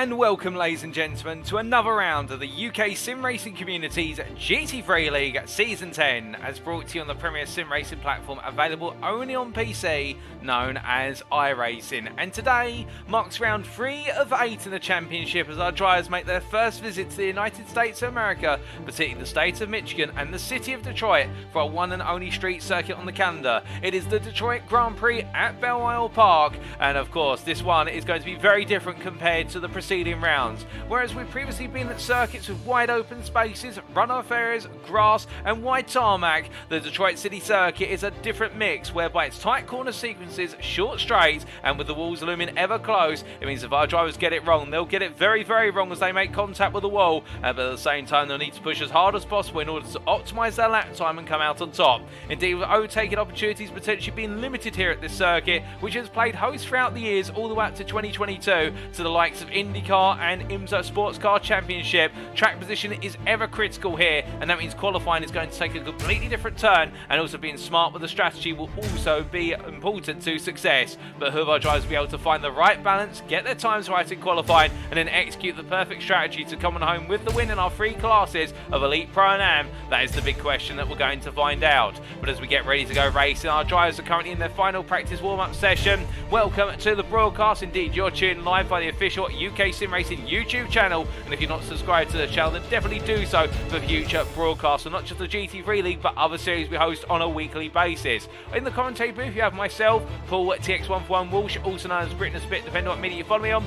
And welcome, ladies and gentlemen, to another round of the UKSimRacing community's GT3 League Season 10, as brought to you on the premier sim racing platform available only on PC, known as iRacing. And today marks round 3 of 8 in the championship as our drivers make their first visit to the United States of America, particularly the state of Michigan and the city of Detroit, for a one and only street circuit on the calendar. It is the Detroit Grand Prix at Belle Isle Park, and of course this one is going to be very different compared to the preceding rounds. Whereas we've previously been at circuits with wide open spaces, runoff areas, grass and wide tarmac, the Detroit City Circuit is a different mix, whereby it's tight corner sequences, short straights, and with the walls looming ever close, it means if our drivers get it wrong, they'll get it very, very wrong as they make contact with the wall, but at the same time they'll need to push as hard as possible in order to optimise their lap time and come out on top. Indeed, with overtaking opportunities potentially being limited here at this circuit, which has played host throughout the years all the way up to 2022 to the likes of IndyCar and IMSA SportsCar Championship, track position is ever critical here, and that means qualifying is going to take a completely different turn, and also being smart with the strategy will also be important to success. But who of our drivers will be able to find the right balance, get their times right in qualifying, and then execute the perfect strategy to come on home with the win in our 3 classes of Elite Pro and Am? That is the big question that we're going to find out. But as we get ready to go racing, our drivers are currently in their final practice warm-up session. Welcome to the broadcast. Indeed, you're tuned live by the official UKSimRacing YouTube channel, and if you're not subscribed to the channel, then definitely do so for future broadcasts, and not just the GT3 League but other series we host on a weekly basis. In the commentary booth you have myself, Paul TX141 Walsh, also known as Britain Spit, depending on what media you follow me on.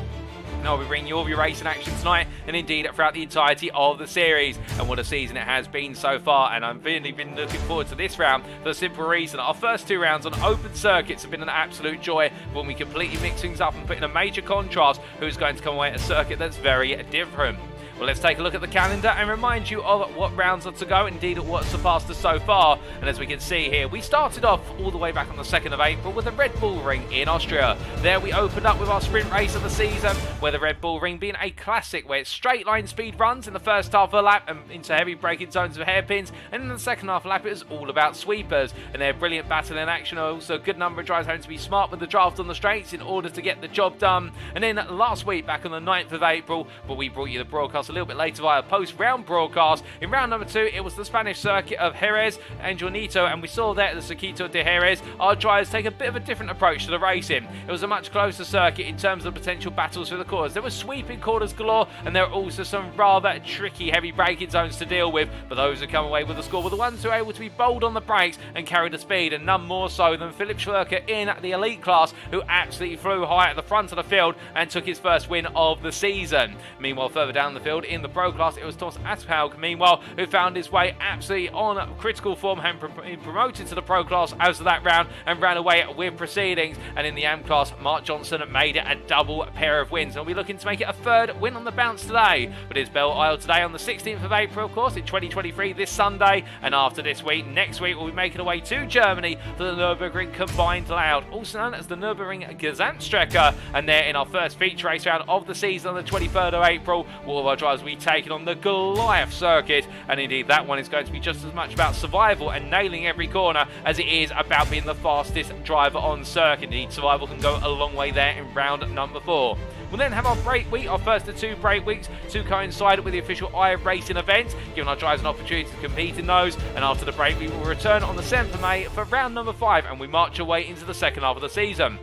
And I'll be bringing you all of your racing action tonight, and indeed throughout the entirety of the series. And what a season it has been so far, and I've really been looking forward to this round for the simple reason our first 2 rounds on open circuits have been an absolute joy when we completely mix things up and put in a major contrast who's going to come away at a circuit that's very different. Well, let's take a look at the calendar and remind you of what rounds are to go, indeed what's surpassed us so far. And as we can see here, we started off all the way back on the 2nd of April with the Red Bull Ring in Austria. There we opened up with our sprint race of the season, where the Red Bull Ring being a classic, where it's straight line speed runs in the first half of the lap and into heavy braking zones of hairpins, and in the second half of the lap it was all about sweepers, and they're brilliant battle in action. Also a good number of drivers having to be smart with the draft on the straights in order to get the job done. And then last week, back on the 9th of April, but we brought you the broadcast a little bit later via post-round broadcast. In round number 2, it was the Spanish circuit of Jerez and Jonito, and we saw there at the Circuito de Jerez, our drivers take a bit of a different approach to the racing. It was a much closer circuit in terms of potential battles for the corners. There were sweeping corners galore, and there were also some rather tricky heavy braking zones to deal with, but those who come away with the score were the ones who were able to be bold on the brakes and carry the speed, and none more so than Philipp Schwörke in the elite class, who absolutely flew high at the front of the field and took his first win of the season. Meanwhile, further down the field in the Pro class, it was Thomas Asphaug, meanwhile, who found his way absolutely on critical form, and promoted to the Pro class as of that round and ran away with proceedings. And in the Am class, Mark Johnson made it a double pair of wins, and we'll be looking to make it a 3rd win on the bounce today. But it's Belle Isle today on the 16th of April, of course, in 2023 this Sunday, and after this week, next week we'll be making our way to Germany for the Nürburgring combined layout, also known as the Nürburgring Gesamtstrecke. And there in our first feature race round of the season on the 23rd of April, all of our drivers will be taking on the Goliath circuit, and indeed that one is going to be just as much about survival and nailing every corner as it is about being the fastest driver on circuit. Indeed, survival can go a long way there in round number 4. We'll then have our break week, our first of 2 break weeks, to coincide with the official iRacing events, giving our drivers an opportunity to compete in those. And after the break we will return on the 7th of May for round number 5, and we march away into the second half of the season.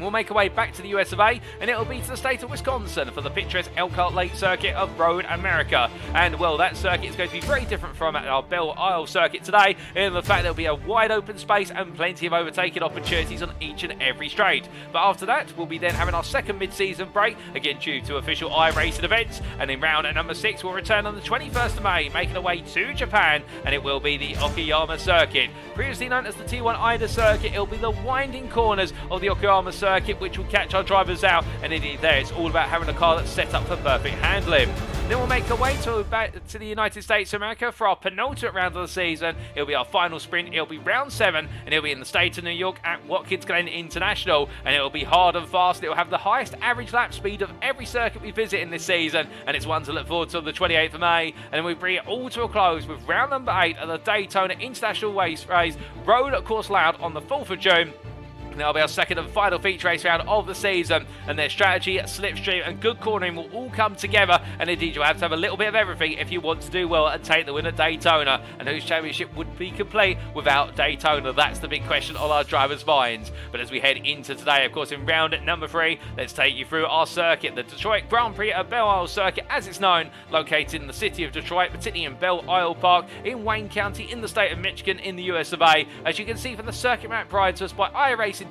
We'll make our way back to the US of A, and it'll be to the state of Wisconsin for the picturesque Elkhart Lake circuit of Road America. And well, that circuit is going to be very different from our Belle Isle circuit today, in the fact there'll be a wide open space and plenty of overtaking opportunities on each and every straight. But after that, we'll be then having our second mid-season break, again due to official iRacing events. And in round number 6, we'll return on the 21st of May, making our way to Japan, and it will be the Okayama circuit. Previously known as the T1 Ida circuit, it'll be the winding corners of the Okayama circuit which will catch our drivers out, and indeed there it's all about having a car that's set up for perfect handling. Then we'll make our way to the United States of America for our penultimate round of the season. It'll be our final sprint, it'll be round 7, and it'll be in the state of New York at Watkins Glen International, and it'll be hard and fast. It'll have the highest average lap speed of every circuit we visit in this season, and it's one to look forward to on the 28th of May. And then we bring it all to a close with round number 8 at the Daytona International Race Road Course Layout on the 4th of June. That'll be our second and final feature race round of the season, and their strategy, slipstream and good cornering will all come together, and indeed you'll have to have a little bit of everything if you want to do well and take the win at Daytona. And whose championship would be complete without Daytona? That's the big question on our drivers' minds. But as we head into today, of course, in round number 3, let's take you through our circuit, the Detroit Grand Prix at Belle Isle Circuit, as it's known, located in the city of Detroit, particularly in Belle Isle Park in Wayne County in the state of Michigan in the US of A. As you can see from the circuit map provided to us by iRacing,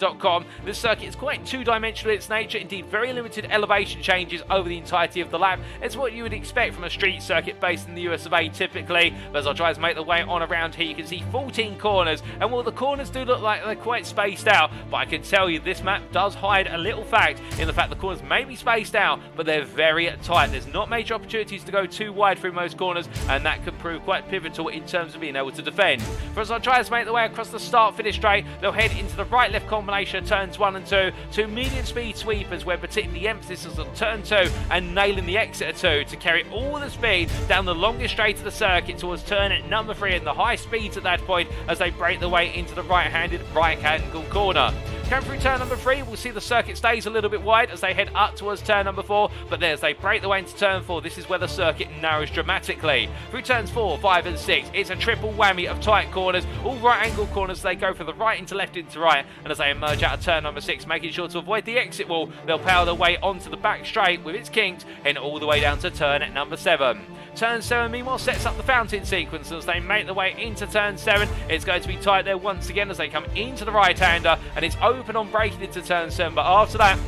this circuit is quite two-dimensional in its nature, indeed very limited elevation changes over the entirety of the lap. It's what you would expect from a street circuit based in the US of A typically, but as our drivers make their way on around here, you can see 14 corners, and while the corners do look like they're quite spaced out, but I can tell you this map does hide a little fact in the fact the corners may be spaced out, but they're very tight. There's not major opportunities to go too wide through most corners, and that could prove quite pivotal in terms of being able to defend. For as our drivers make their way across the start-finish straight, they'll head into the right-left combination of turns 1 and 2, two medium speed sweepers where particularly the emphasis is on turn 2 and nailing the exit of 2 to carry all the speed down the longest straight of the circuit towards turn number 3 and the high speeds at that point as they break their way into the right-handed right-angle corner. Going through turn number 3, we'll see the circuit stays a little bit wide as they head up towards turn number 4, but as they break their way into turn 4, this is where the circuit narrows dramatically. Through turns 4, 5 and 6, it's a triple whammy of tight corners, all right angle corners. They go from the right into left into right, and as they emerge out of turn number 6, making sure to avoid the exit wall, they'll power their way onto the back straight with its kinks and all the way down to turn number 7. Turn 7 meanwhile sets up the fountain sequence as they make their way into turn 7. It's going to be tight there once again as they come into the right-hander, and it's open on braking into turn 7, but after that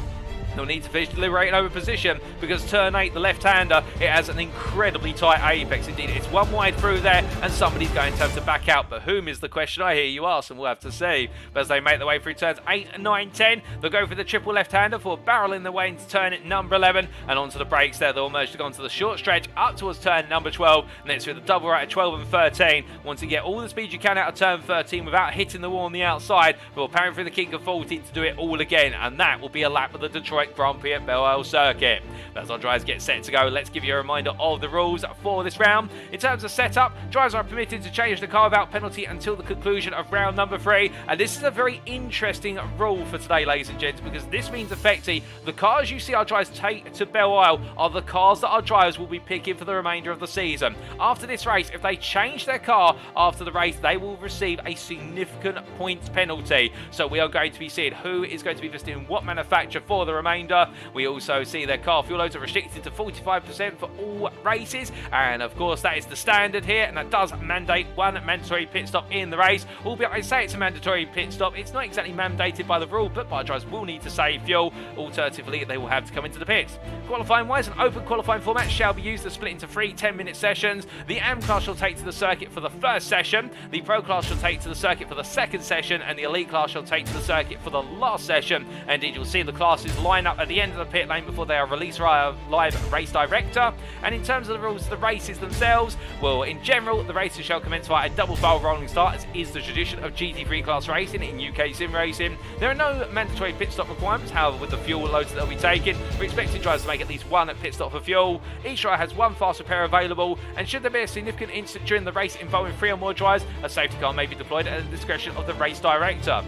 they'll need to finish deliberating over position because turn 8, the left-hander, it has an incredibly tight apex. Indeed, it's one wide through there and somebody's going to have to back out. But whom is the question I hear you ask, and we'll have to see. But as they make their way through turns 8, 9, 10, they'll go for the triple left-hander for barreling their way into turn number 11 and onto the brakes there. They'll merge to go onto the short stretch up towards turn number 12 and then through the double right at 12 and 13. Want to get all the speed you can out of turn 13 without hitting the wall on the outside, but we're powering through the kink of 14 to do it all again, and that will be a lap of the Detroit Grand Prix at Belle Isle Circuit. But as our drivers get set to go, let's give you a reminder of the rules for this round. In terms of setup, drivers are permitted to change the car without penalty until the conclusion of round number 3, and this is a very interesting rule for today, ladies and gents, because this means effectively the cars you see our drivers take to Belle Isle are the cars that our drivers will be picking for the remainder of the season. After this race, if they change their car after the race, they will receive a significant points penalty. So we are going to be seeing who is going to be listed in what manufacturer for the remainder. We also see their car fuel loads are restricted to 45% for all races, and of course that is the standard here, and that does mandate one mandatory pit stop in the race. Albeit I say it's a mandatory pit stop, it's not exactly mandated by the rule, but our drivers will need to save fuel. Alternatively, they will have to come into the pits. Qualifying wise, an open qualifying format shall be used to split into 3 10-minute sessions. The AM class shall take to the circuit for the first session, the Pro class shall take to the circuit for the second session, and the Elite class shall take to the circuit for the last session. And indeed, you'll see the classes line up at the end of the pit lane before they are released via live race director. And in terms of the rules of the races themselves, well, in general, the races shall commence via a double barrel rolling start, as is the tradition of GT3 class racing in UKSimRacing. There are no mandatory pit stop requirements, however, with the fuel loads that they'll be taking, we're expecting drivers to make at least one pit stop for fuel. Each driver has one fast repair available, and should there be a significant incident during the race involving 3 or more drivers, a safety car may be deployed at the discretion of the race director.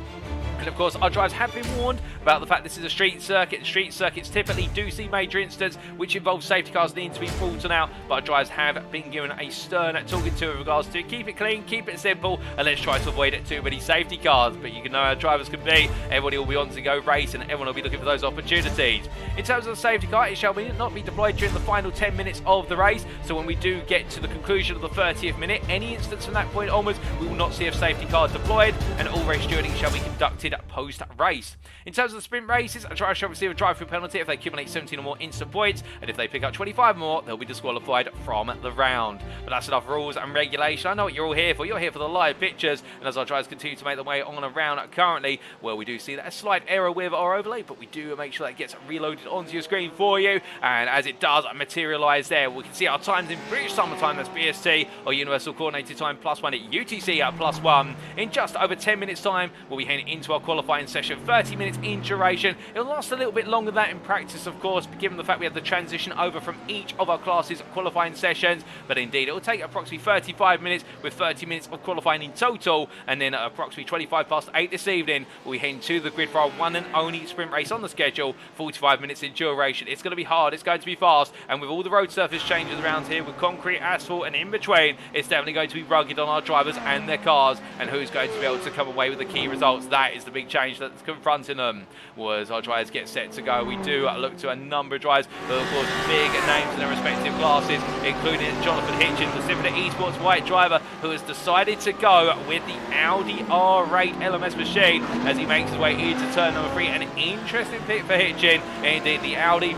And of course, our drivers have been warned about the fact this is a street circuit. Street circuits typically do see major incidents which involve safety cars needing to be brought out, but our drivers have been given a stern talking to in regards to keep it clean, keep it simple, and let's try to avoid too many safety cars. But you can know how drivers can be. Everybody will be on to go race, and everyone will be looking for those opportunities. In terms of the safety car, it shall not be deployed during the final 10 minutes of the race. So when we do get to the conclusion of the 30th minute, any instance from that point onwards, we will not see a safety car deployed, and all race stewarding shall be conducted post-race. In terms of the sprint races, a driver shall receive a drive-through penalty if they accumulate 17 or more instant points, and if they pick up 25 or more, they'll be disqualified from the round. But that's enough rules and regulation. I know what you're all here for. You're here for the live pictures, and as our drivers continue to make their way on around currently, well, we do see that a slight error with our overlay, but we do make sure that gets reloaded onto your screen for you, and as it does materialise there, we can see our times in British Summer Time, that's BST, or Universal Coordinated Time +1 at UTC at +1. In just over 10 minutes time, we'll be heading into our our qualifying session. 30 minutes in duration. It'll last a little bit longer than that in practice, of course, given the fact we have the transition over from each of our classes' qualifying sessions. But indeed, it will take approximately 35 minutes with 30 minutes of qualifying in total. And then at approximately 25 past 8 this evening, we'll be heading to the grid for our one and only sprint race on the schedule. 45 minutes in duration. It's going to be hard. It's going to be fast. And with all the road surface changes around here, with concrete, asphalt, and in between, it's definitely going to be rugged on our drivers and their cars. And who's going to be able to come away with the key results? That is the big change that's confronting them. Was our drivers get set to go. We do look to a number of drivers who are, of course, big names in their respective classes, including Jonathan Hitchin, the Civic Esports white driver, who has decided to go with the Audi R8 LMS machine as he makes his way into turn number 3. An interesting pick for Hitchin. Indeed, the Audi,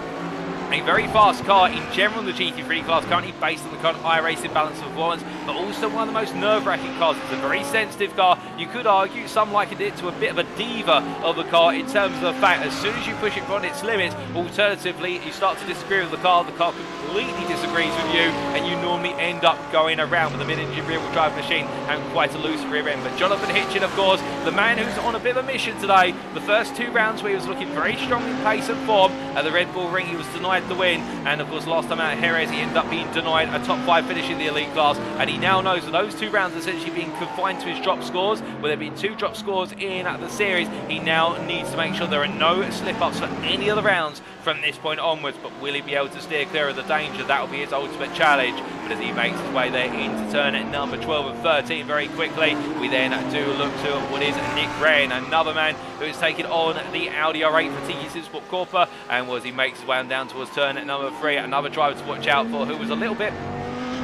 a very fast car in general in the GT3 class, currently based on the current iRacing balance of performance, but also one of the most nerve-wracking cars. It's a very sensitive car. You could argue some likened it to a bit of a diva of a car in terms of the fact as soon as you push it beyond its limits, alternatively, you start to disagree with the car completely disagrees with you, and you normally end up going around with a mid-engine rear-wheel drive machine and quite a loose rear end. But Jonathan Hitchin, of course, the man who's on a bit of a mission today. The first 2 rounds where he was looking very strong in pace and form at the Red Bull Ring, he was denied the win, and of course last time out at Jerez he ended up being denied a top 5 finish in the elite class, and he now knows that those 2 rounds essentially being confined to his drop scores, with there being 2 drop scores in the series. He now needs to make sure there are no slip-ups for any other rounds from this point onwards. But will he be able to steer clear of the danger? That will be his ultimate challenge. But as he makes his way there into turn at number 12 and 13 very quickly, we then do look to what is Nick Wren, another man who is taking on the Audi R8 for TQ Sport Corpa, and as he makes his way down towards turn at number 3, another driver to watch out for, who was a little bit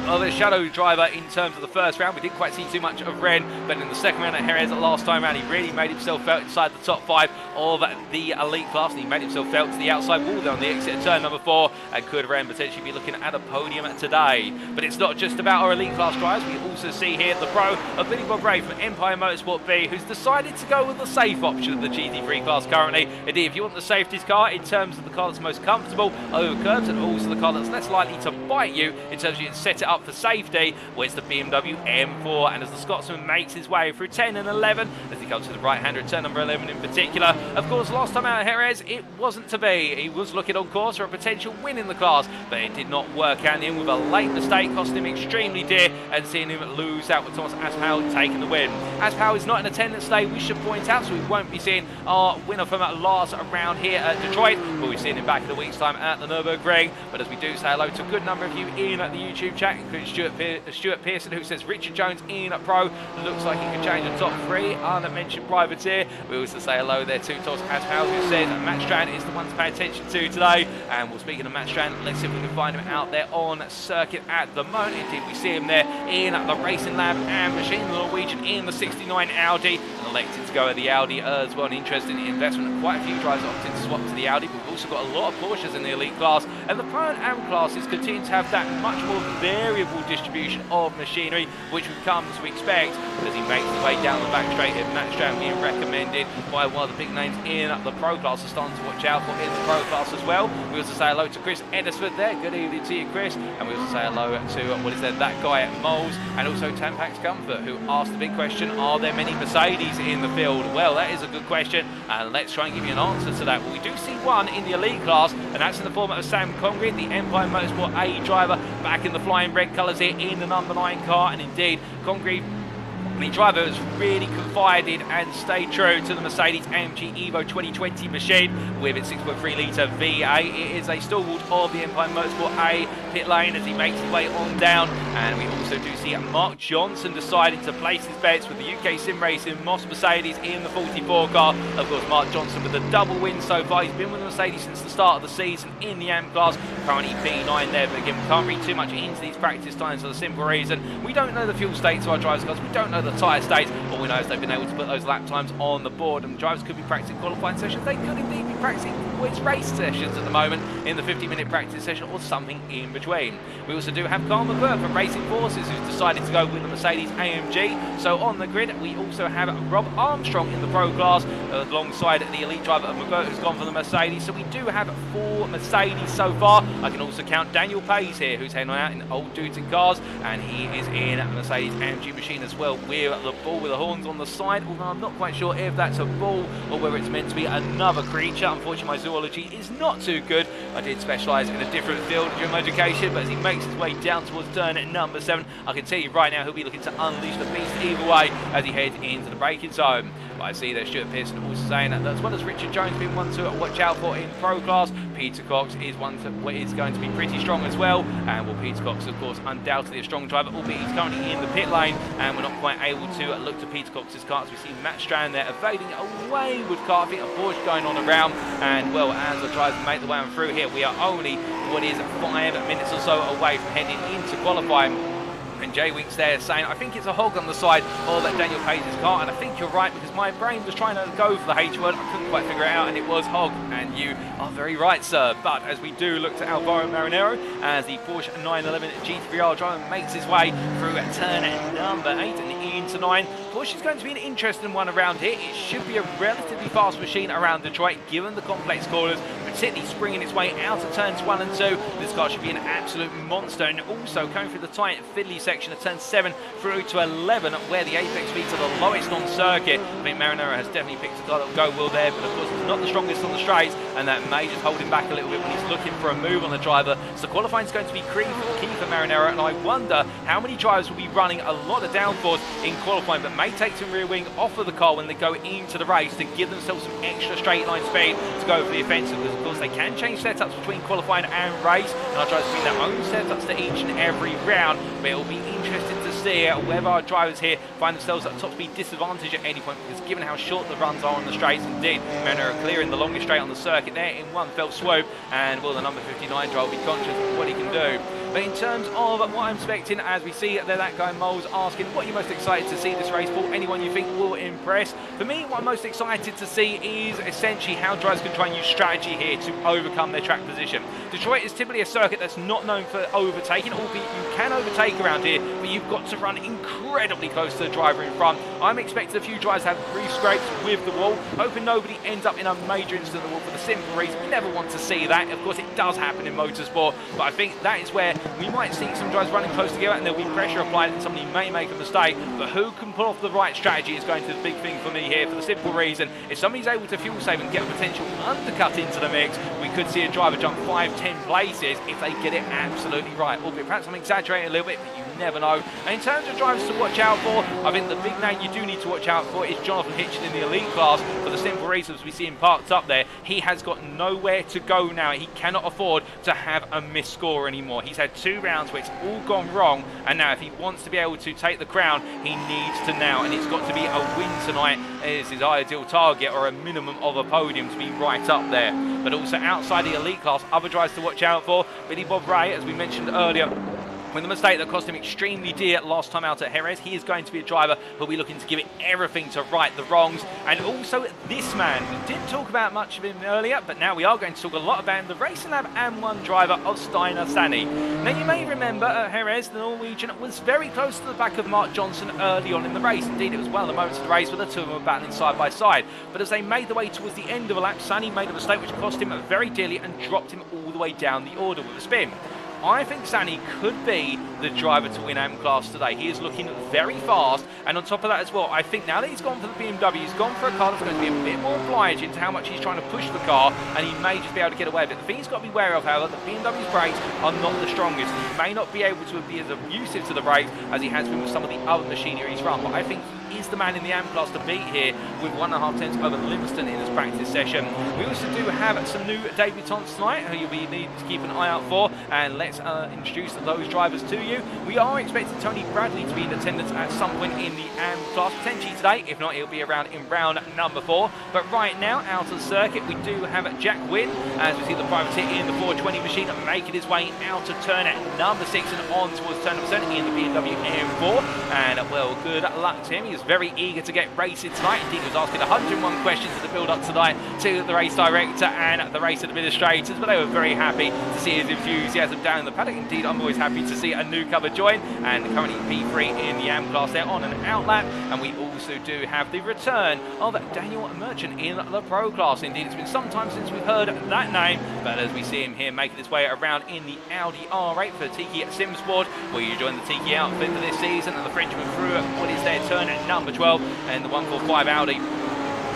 of a shadow driver in terms of the first round. We didn't quite see too much of Wren, but in the second round at Jerez last time round, he really made himself felt inside the top 5 of the elite class, and he made himself felt to the outside wall there on the exit of turn number 4, and could Wren potentially be looking at a podium today. But it's not just about our elite class drivers. We also see here the pro of Billy Bob Ray from Empire Motorsport B, who's decided to go with the safe option of the GT3 class currently. Indeed, if you want the safety car in terms of the car that's most comfortable over curves, and also the car that's less likely to bite you in terms of you can set it up for safety, well, it's the BMW M4. And as the Scotsman makes his way through 10 and 11, as he comes to the right-hander at turn number 11 in particular, of course, last time out at Jerez, it wasn't to be. He was looking on course for a potential win in the class, but it did not work out. In with a late mistake, costing him extremely dear, and seeing him lose out with Thomas Aspau taking the win. Aspau is not in attendance today, we should point out, so we won't be seeing our winner from last round here at Detroit, but we've seen him back in a week's time at the Nürburgring. But as we do say hello to a good number of you in the YouTube chat, including Stuart Pearson, who says Richard Jones in pro looks like he can change the top 3 unmentioned privateer. We also say hello there to Thomas Aspau, who says Matt Strand is the one to pay attention to today. And we'll speak of Matt Strand, let's see if we can find him out there on circuit at the moment. Indeed, we see him there in the Racing Lab and Machine, the Norwegian in the 69 Audi, and elected to go with the Audi as well. An interesting investment. Quite a few drivers opted to swap to the Audi, but we've also got a lot of Porsches in the elite class, and the Pro and Am classes continue to have that much more variable distribution of machinery, which we've come to expect. But as he makes his way down the back straight, Matt Strand being recommended by one of the big names in the Pro class, are starting to watch out for in the Pro class as well. We also say hello to Chris Eddersford there. Good evening to you, Chris. And we also say hello to that guy at Moles, and also Tampax Comfort, who asked the big question, are there many Mercedes in the field? Well, that is a good question, and let's try and give you an answer to that. Well, we do see one in the elite class, and that's in the form of Sam Congreve, the Empire Motorsport A driver, back in the flying red colours here in the number 9 car. And indeed, Congreve, the driver, has really confided and stayed true to the Mercedes AMG Evo 2020 machine with its 6.3 litre V8. It is a stalwart of the Empire Motorsport A pit lane as he makes his way on down. And we also do see Mark Johnson deciding to place his bets with the UKSimRacing Moss Mercedes in the 44 car. Of course, Mark Johnson with a double win so far. He's been with the Mercedes since the start of the season in the AM class, currently P9 there. But again, we can't read too much into these practice times for the simple reason we don't know the fuel states of our drivers' cars. We don't know the tyre states. All we know is they've been able to put those lap times on the board, and drivers could be practicing qualifying sessions. They could indeed be practicing or it's race sessions at the moment in the 50-minute practice session or something in between. We also do have Carl McVert from Racing Forces, who's decided to go with the Mercedes AMG. So on the grid, we also have Rob Armstrong in the Pro class, alongside the elite driver of McVert, who's gone for the Mercedes. So we do have 4 Mercedes so far. I can also count Daniel Pays here, who's heading out in old dudes in cars, and he is in a Mercedes AMG machine as well, with the bull with the horns on the side, although I'm not quite sure if that's a bull or whether it's meant to be another creature. Unfortunately, my zoology is not too good. I did specialise in a different field during my education, but as he makes his way down towards turn at number 7, I can tell you right now he'll be looking to unleash the beast either way as he heads into the braking zone. But I see there Stuart Pearson also saying that, as well as Richard Jones being one to watch out for in Pro class, Peter Cox is one that is going to be pretty strong as well. And well, Peter Cox, of course, undoubtedly a strong driver, albeit he's currently in the pit lane, and we're not quite able to look to Peter Cox's car. As we see Matt Strand there evading a wayward car, I think a Porsche going on around. And well, as the drivers make the way on through here, we are only what is 5 minutes or so away from heading into qualifying. And Jay Winks there saying, I think it's a hog on the side of Daniel Pays' car, and I think you're right, because my brain was trying to go for the H word, I couldn't quite figure it out, and it was hog, and you are very right, sir. But as we do look to Alvaro Marinero, as the Porsche 911 GT3R driver makes his way through turn number 8 and into 9, Porsche is going to be an interesting one around here. It should be a relatively fast machine around Detroit, given the complex corners, particularly springing its way out of turns 1 and 2. This car should be an absolute monster, and also going through the tight fiddly section of turn 7 through to 11, where the apex speeds are the lowest on circuit. I think Marinero has definitely picked a car that will go well there, but of course he's not the strongest on the straights, and that may just hold him back a little bit when he's looking for a move on the driver. So qualifying is going to be key for Marinero, and I wonder how many drivers will be running a lot of downforce in qualifying, but may take some rear wing off of the car when they go into the race to give themselves some extra straight line speed to go for the offensive, because of course they can change setups between qualifying and race, and our drivers bring their own setups to each and every round. But it'll be interesting to see whether our drivers here find themselves at top speed disadvantage at any point, because given how short the runs are on the straights, indeed, Marinero clearing the longest straight on the circuit there in one fell swoop, and will the number 59 driver be conscious of what he can do. But in terms of what I'm expecting, as we see there, that guy Moles asking, what are you most excited to see this race for? Anyone you think will impress? For me, what I'm most excited to see is essentially how drivers can try and use strategy here to overcome their track position. Detroit is typically a circuit that's not known for overtaking, albeit you can overtake around here, but you've got to run incredibly close to the driver in front. I'm expecting a few drivers to have roof scrapes with the wall, hoping nobody ends up in a major incident of the wall, for the simple reason we never want to see that. Of course, it does happen in motorsport, but I think that is where we might see some drivers running close together, and there'll be pressure applied, and somebody may make a mistake. But who can pull off the right strategy is going to be the big thing for me here, for the simple reason, if somebody's able to fuel save and get a potential undercut into the mix, we could see a driver jump 5-10 places if they get it absolutely right. Albeit perhaps I'm exaggerating a little bit, but you never know. And in terms of drivers to watch out for, I think the big name you do need to watch out for is Jonathan Hitchin in the elite class, for the simple reasons we see him parked up there. He has got nowhere to go now. He cannot afford to have a missed score anymore. He's had 2 rounds where it's all gone wrong, and now if he wants to be able to take the crown, he needs to now, and it's got to be a win tonight is his ideal target, or a minimum of a podium to be right up there. But also outside the elite class, other drivers to watch out for, Billy Bob Ray, as we mentioned earlier, with the mistake that cost him extremely dear last time out at Jerez. He is going to be a driver who'll be looking to give it everything to right the wrongs. And also this man, we didn't talk about much of him earlier, but now we are going to talk a lot about him, the Racing Lab M1 driver of Steiner Sani. Now you may remember at Jerez, the Norwegian was very close to the back of Mark Johnson early on in the race. Indeed, it was one of the moments of the race where the two of them were battling side by side. But as they made their way towards the end of a lap, Sani made a mistake which cost him very dearly and dropped him all the way down the order with a spin. I think Sani could be the driver to win AM class today. He is looking very fast, and on top of that as well, I think now that he's gone for the BMW, he's gone for a car that's going to be a bit more obliging to how much he's trying to push the car, and he may just be able to get away with it. The thing he's got to be wary of, however, the BMW's brakes are not the strongest. He may not be able to be as abusive to the brakes as he has been with some of the other machinery he's run, but I think he is the man in the AM class to beat here with 1.5 tenths over Livingston in his practice session. We also do have some new debutants tonight who you'll be needing to keep an eye out for, and let's introduce those drivers to you. We are expecting Tony Bradley to be in attendance at some point in the AM class, potentially today. If not, he'll be around in round number 4. But right now, out of the circuit, we do have Jack Wynn, as we see the privateer in the 420 machine making his way out of turn at number 6 and on towards turn number 7 in the BMW M4. And well, good luck to him. He's very eager to get racing tonight. Indeed, he was asking 101 questions in the build-up tonight to the race director and the race administrators, but they were very happy to see his enthusiasm down in the paddock. Indeed, I'm always happy to see a newcomer join, and currently P3 in the AM class there on an outlap. And we also do have the return of Daniel Merchant in the Pro class. Indeed, it's been some time since we've heard that name, but as we see him here making his way around in the Audi R8 for Tiki SimSport, where you join the Tiki outfit for this season, and the Frenchman through what is their turn at number 12, and the 145 Audi.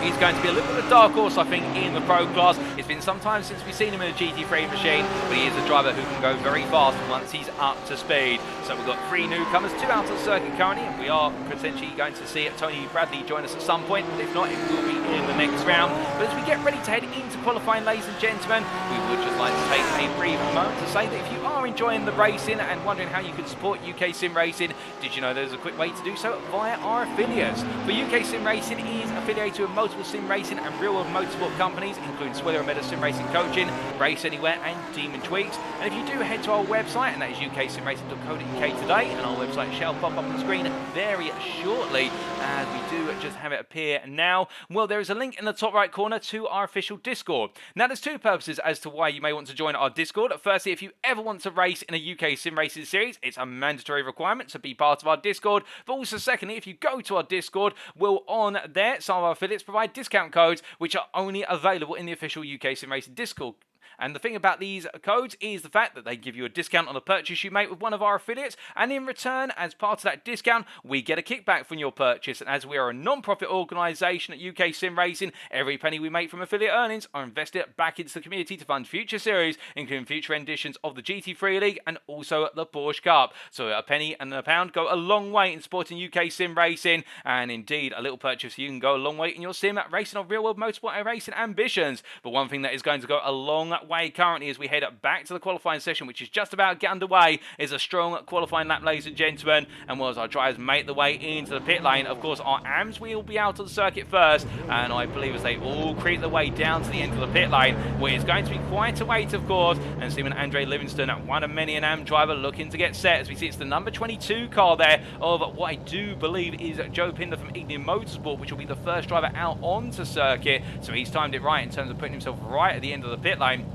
He's going to be a little bit of a dark horse, I think, in the Pro class. It's been some time since we've seen him in a GT3 machine, but he is a driver who can go very fast once he's up to speed. So we've got 3 newcomers, 2 out of the circuit currently, and we are potentially going to see Tony Bradley join us at some point, but if not, it will be in the next round. But as we get ready to head into qualifying, ladies and gentlemen, we would just like to take a brief moment to say that if you are enjoying the racing and wondering how you can support UKSimRacing, did you know there's a quick way to do so? Via our affiliates. For UKSimRacing is affiliated with multiple sim racing and real-world motorsport companies, including Swiller and Meta Sim Racing Coaching, Race Anywhere and Demon Tweaks. And if you do head to our website, and that is uksimracing.co.uk today, and our website shall pop up on the screen very shortly, as we do just have it appear now, well, there is a link in the top right corner to our official Discord. Now, there's 2 purposes as to why you may want to join our Discord. Firstly, if you ever want to race in a UK sim racing series, it's a mandatory requirement to be part of our Discord. But also, secondly, if you go to our Discord, we'll on there, some of our affiliates provide discount codes which are only available in the official UK Sim Racing Discord. And the thing about these codes is the fact that they give you a discount on a purchase you make with one of our affiliates, and in return, as part of that discount, we get a kickback from your purchase. And as we are a non-profit organisation at UK Sim Racing, every penny we make from affiliate earnings are invested back into the community to fund future series, including future editions of the GT3 League and also the Porsche Cup. So a penny and a pound go a long way in supporting UK Sim Racing, and indeed, a little purchase you can go a long way in your sim racing or real-world motorsport and racing ambitions. But one thing that is going to go a long way currently as we head up back to the qualifying session, which is just about to get underway, is a strong qualifying lap, ladies and gentlemen. And whilst our drivers make the way into the pit lane, of course our AMs will be out on the circuit first, and I believe as they all creep their way down to the end of the pit lane, where it's going to be quite a wait, of course. And Simon Andre Livingston, one of many an AM driver, looking to get set as we see it's the number 22 car there of what I do believe is Joe Pinder from Ignium Motorsport, which will be the first driver out onto circuit. So he's timed it right in terms of putting himself right at the end of the pit lane.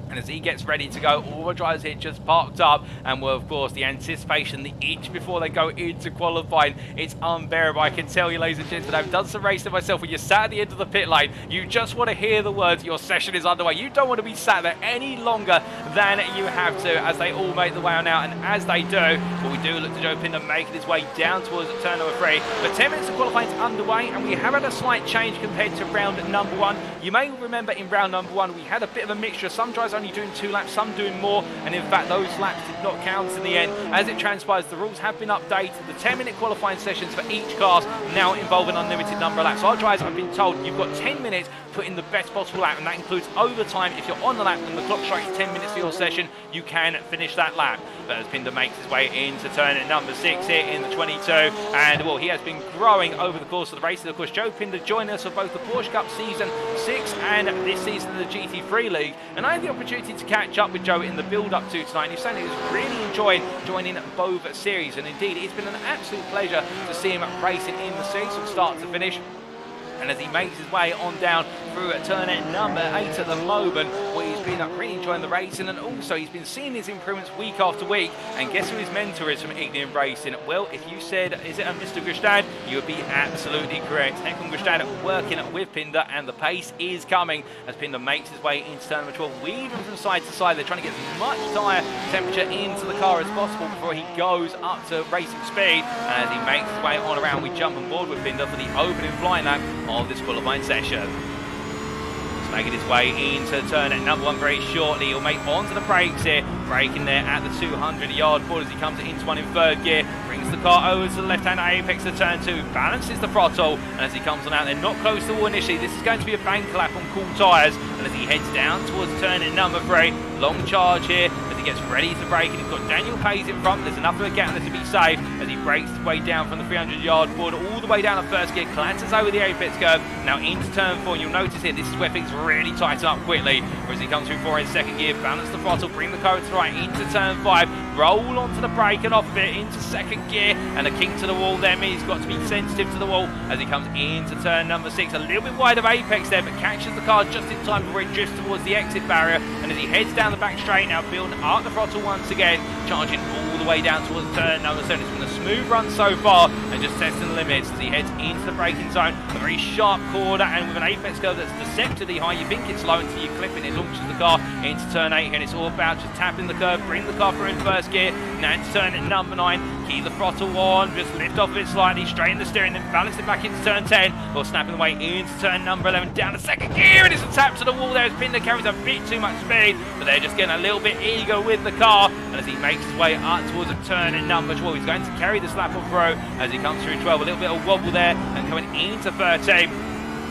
And as he gets ready to go, all the drivers here just parked up, and well, of course, the anticipation, the itch before they go into qualifying, it's unbearable. I can tell you, ladies and gentlemen, I've done some racing myself. When you're sat at the end of the pit lane, you just want to hear the words, your session is underway. You don't want to be sat there any longer than you have to, as they all make the way on out. And as they do, well, we do look to Joe Pinder making his way down towards turn number 3. But 10 minutes of qualifying is underway, and we have had a slight change compared to round number 1. You may remember in round number 1, we had a bit of a mixture. Some drivers only doing 2 laps, some doing more, and in fact those laps did not count in the end. As it transpires, the rules have been updated. The 10-minute qualifying sessions for each class now involve an unlimited number of laps. So our drivers have been told you've got 10 minutes to put in the best possible lap, and that includes overtime. If you're on the lap and the clock strikes 10 minutes for your session, you can finish that lap. But as Pinder makes his way into turn number 6 here in the 22, and well, he has been growing over the course of the race. And of course, Joe Pinder joined us for both the Porsche Cup Season 6 and this season of the GT3 League, and I had the opportunity to catch up with Joe in the build-up to tonight. He's saying he was really enjoying joining both series, and indeed it's been an absolute pleasure to see him racing in the series from start to finish. And as he makes his way on down through turn number 8 at the moment, where he's been really enjoying the racing, and also he's been seeing his improvements week after week. And guess who his mentor is from Ignium Racing? Well, if you said, is it a Mr. Grebstad, you would be absolutely correct. Håkon Grebstad working with Pinder, and the pace is coming as Pinder makes his way into turn number 12, weaving from side to side. They're trying to get as much tyre temperature into the car as possible before he goes up to racing speed. And as he makes his way on around, we jump on board with Pinder for the opening flying lap of this qualifying session. Just making his way into turn number 1 very shortly. He'll make onto the brakes here, braking there at the 200-yard board as he comes into one in 3rd gear, brings the car over to the left-hand apex of turn 2, balances the throttle, and as he comes on out, they're not close to the wall initially. This is going to be a bank lap on cool tyres, and as he heads down towards turn number 3, long charge here as he gets ready to brake, and he's got Daniel Pays in front. There's enough of a gap there to be safe. as he breaks his way down from the 300-yard board all the way down to first gear, clatters over the apex curve, now into turn 4. And you'll notice here, this is where things really tighten up quickly, whereas he comes through 4 in second gear, balance the throttle, bring the car to the right, into turn 5, roll onto the brake and off of it into second gear, and a kick to the wall there means he's got to be sensitive to the wall as he comes into turn number 6. A little bit wide of apex there, but catches the car just in time before it drifts towards the exit barrier, and as he heads down the back straight now, building up the throttle once again, charging all the way down towards turn number 7. It's been a smooth run so far, and just testing the limits as he heads into the braking zone. A very sharp corner, and with an apex curve that's deceptively high, you think it's low until you clip it. It launches the car into turn 8, and it's all about just tapping the curve, bring the car through in first gear, now into turn number 9, keep the throttle on, just lift off of it slightly, straighten the steering, then balance it back into turn 10, or snapping the way into turn number 11, down to second gear, and it's a tap to the wall there as Pinder carries a bit too much speed, but they're just getting a little bit eager with the car, and as he makes his way up towards a turn in number 12, he's going to carry this lap off row as he comes through 12, a little bit of wobble there, and coming into 13.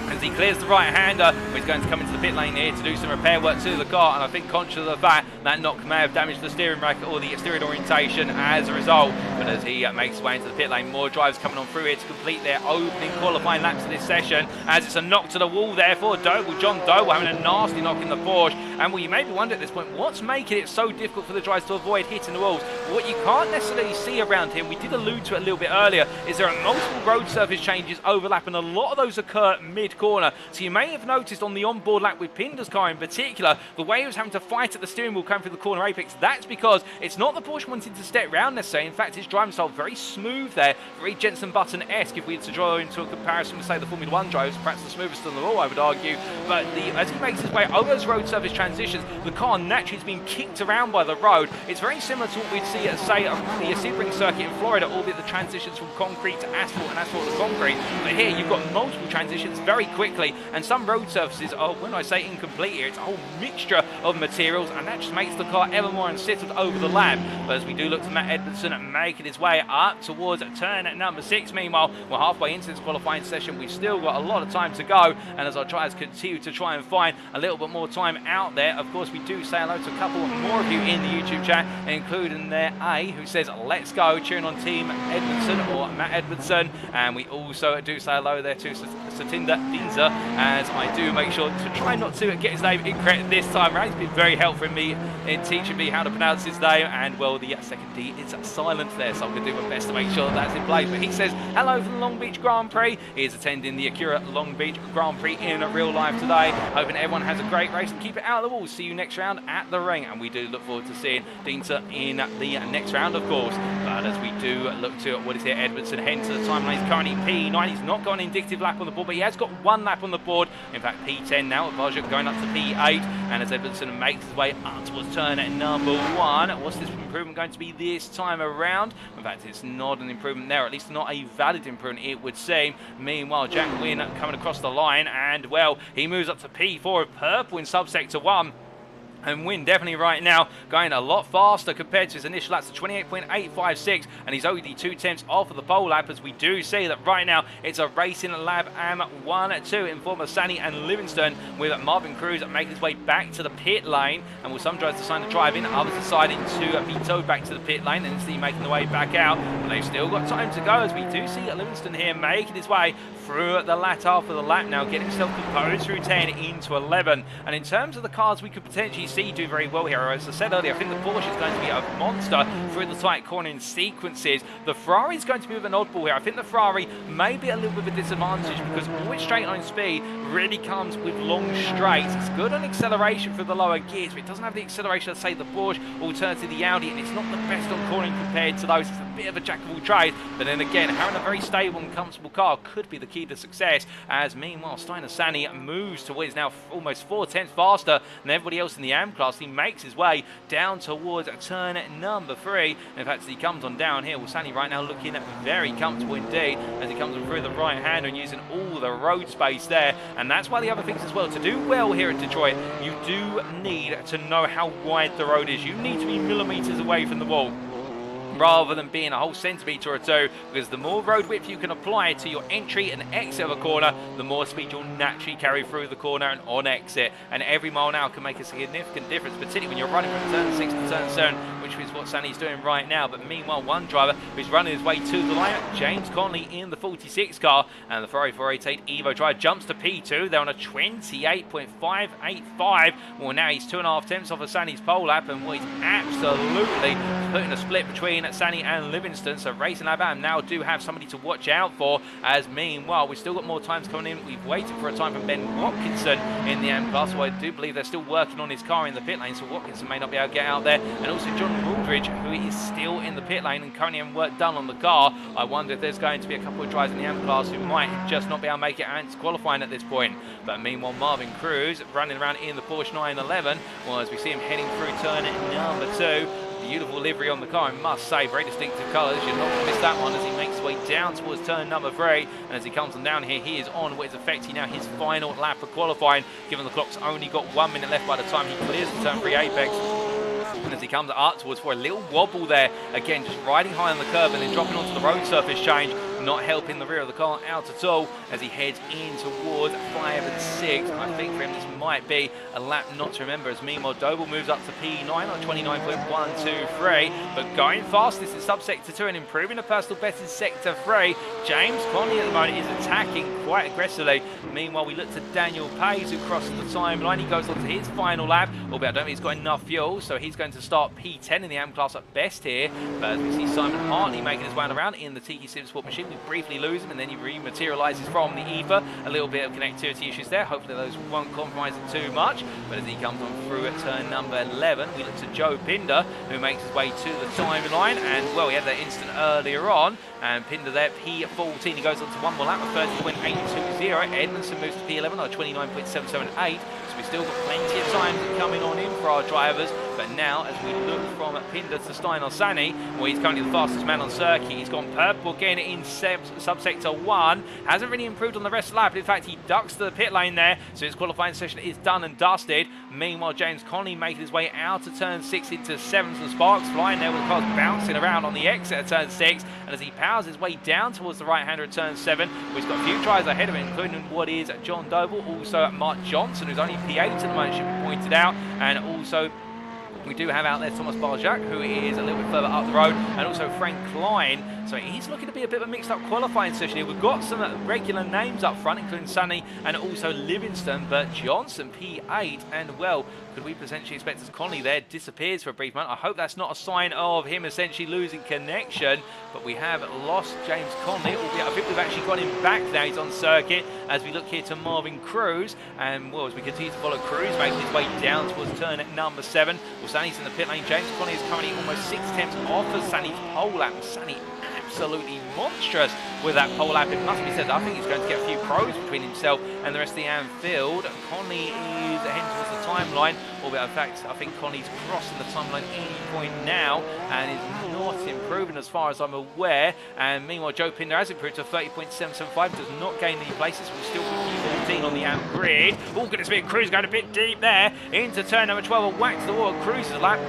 As he clears the right-hander, he's going to come into the pit lane here to do some repair work to the car, and I think conscious of the fact that knock may have damaged the steering rack or the steering orientation as a result. But as he makes his way into the pit lane, more drivers coming on through here to complete their opening qualifying laps of this session, as it's a knock to the wall there for Doble. John Doble having a nasty knock in the Porsche, and well, you maybe wonder at this point, what's making it so difficult for the drivers to avoid hitting the walls? What you can't necessarily see around here, we did allude to it a little bit earlier, is there are multiple road surface changes overlapping. A lot of those occur mid-corner, so you may have noticed on the onboard lap with Pinder's car in particular, the way he was having to fight at the steering wheel coming through the corner apex. That's because it's not the Porsche wanting to step round necessarily. In fact, his driving style very smooth there, very Jenson Button-esque if we were to draw into a comparison with, say, the Formula 1 drivers, perhaps the smoothest in the all, I would argue. But as he makes his way over those road surface transitions, the car naturally is being kicked around by the road. It's very similar to what we'd see at, say, the Sebring circuit in Florida, albeit the transitions from concrete to asphalt and asphalt to concrete. But here you've got multiple transitions very quickly, and some road surfaces are, when I say incomplete here, it's a whole mixture of materials, and that just makes the car ever more unsettled over the lap. But as we do look to Matt Edmondson making his way up towards turn at number 6, meanwhile, we're halfway into this qualifying session. We've still got a lot of time to go, and as our drivers continue to try and find a little bit more time out there, of course, we do say hello to a couple more of you in the YouTube chat, including there A, who says, let's go, cheering on Team Edmondson or Matt Edmondson, and we also do say hello there to Satinda Dinza, as I do make sure to try not to get his name incorrect this time around. He's been very helpful in teaching me how to pronounce his name, and well, the second D is silent there, so I'm going to do my best to make sure that's in place. But he says hello from the Long Beach Grand Prix. He is attending the Acura Long Beach Grand Prix in real life today, hoping everyone has a great race and keep it out of the walls. See you next round at the ring, and we do look forward to seeing Dinter in the next round, of course. But as we do look to what is here, Edmondson heading to the timeline. He's currently P9. He's not got an indicative lap on the board, but he has got one lap on the board. In fact, P10 now. Vajuk going up to P8, and as Edmondson makes his way up towards turn at number 1, what's this improvement going to be this time around? In fact, it's not an improvement there, at least not a valid improvement, it would seem. Meanwhile, Jack Wynn coming across the line, and well, he moves up to P4 of purple in subsector 1. And Wynn definitely right now going a lot faster compared to his initial laps to 28.856, and he's only 2 tenths off of the pole lap, as we do see that right now it's a racing lab AM1-2 in form of Sani and Livingston, with Marvin Cruz making his way back to the pit lane, and with some drivers deciding to drive in, others deciding to be towed back to the pit lane and see making the way back out. But they've still got time to go, as we do see Livingston here making his way through the latter half of the lap now, getting himself composed through 10 into 11. And in terms of the cars we could potentially see do very well here, as I said earlier, I think the Porsche is going to be a monster through the tight cornering sequences. The Ferrari is going to be with an oddball here. I think the Ferrari may be a little bit of a disadvantage because all its straight line speed really comes with long straights. It's good on acceleration for the lower gears, but it doesn't have the acceleration of, say, the Porsche, alternatively the Audi, and it's not the best on cornering compared to those. It's a bit of a jack of all trades, but then again, having a very stable and comfortable car could be the key to success, as meanwhile Steiner Sani moves to what is now almost 4 tenths faster than everybody else in the AM class. He makes his way down towards turn number 3. In fact, as he comes on down here, well, Sani right now looking very comfortable indeed as he comes on through the right hander and using all the road space there. And that's why the other things as well, to do well here at Detroit, you do need to know how wide the road is. You need to be millimeters away from the wall, rather than being a whole centimetre or two, because the more road width you can apply to your entry and exit of a corner, the more speed you'll naturally carry through the corner and on exit. And every mile an hour can make a significant difference, particularly when you're running from turn 6 to turn 7, which is what Sani's doing right now. But meanwhile, one driver who's running his way to the line, James Conley in the 46 car, and the Ferrari 488 Evo driver jumps to P2. They're on a 28.585. Well, now he's 2.5 tenths off of Sani's pole lap, and he's absolutely putting a split between Sani and Livingston. So Racing Lab Am now do have somebody to watch out for, as meanwhile we've still got more times coming in. We've waited for a time from Ben Watkinson in the AM class, so I do believe they're still working on his car in the pit lane, so Watkinson may not be able to get out there. And also John Wooldridge, who is still in the pit lane and currently having work done on the car. I wonder if there's going to be a couple of drivers in the AM class who might just not be able to make it out into qualifying at this point. But meanwhile, Marvin Cruz running around in the Porsche 911, well, as we see him heading through turn number 2. Beautiful livery on the car, I must say, very distinctive colours. You're not going to miss that one as he makes his way down towards turn number 3. And as he comes on down here, he is on what is effectively now his final lap of qualifying, given the clock's only got 1 minute left by the time he clears the turn 3 apex. And as he comes up towards for a little wobble there, again just riding high on the curb and then dropping onto the road surface change, not helping the rear of the car out at all as he heads in towards 5 and 6. I think for him this might be a lap not to remember, as meanwhile Doble moves up to P9 on 29.123, but going fastest in subsector 2 and improving the personal best in sector 3. James Conley at the moment is attacking quite aggressively. Meanwhile, we look to Daniel Page, who crosses the timeline. He goes on to his final lap, albeit I don't think he's got enough fuel, so he's going to start P10 in the AM class at best here. But as we see Simon Hartley making his way around in the Tiki Sim Sport machine, we briefly lose him and then he rematerializes from the ether. A little bit of connectivity issues there. Hopefully those won't compromise it too much. But as he comes on through at turn number 11, we look to Joe Pinder, who makes his way to the timeline. And well, we had that instant earlier on. And Pinder there, P14, he goes on to one more lap of 30.820. Edmondson moves to P11 on 29.778. So we've still got plenty of time coming on in for our drivers. But now, as we look from Pinder to Steinar Sani, well, he's currently the fastest man on circuit. He's gone purple again in subsector 1. Hasn't really improved on the rest of the lap. In fact, he ducks to the pit lane there. So his qualifying session is done and dusted. Meanwhile, James Conley making his way out of turn 6 into 7. Some sparks flying there with the cars bouncing around on the exit of turn 6. And as he powers his way down towards the right-hander at turn 7, we've got a few tries ahead of him, including what is John Doble, also Mark Johnson, who's only P8 at the moment, should be pointed out, and also we do have out there Thomas Barjac, who is a little bit further up the road, and also Frank Klein. So he's looking to be a bit of a mixed up qualifying session here. We've got some regular names up front, including Sunny and also Livingston, but Johnson P8, and well, could we potentially expect as Conley there disappears for a brief moment? I hope that's not a sign of him essentially losing connection, but we have lost James Conley, albeit I think we've actually got him back now. He's on circuit as we look here to Marvin Cruz, and well, as we continue to follow Cruz, making his way down towards turn at number 7. Well, Sunny's in the pit lane. James Conley is currently almost 6 tenths off of Sunny's pole lap. Sunny absolutely monstrous with that pole lap, it must be said. I think he's going to get a few pros between himself and the rest of the Anfield. Conley is heading towards the timeline, albeit in fact I think Conley's crossing the timeline any point now and is not improving as far as I'm aware. And meanwhile, Joe Pinder has improved to 30.775, does not gain any places. We'll still be 14 on the AM grid. Oh goodness me, Cruz going a bit deep there into turn number 12, a whack to the wall. Cruz's lap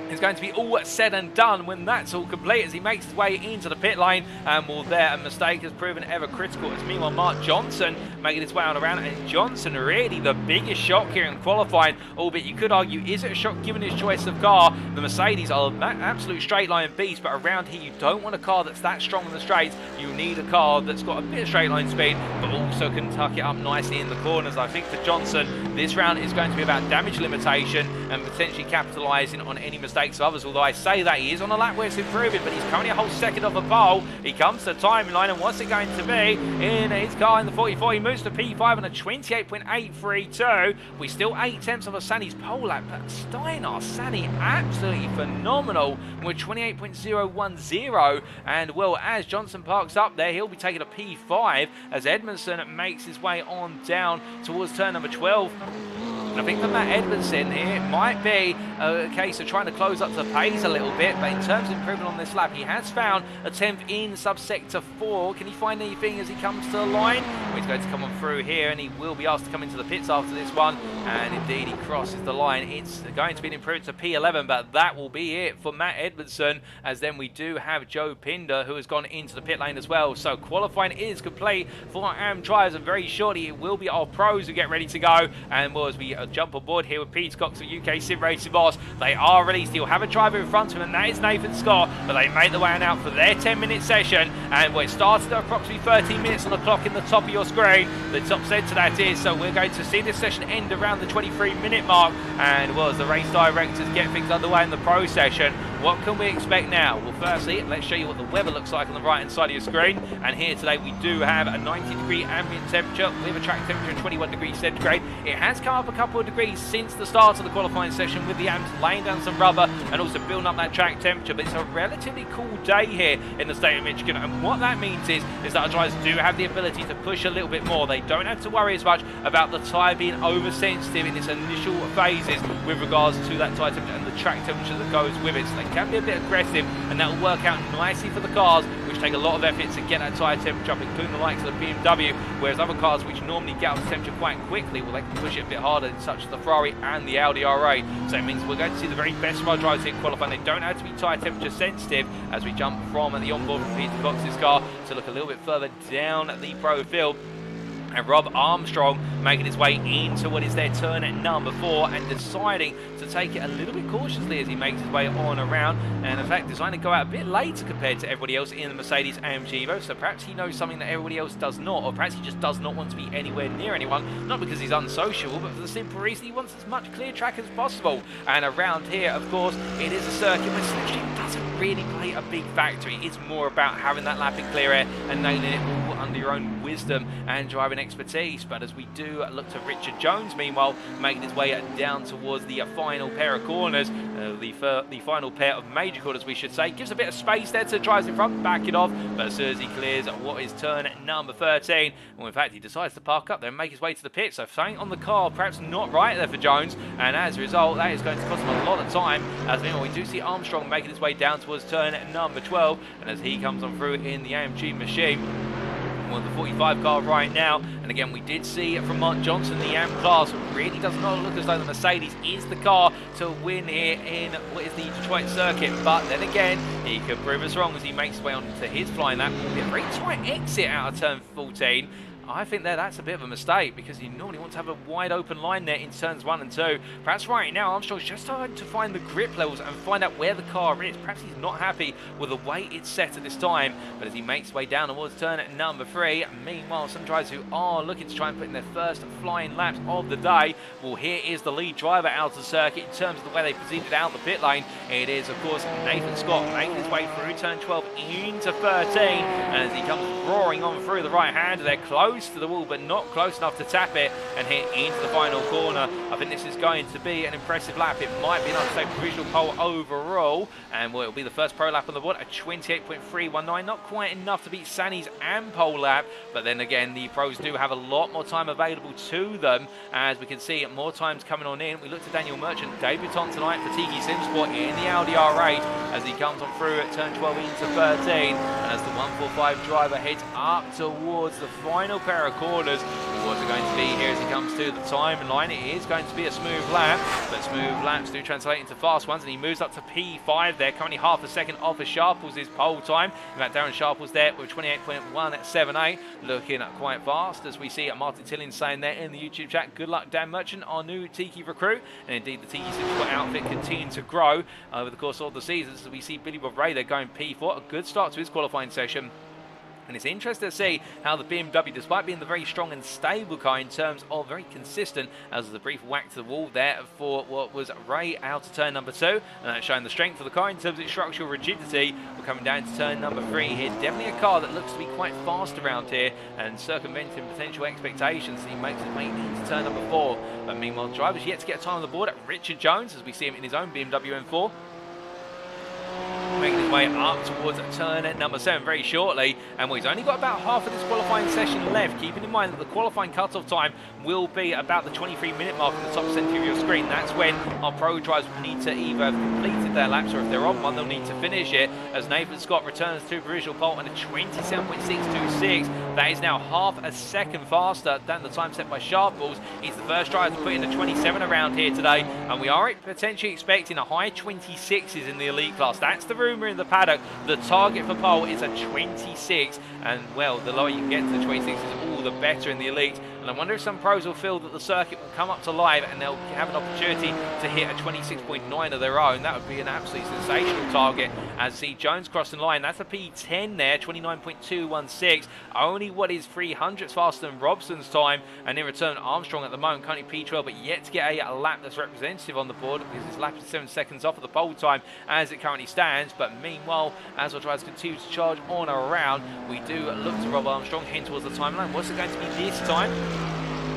is going to be all said and done when that's all complete, as he makes his way into the pit lane. And well, there a mistake has proven ever critical, as meanwhile Mark Johnson making his way on around, and Johnson really the biggest shock here in qualifying, albeit you could argue, is it a shock given his choice of car? The Mercedes are an absolute straight line beast, but around here you don't want a car that's that strong in the straights. You need a car that's got a bit of straight line speed, but also can tuck it up nicely in the corners. I think for Johnson, this round is going to be about damage limitation and potentially capitalising on any mistakes of others, although I say that he is on a lap where it's improving, but he's currently a whole second off a pole. He comes to the timeline, and what's it going to be? In his car in the 44, he moves to P5 on a 28.832. We still 8 tenths of a Sani's pole lap, but Steinar Sani absolutely phenomenal with 28.010. And well, as Johnson parks up there, he'll be taking a P5 as Edmondson makes his way on down towards turn number 12. I think for Matt Edmondson here, it might be a case of trying to close up the pace a little bit, but in terms of improvement on this lap, he has found a 10th in subsector 4. Can he find anything as he comes to the line? Well, he's going to come on through here, and he will be asked to come into the pits after this one, and indeed he crosses the line. It's going to be an improvement to P11, but that will be it for Matt Edmondson, as then we do have Joe Pinder, who has gone into the pit lane as well. So qualifying is complete for our AM drivers, and very shortly it will be our pros who get ready to go. And well, as we jump aboard here with Pete Cox of UKSimRacing, course, they are released. He'll have a driver in front of him, and that is Nathan Scott, but they make the way on out for their 10-minute session, and it started at approximately 13 minutes on the clock in the top of your screen, the top centre that is, so we're going to see this session end around the 23-minute mark, and well, as the race directors get things underway in the pro session, what can we expect now? Well, firstly, let's show you what the weather looks like on the right-hand side of your screen, and here today we do have a 90-degree ambient temperature with a track temperature of 21 degrees centigrade. It has come up a couple of degrees since the start of the qualifying session with the amps laying down some rubber and also building up that track temperature, but it's a relatively cool day here in the state of Michigan, and what that means is that our drivers do have the ability to push a little bit more. They don't have to worry as much about the tyre being oversensitive in its initial phases with regards to that tyre temperature and the track temperature that goes with it, so they can be a bit aggressive, and that will work out nicely for the cars which take a lot of effort to get that tyre temperature up, including the likes of the BMW, whereas other cars which normally get up to temperature quite quickly, well, they can push it a bit harder, such as the Ferrari and the Audi R8. So it means we're going to see the very best of our drivers here qualifying. They don't have to be tyre temperature sensitive as we jump from the onboard from Peter Cox's car to look a little bit further down the pro field. And Rob Armstrong making his way into what is their turn at number 4 and deciding to take it a little bit cautiously as he makes his way on around, and in fact deciding to go out a bit later compared to everybody else in the Mercedes AMG Evo, so perhaps he knows something that everybody else does not, or perhaps he just does not want to be anywhere near anyone, not because he's unsociable, but for the simple reason he wants as much clear track as possible. And around here, of course, it is a circuit where slipstream doesn't really play a big factor. It's more about having that lap in clear air and nailing it all under your own wisdom and driving expertise. But as we do look to Richard Jones, meanwhile, making his way down towards the final pair of corners, the final pair of major corners, we should say, gives a bit of space there to drive in front, back it off, but as soon as he clears what is turn number 13, well, in fact, he decides to park up there and make his way to the pit, so something on the car perhaps not right there for Jones, and as a result, that is going to cost him a lot of time. As meanwhile, we do see Armstrong making his way down towards turn number 12, and as he comes on through in the AMG machine, well, the 45 car right now, and again we did see from Mark Johnson the AM class really does not look as though the Mercedes is the car to win here in what is the Detroit circuit, but then again he could prove us wrong as he makes his way onto his flying lap. It'll be a very tight exit out of turn 14. I think that's a bit of a mistake because you normally want to have a wide open line there in turns 1 and 2. Perhaps right now Armstrong's just trying to find the grip levels and find out where the car is. Perhaps he's not happy with the way it's set at this time, but as he makes his way down towards turn number 3, meanwhile some drivers who are looking to try and put in their first flying laps of the day, well, here is the lead driver out of the circuit in terms of the way they proceeded out the pit lane. It is of course Nathan Scott making his way through turn 12 into 13, and as he comes roaring on through the right hander, they're close to the wall but not close enough to tap it and hit into the final corner. I think this is going to be an impressive lap. It might be enough to say provisional pole overall, and well, it'll be the first pro lap on the board, a 28.319, not quite enough to beat Sani's and pole lap, but then again the pros do have a lot more time available to them, as we can see more times coming on in. We look to Daniel Merchant, debutant tonight for UKSimRacing in the Audi R8 as he comes on through at turn 12 into 13, and as the 145 driver heads up towards the final pair of corners. What's it going to be here as he comes to the timeline? It is going to be a smooth lap, but smooth laps do translate into fast ones, and he moves up to P5 there, currently half a second off of Sharples' pole time. In fact, Darren Sharples there with 28.178, looking quite fast, as we see Martin Tillin saying there in the YouTube chat, good luck Dan Merchant, our new Tiki recruit. And indeed the Tiki Simsport outfit continuing to grow over the course of the season, so we see Billy Bob Ray there going P4, a good start to his qualifying session. And it's interesting to see how the BMW, despite being the very strong and stable car in terms of very consistent, as the brief whack to the wall there for what was Ray out of turn number 2, and that's showing the strength of the car in terms of its structural rigidity. We're coming down to turn number 3 here. Definitely a car that looks to be quite fast around here and circumventing potential expectations. He makes his way into turn number 4. But meanwhile, the driver's yet to get a time on the board at Richard Jones, as we see him in his own BMW M4. Making his way up towards turn number 7 very shortly, and he's only got about half of this qualifying session left, keeping in mind that the qualifying cut-off time will be about the 23-minute mark in the top centre of your screen. That's when our pro drivers need to either have completed their laps, or if they're on one, they'll need to finish it, as Nathan Scott returns to provisional pole on a 27.626. That is now half a second faster than the time set by Sharples. He's the first driver to put in a 27 around here today, and we are potentially expecting a high 26s in the elite class. That's the rumour in the paddock. The target for pole is a 26, and well, the lower you can get to the 26 is all the better in the elite. And I wonder if some pros will feel that the circuit will come up to live and they'll have an opportunity to hit a 26.9 of their own. That would be an absolutely sensational target. As see Jones crossing the line, that's a P10 there, 29.216. Only what is 300ths faster than Robson's time. And in return, Armstrong at the moment currently P12, but yet to get a lap that's representative on the board because his lap is 7 seconds off of the pole time as it currently stands. But meanwhile, as our drivers continue to charge on around, we do look to Rob Armstrong heading towards the timeline. What's it going to be this time?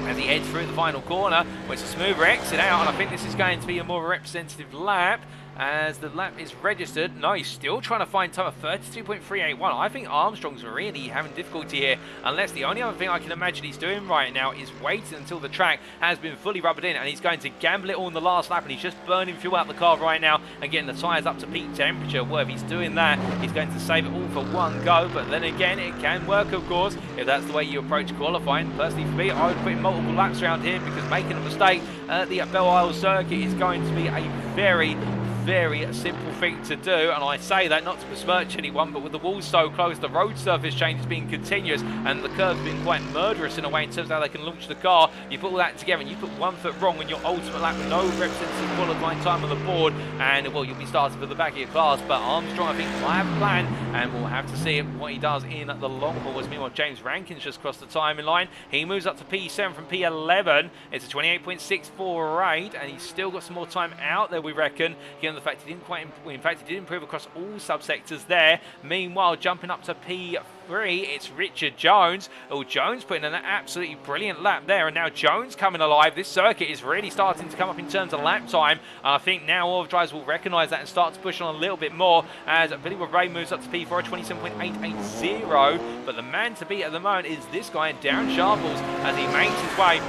As he heads through the final corner, where it's a smoother exit out, and I think this is going to be a more representative lap. As the lap is registered, no, he's still trying to find time of 32.381. I think Armstrong's really having difficulty here, unless the only other thing I can imagine he's doing right now is waiting until the track has been fully rubbered in, and he's going to gamble it all in the last lap, and he's just burning fuel out the car right now and getting the tyres up to peak temperature. Well, if he's doing that, he's going to save it all for one go, but then again, it can work, of course, if that's the way you approach qualifying. Personally, for me, I would put in multiple laps around here because making a mistake at the Belle Isle circuit is going to be a very simple thing to do, and I say that not to besmirch anyone, but with the walls so close, the road surface change is being continuous, and the curve's been quite murderous in a way in terms of how they can launch the car. You put all that together and you put 1 foot wrong on your ultimate lap with no representative qualifying time on the board, and well, you'll be starting for the back of your class. But Armstrong, I think, might have a plan, and we'll have to see what he does in the long haul. As meanwhile, James Rankin's just crossed the timing line. He moves up to P7 from P11. It's a 28.648, and he's still got some more time out there, we reckon, given the fact he didn't quite, in fact, he did improve across all subsectors there. Meanwhile, jumping up to P3, it's Richard Jones. Oh, Jones putting in an absolutely brilliant lap there, and now Jones coming alive. This circuit is really starting to come up in terms of lap time. I think now all of drivers will recognise that and start to push on a little bit more as Billy Ray moves up to P4 at 27.880. But the man to beat at the moment is this guy, Darren Sharples, as he makes his way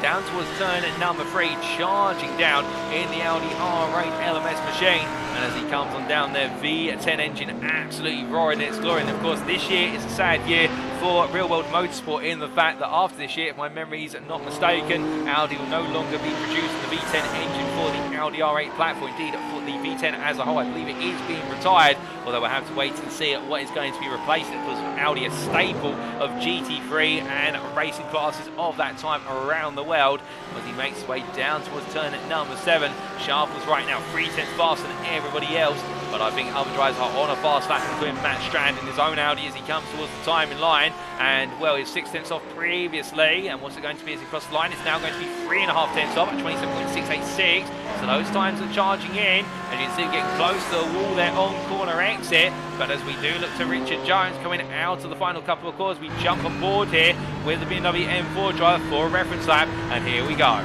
down towards turn at number 3, charging down in the Audi R8 LMS machine. And as he comes on down there, V10 engine absolutely roaring in its glory. And of course, this year is a sad year for real-world motorsport in the fact that after this year, if my memories are not mistaken, Audi will no longer be producing the V10 engine for the Audi R8 platform. Indeed, for the V10 as a whole, I believe it is being retired, although we'll have to wait and see what is going to be replaced. It was Audi, a staple of GT3 and racing classes of that time around the world. As he makes his way down towards turn at number 7, Sharples right now 3/10 faster than everybody else, but I think other drivers are on a fast lap, including Matt Strand in his own Audi as he comes towards the timing line. And well, he's 6/10 off previously, and what's it going to be as he crosses the line? It's now going to be 3.5 tenths off at 27.686. So those times are charging in, and you can see getting close to the wall there on corner exit. But as we do look to Richard Jones coming out of the final couple of corners, we jump on board here with the BMW M4 driver for a reference lap, and here we go.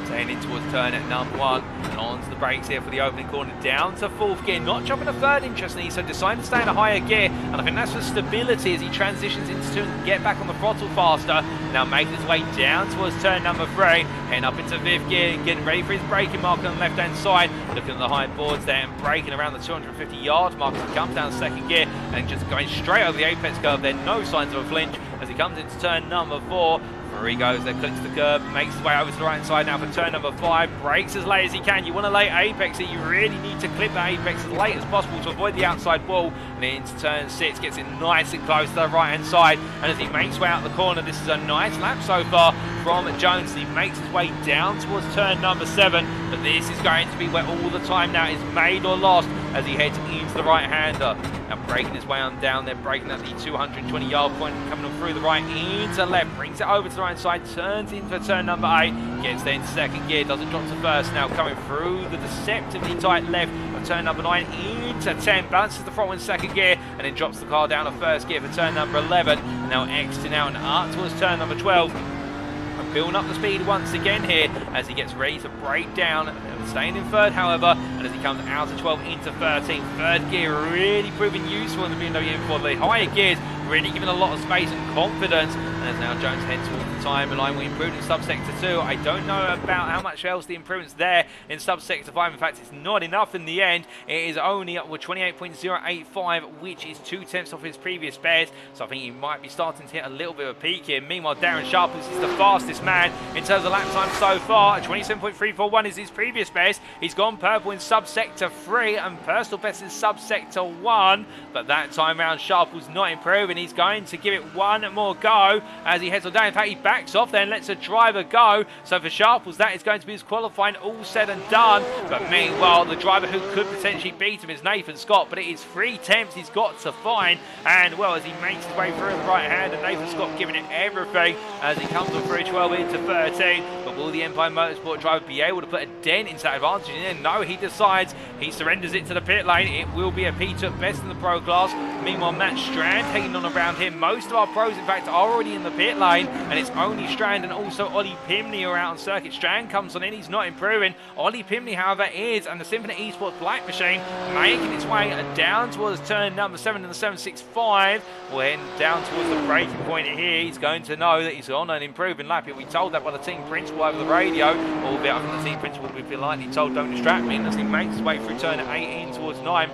Taking in towards turn at number 1, and onto the brakes here for the opening corner, down to 4th gear, not jumping a 3rd interestingly, so deciding to stay in a higher gear, and I think that's for stability as he transitions into 2 and get back on the throttle faster. Now making his way down towards turn number 3, heading up into 5th gear and getting ready for his braking mark on the left hand side, looking at the high boards there and braking around the 250 yard mark as he comes down 2nd gear and just going straight over the apex curve there, no signs of a flinch as he comes into turn number 4. There he goes there, clicks the curb, makes his way over to the right hand side now for turn number 5, brakes as late as he can. You want to late apex it, you really need to clip that apex as late as possible to avoid the outside wall. And into turn 6, gets it nice and close to the right hand side, and as he makes his way out the corner, this is a nice lap so far from Jones. He makes his way down towards turn number 7, but this is going to be where all the time now is made or lost as he heads into the right hander. Now breaking his way on down there, breaking at the 220 yard point, coming on through the right into left, brings it over to the right side, turns into turn number 8, gets there into 2nd gear, doesn't drop to 1st, now coming through the deceptively tight left of turn number 9 into 10, balances the front in 2nd gear, and then drops the car down to 1st gear for turn number 11, and now exiting out and up towards turn number 12. And building up the speed once again here as he gets ready to break down, staying in 3rd however, and as he comes out of 12 into 13, 3rd gear really proving useful in the BMW M4. The higher gears really giving a lot of space and confidence, and as now Jones heads towards the time line. We improved in subsector 2. I don't know about how much else the improvements there in subsector 5. In fact, it's not enough in the end. It is only up with 28.085, which is 2/10 off his previous best. So I think he might be starting to hit a little bit of a peak here. Meanwhile, Darren Sharples is the fastest man in terms of lap time so far. 27.341 is his previous best. He's gone purple in subsector 3 and personal best in subsector 1. But that time round, Sharples not improving. He's going to give it one more go as he heads on down. In fact, he backs off there and lets a driver go. So for Sharples, that is going to be his qualifying all said and done. But meanwhile, the driver who could potentially beat him is Nathan Scott. But it is 3 attempts he's got to find. And well, as he makes his way through the right hand, and Nathan Scott giving it everything as he comes on through 12 into 13. But will the Empire Motorsport driver be able to put a dent into that advantage? And no, he decides he surrenders it to the pit lane. It will be a P2 at best in the pro class. Meanwhile, Matt Strand hanging on around him. Most of our pros, in fact, are already in the pit lane, and it's only Strand and also Ollie Pimney are out on circuit. Strand comes on in, he's not improving. Ollie Pimney, however, is, and the Symphony Esports Black Machine making its way down towards turn number 7 in the 765. When down towards the braking point here, he's going to know that he's on an improving lap. He'll be told that by the team principal over the radio, albeit I think the team principal will be politely told, don't distract me, as he makes his way through turn 18 towards 9.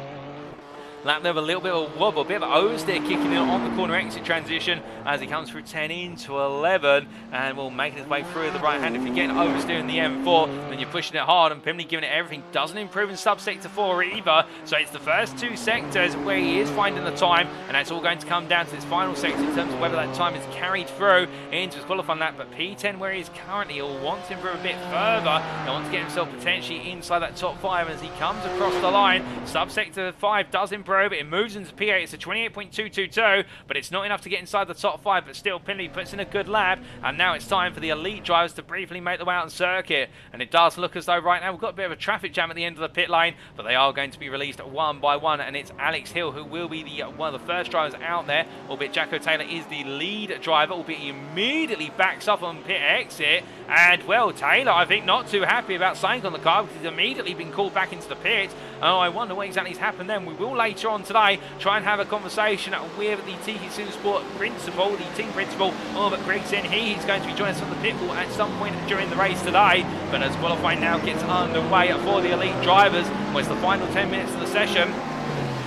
Lap there, a little bit of a wobble, a bit of an oversteer kicking in on the corner exit transition as he comes through 10 into 11 and will make his way through the right hand. If you're getting oversteer in the M4, then you're pushing it hard, and Pimley giving it everything. Doesn't improve in subsector 4 either. So it's the first 2 sectors where he is finding the time, and that's all going to come down to this final sector in terms of whether that time is carried through into his qualifying lap. But P10, where he is currently, he'll want to improve a bit further. He'll want to get himself potentially inside that top 5 as he comes across the line. Subsector 5 does improve. It moves into P8. It's a 28.222, but it's not enough to get inside the top 5. But still, Pimley puts in a good lap, and now it's time for the elite drivers to briefly make their way out on circuit. And it does look as though right now we've got a bit of a traffic jam at the end of the pit lane, but they are going to be released one by one, and it's Alex Hill who will be the one of the first drivers out there, albeit Jacko Taylor is the lead driver, albeit he immediately backs up on pit exit. And well, Taylor, I think, not too happy about staying on the car because he's immediately been called back into the pit. Oh, I wonder what exactly has happened then. We will later on today try and have a conversation with the TT Sport principal, the team principal of Gregson. He's going to be joining us on the pit wall at some point during the race today. But as qualifying now gets underway for the elite drivers, well, it's the final 10 minutes of the session.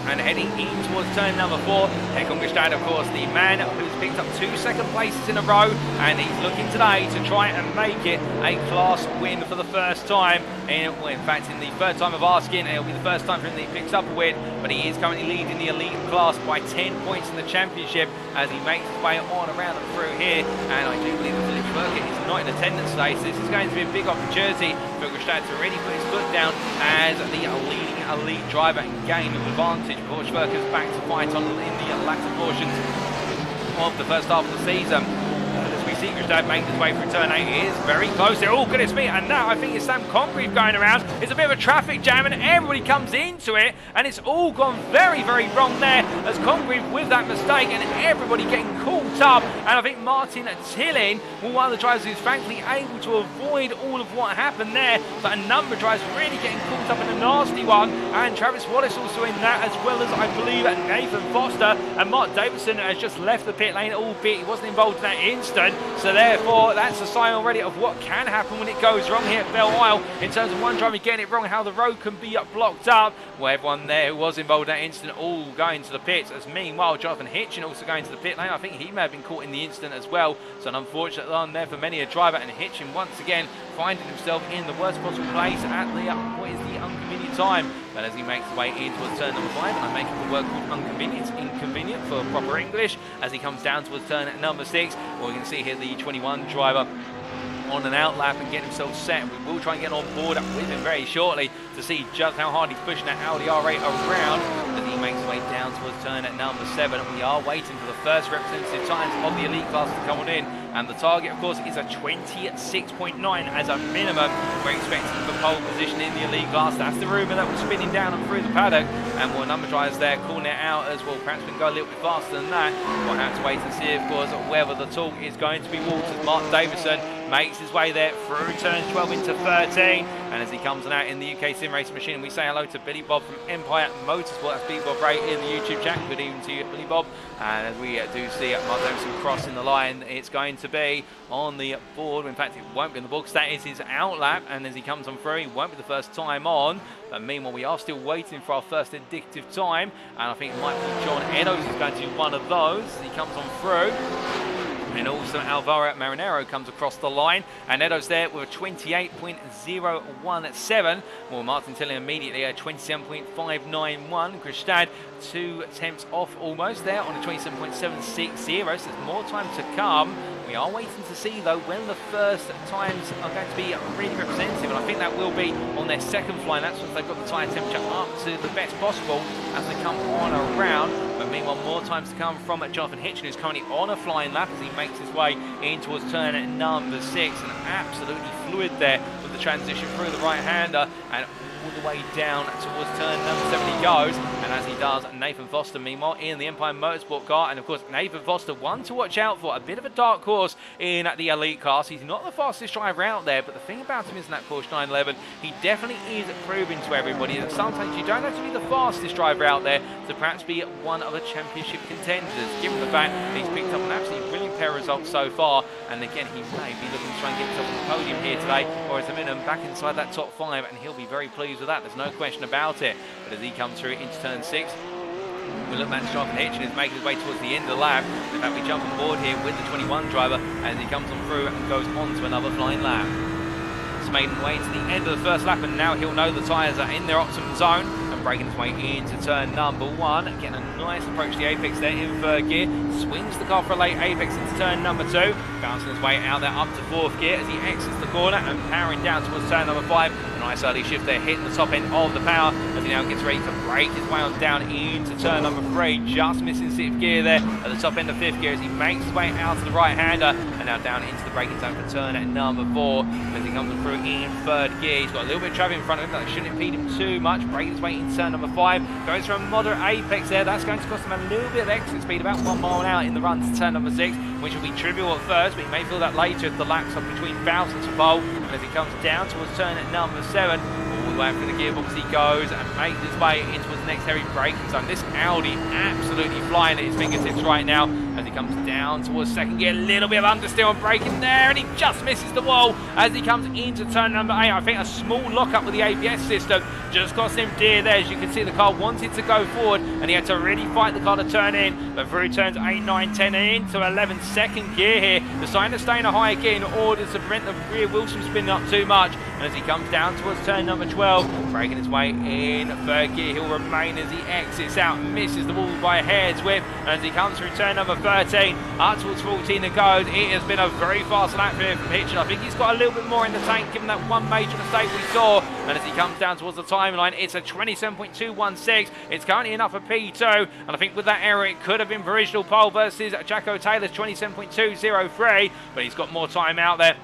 And heading in towards turn number 4, Håkon Grebstad, of course, the man who's picked up 2 second places in a row, and he's looking today to try and make it a class win for the first time. In fact, in the third time of asking, it'll be the first time for him that he picks up a win, but he is currently leading the elite class by 10 points in the championship as he makes his way on around and through here. And I do believe that Philipp Schwörke is not in attendance today, so this is going to be a big opportunity for Grebstad to really put his foot down as the leading elite driver and gain an advantage before Schwörke's back to fight on in the latter portions of the first half of the season. As we see Grebstad make his way through turn 8, he is very close there. Oh, goodness me, and now I think it's Sam Congreve going around. It's a bit of a traffic jam and everybody comes into it, and it's all gone very, very wrong there as Congreve with that mistake and everybody getting caught up. And I think Martin Tillin, one of the drivers who's thankfully able to avoid all of what happened there, but a number of drivers really getting caught up in a nasty one, and Travis Wallace also in that, as well as I believe Nathan Foster, and Mark Davidson has just left the pit lane, albeit he wasn't involved in that instant. So therefore, that's a sign already of what can happen when it goes wrong here at Belle Isle, in terms of one driver getting it wrong, how the road can be blocked up. Well, everyone there who was involved in that incident all going to the pits, as meanwhile Jonathan Hitchin also going to the pit lane. I think he may have been caught in the incident as well. So an unfortunate one there for many a driver, and Hitchin once again finding himself in the worst possible place at the what is the inconvenient time. But as he makes his way in towards turn number 5, and I'm making the word called inconvenient for proper English, as he comes down towards turn number 6, well, we can see here the 21 driver on an out lap and get himself set. We will try and get on board with him very shortly to see just how hard he's pushing that Audi R8 around as he makes his way down towards turn at number 7. And we are waiting for the first representative times of the elite class to come on in, and the target of course is a 26.9 as a minimum. We're expecting for pole position in the elite class. That's the rumour that was spinning down and through the paddock, and more number drivers there calling it out as well. Perhaps we can go a little bit faster than that. We'll have to wait and see of course whether the talk is going to be Walters. Mark Davison makes his way there through turns 12 into 13. And as he comes on out in the UK Sim Racing machine, we say hello to Billy Bob from Empire Motorsport. That's Billy Bob right in the YouTube chat. Good evening to you, Billy Bob. And as we do see Mark Dempsey crossing the line, it's going to be on the board. In fact, it won't be on the board because that is his out lap. And as he comes on through, he won't be the first time on. But meanwhile, we are still waiting for our first indicative time. And I think it might be John Eddowes who's going to do one of those. He comes on through. And also Alvaro Marinero comes across the line. And Eddowes there with a 28.017. Well, Martin Tilly immediately at 27.591. Grebstad 2 tenths off almost there on a 27.760. So there's more time to come. We are waiting to see, though, when the first times are going to be really representative. And I think that will be on their second flying. That's once they've got the tyre temperature up to the best possible as they come on around. But meanwhile, more times to come from Jonathan Hitchin, who's currently on a flying lap as he makes his way in towards turn number 6. And absolutely fluid there with the transition through the right-hander. And all the way down towards turn number 7 he goes, and as he does, Nathan Foster meanwhile in the Empire Motorsport car. And of course Nathan Foster, one to watch out for, a bit of a dark horse in the elite class. He's not the fastest driver out there, but the thing about him is in that Porsche 911, he definitely is proving to everybody that sometimes you don't have to be the fastest driver out there to perhaps be one of the championship contenders, given the fact that he's picked up an absolutely brilliant pair of results so far. And again, he may be looking to try and get himself on the podium here today, or at the minimum back inside that top 5, and he'll be very pleased with that. There's no question about it. But as he comes through into turn 6, we look back to Jonathan Hitchin, who's making his way towards the end of the lap. In fact, we jump on board here with the 21 driver as he comes on through and goes on to another flying lap. It's made his way to the end of the first lap, and now he'll know the tyres are in their optimum zone. Breaking his way into turn number 1, getting a nice approach to the apex there in 3rd gear, swings the car for a late apex into turn number 2, bouncing his way out there up to 4th gear as he exits the corner and powering down towards turn number 5. A nice early shift there, hitting the top end of the power as he now gets ready to break his way on down into turn number 3, just missing 6th gear there at the top end of 5th gear as he makes his way out to the right-hander and now down into the braking zone for turn number 4 as he comes through in 3rd gear. He's got a little bit of traffic in front of him that shouldn't impede him too much, breaking his way into turn number 5, goes for a moderate apex there. That's going to cost him a little bit of exit speed, about 1 mile an hour in the run to turn number 6, which will be trivial at first, but he may feel that later if the laps are between thousands of pole. And as he comes down towards turn number 7, all the way up through the gearbox he goes and makes his way into his next heavy braking zone. This Audi absolutely flying at his fingertips right now as he comes down towards 2nd gear. A little bit of understeer and braking there, and he just misses the wall as he comes into turn number 8. I think a small lock-up with the ABS system just cost him dear there. As you can see, the car wanted to go forward and he had to really fight the car to turn in, but through turns 8, 9, 10 and into 11, 2nd gear here, deciding to stay in a higher gear in order to prevent the rear wheels from spinning up too much. And as he comes down towards turn number 12, breaking his way in 3rd gear, he'll remain as he exits out, misses the wall by a hair's width. And as he comes through turn number 13, up towards 14 and goes. It has been a very fast lap here from Hitchin. I think he's got a little bit more in the tank given that one major mistake we saw. And as he comes down towards the timeline, it's a 27.216. It's currently enough for P2, and I think with that error it could have been provisional pole versus Jacko Taylor's 27.203, but he's got more time out there.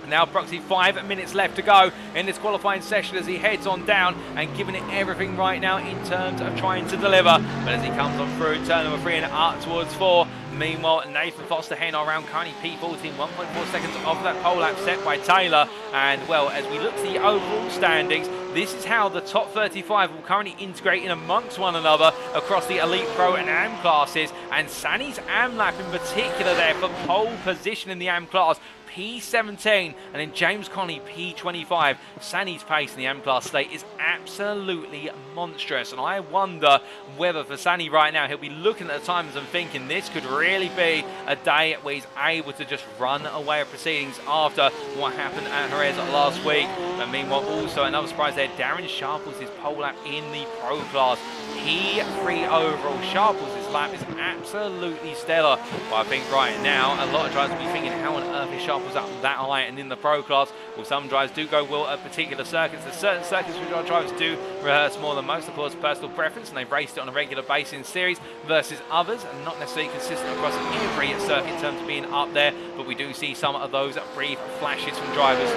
Now approximately 5 minutes left to go in this qualifying session as he heads on down and giving it everything right now in terms of trying to deliver. But as he comes on through turn number 3 and up towards 4, meanwhile Nathan Foster heading around currently P14, 1.4 seconds off that pole lap set by Taylor. And well, as we look to the overall standings, this is how the top 35 will currently integrate in amongst one another across the Elite Pro and AM classes. And Sani's AM lap in particular there for pole position in the AM class, P17, and then James Connolly P25. Sani's pace in the M class today is absolutely monstrous, and I wonder whether for Sani right now he'll be looking at the times and thinking this could really be a day where he's able to just run away with proceedings after what happened at Jerez last week. But meanwhile, also another surprise there, Darren Sharples' his pole lap in the Pro class, P3 overall. Sharples' lap is absolutely stellar, but I think right now a lot of drivers will be thinking, how on earth is Sharples up that high and in the Pro class? Well, some drivers do go well at particular circuits. There's certain circuits which our drivers do rehearse more than most, of course, personal preference, and they've raced it on a regular basis in series versus others, and not necessarily consistent across every circuit in terms of being up there, but we do see some of those brief flashes from drivers.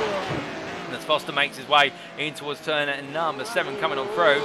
And as Foster makes his way in towards turn number 7 coming on through,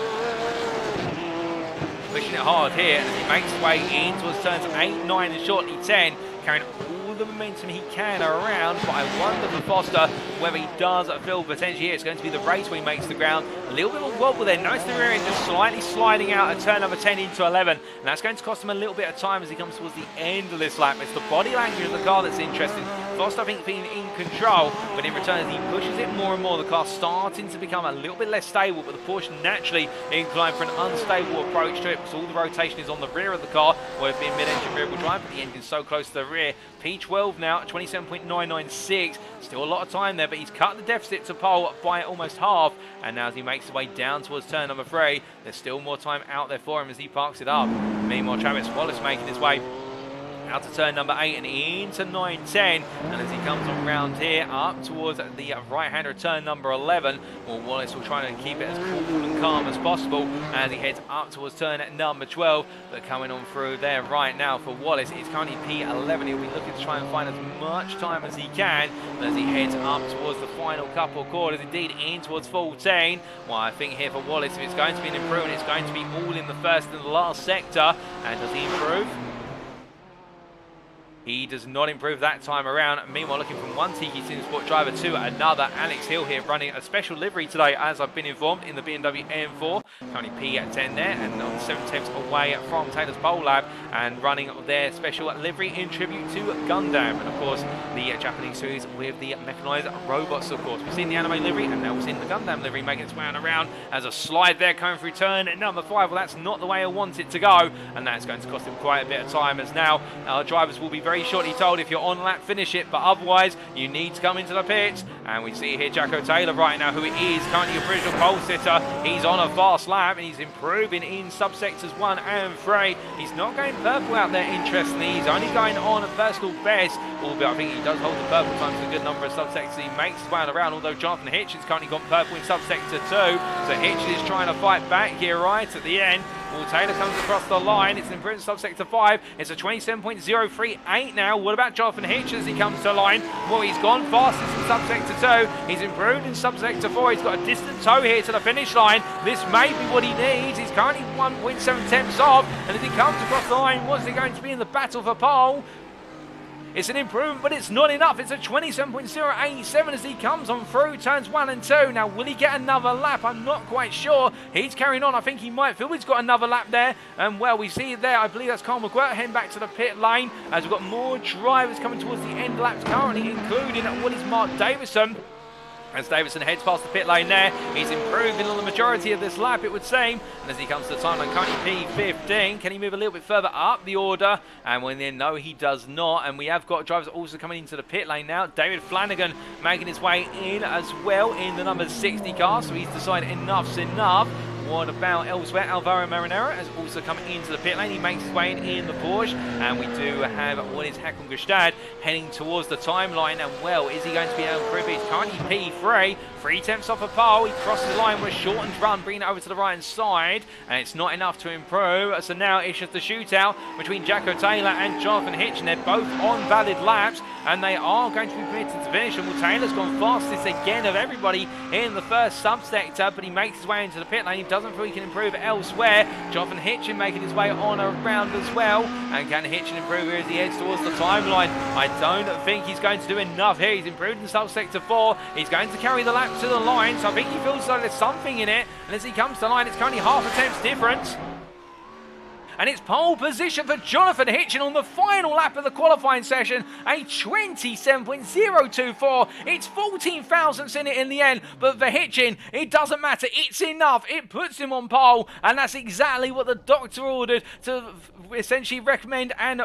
pushing it hard here as he makes his way in towards turns 8, 9 and shortly 10, carrying all the momentum he can around, but I wonder for Foster whether he does feel potentially here. It's going to be the race where he makes the ground. A little bit of a wobble there. Notice the rear end just slightly sliding out at turn number 10 into 11, and that's going to cost him a little bit of time as he comes towards the end of this lap. It's the body language of the car that's interesting. Foster, I think, being in control, but in return, as he pushes it more and more, the car's starting to become a little bit less stable, but the Porsche naturally inclined for an unstable approach to it because all the rotation is on the rear of the car, where it's being mid-engine rear wheel drive, but the engine's so close to the rear. P12 now at 27.996. Still a lot of time there, but he's cut the deficit to pole by almost half. And now as he makes his way down towards turn number 3, there's still more time out there for him as he parks it up. Meanwhile, Travis Wallace making his way out to turn number 8 and into 9-10, and as he comes on round here up towards the right-hander of turn number 11, well, Wallace will try to keep it as cool and calm as possible as he heads up towards turn number 12, but coming on through there right now for Wallace, it's currently P11. He'll be looking to try and find as much time as he can as he heads up towards the final couple of quarters, indeed in towards 14. Well, I think here for Wallace, if it's going to be an improvement, it's going to be all in the first and the last sector. And does he improve? He does not improve that time around. Meanwhile, looking from one Tiki SimSport driver to another, Alex Hill here running a special livery today, as I've been informed, in the BMW M4. Currently P10 there, and on 7/10 away from Taylor's Pole Lab, and running their special livery in tribute to Gundam. And of course, the Japanese series with the mechanised robots, of course. We've seen the anime livery, and now we've seen the Gundam livery making its way around as a slide there coming through turn number 5. Well, that's not the way I want it to go, and that's going to cost him quite a bit of time, as now our drivers will be very shortly told, if you're on lap, finish it, but otherwise you need to come into the pits. And we see here Jacko Taylor right now, who is currently a original pole sitter. He's on a fast lap and he's improving in subsectors 1 and 3. He's not going purple out there, interestingly. He's only going on a personal best, albeit I think he does hold the purple times a good number of subsectors. He makes his way around, although Jonathan Hitchens currently got purple in subsector 2. So Hitchens is trying to fight back here right at the end. Well, Taylor comes across the line. It's an improvement subsector 5. It's a 27.038 now. What about Jonathan Hitch as he comes to the line? Well, he's gone fastest in subsector 2. He's improved in subsector 4. He's got a distant toe here to the finish line. This may be what he needs. He's currently 1.7 tenths off. And as he comes across the line, what's he going to be in the battle for pole? It's an improvement, but it's not enough. It's a 27.087 as he comes on through turns 1 and 2. Now, will he get another lap? I'm not quite sure. He's carrying on. I think he might feel he's got another lap there. And, well, we see it there. I believe that's Carl McGuire heading back to the pit lane as we've got more drivers coming towards the end laps currently, including Willis Mark Davison. As Davison heads past the pit lane there, he's improving on the majority of this lap, it would seem. And as he comes to the timeline, currently P15. Can he move a little bit further up the order? And when then, no, he does not. And we have got drivers also coming into the pit lane now. David Flanagan making his way in as well in the number 60 car. So he's decided enough's enough. What about elsewhere? Alvaro Marinero has also come into the pit lane. He makes his way in the Porsche. And we do have what is Håkon Grebstad heading towards the timeline. And, well, is he going to be able to improve? He's currently P3. 3 tenths off a pole. He crosses the line with a shortened run, bringing it over to the right-hand side. And it's not enough to improve. So now it's just the shootout between Jacko Taylor and Jonathan Hitch. And they're both on valid laps. And they are going to be permitted to finish. And, well, Taylor's gone fastest again of everybody in the first subsector. But he makes his way into the pit lane. He doesn't feel he can improve elsewhere. Jonathan Hitchin making his way on around as well. And can Hitchin improve here as he heads towards the timeline? I don't think he's going to do enough here. He's improved in subsector 4. He's going to carry the lap to the line, so I think he feels like there's something in it. And as he comes to the line, it's currently half a tenth's difference. And it's pole position for Jonathan Hitchin on the final lap of the qualifying session, a 27.024. It's 14 thousandths in it in the end, but for Hitchin, it doesn't matter. It's enough. It puts him on pole, and that's exactly what the doctor ordered to essentially recommend and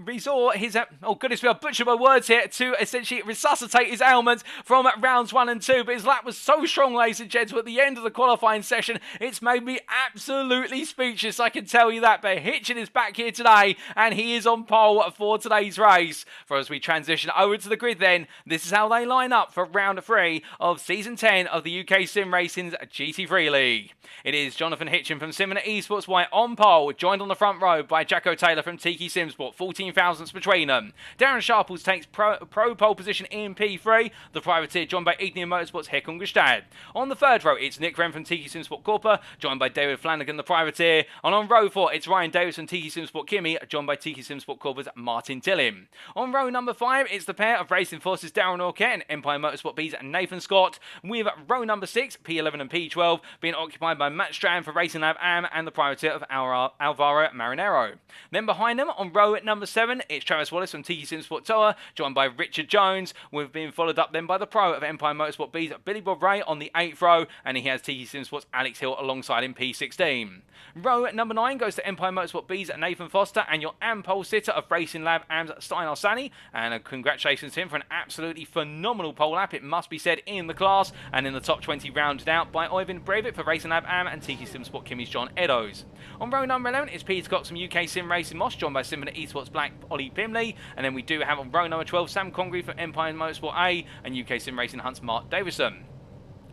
resort his, oh goodness me, I butchered my words here, to essentially resuscitate his ailments from rounds 1 and 2. But his lap was so strong, ladies and gents, at the end of the qualifying session, it's made me absolutely speechless, I can tell you that. But Hitchin is back here today, and he is on pole for today's race. For as we transition over to the grid then, this is how they line up for round 3 of season 10 of the UKSimRacing's GT3 League. It is Jonathan Hitchin from Simina Esports White on pole, joined on the front row by Jacko Taylor from Tiki SimSport, 14 thousandths between them. Darren Sharples takes pro pole position in P3, the privateer joined by Ignium Motorsport's Håkon Grebstad. On the third row, it's Nick Wren from Tiki SimSport Corpa, joined by David Flanagan, the privateer. And on row 4, it's Ryan behind Davis and Tiki Simsport Kimi, joined by Tiki Simsport Corbett's Martin Tillin. On row number 5, it's the pair of Racing Forces Darren Orkett and Empire Motorsport B's Nathan Scott, with row number 6, P11 and P12, being occupied by Matt Strand for Racing Lab AM and the privateer of Alvaro Marinero. Then behind them, on row number 7, it's Travis Wallace from Tiki Simsport Toa, joined by Richard Jones, with being followed up then by the pro of Empire Motorsport B's Billy Bob Ray on the 8th row, and he has Tiki Simsport's Alex Hill alongside in P16. Row number 9 goes to Empire Motorsport B's Nathan Foster and your AM pole sitter of Racing Lab AM's Steinar Sani, and congratulations to him for an absolutely phenomenal pole lap, it must be said, in the class, and in the top 20 rounded out by Oyvind Breivik for Racing Lab AM and Tiki Simsport Kimi's John Eddowes. On row number 11 is Peter Cox from UKSimRacing Moss, joined by Simon Esports Black Ollie Pimley, and then we do have on row number 12 Sam Congreve from Empire Motorsport A and UKSimRacing Hunt's Mark Davison.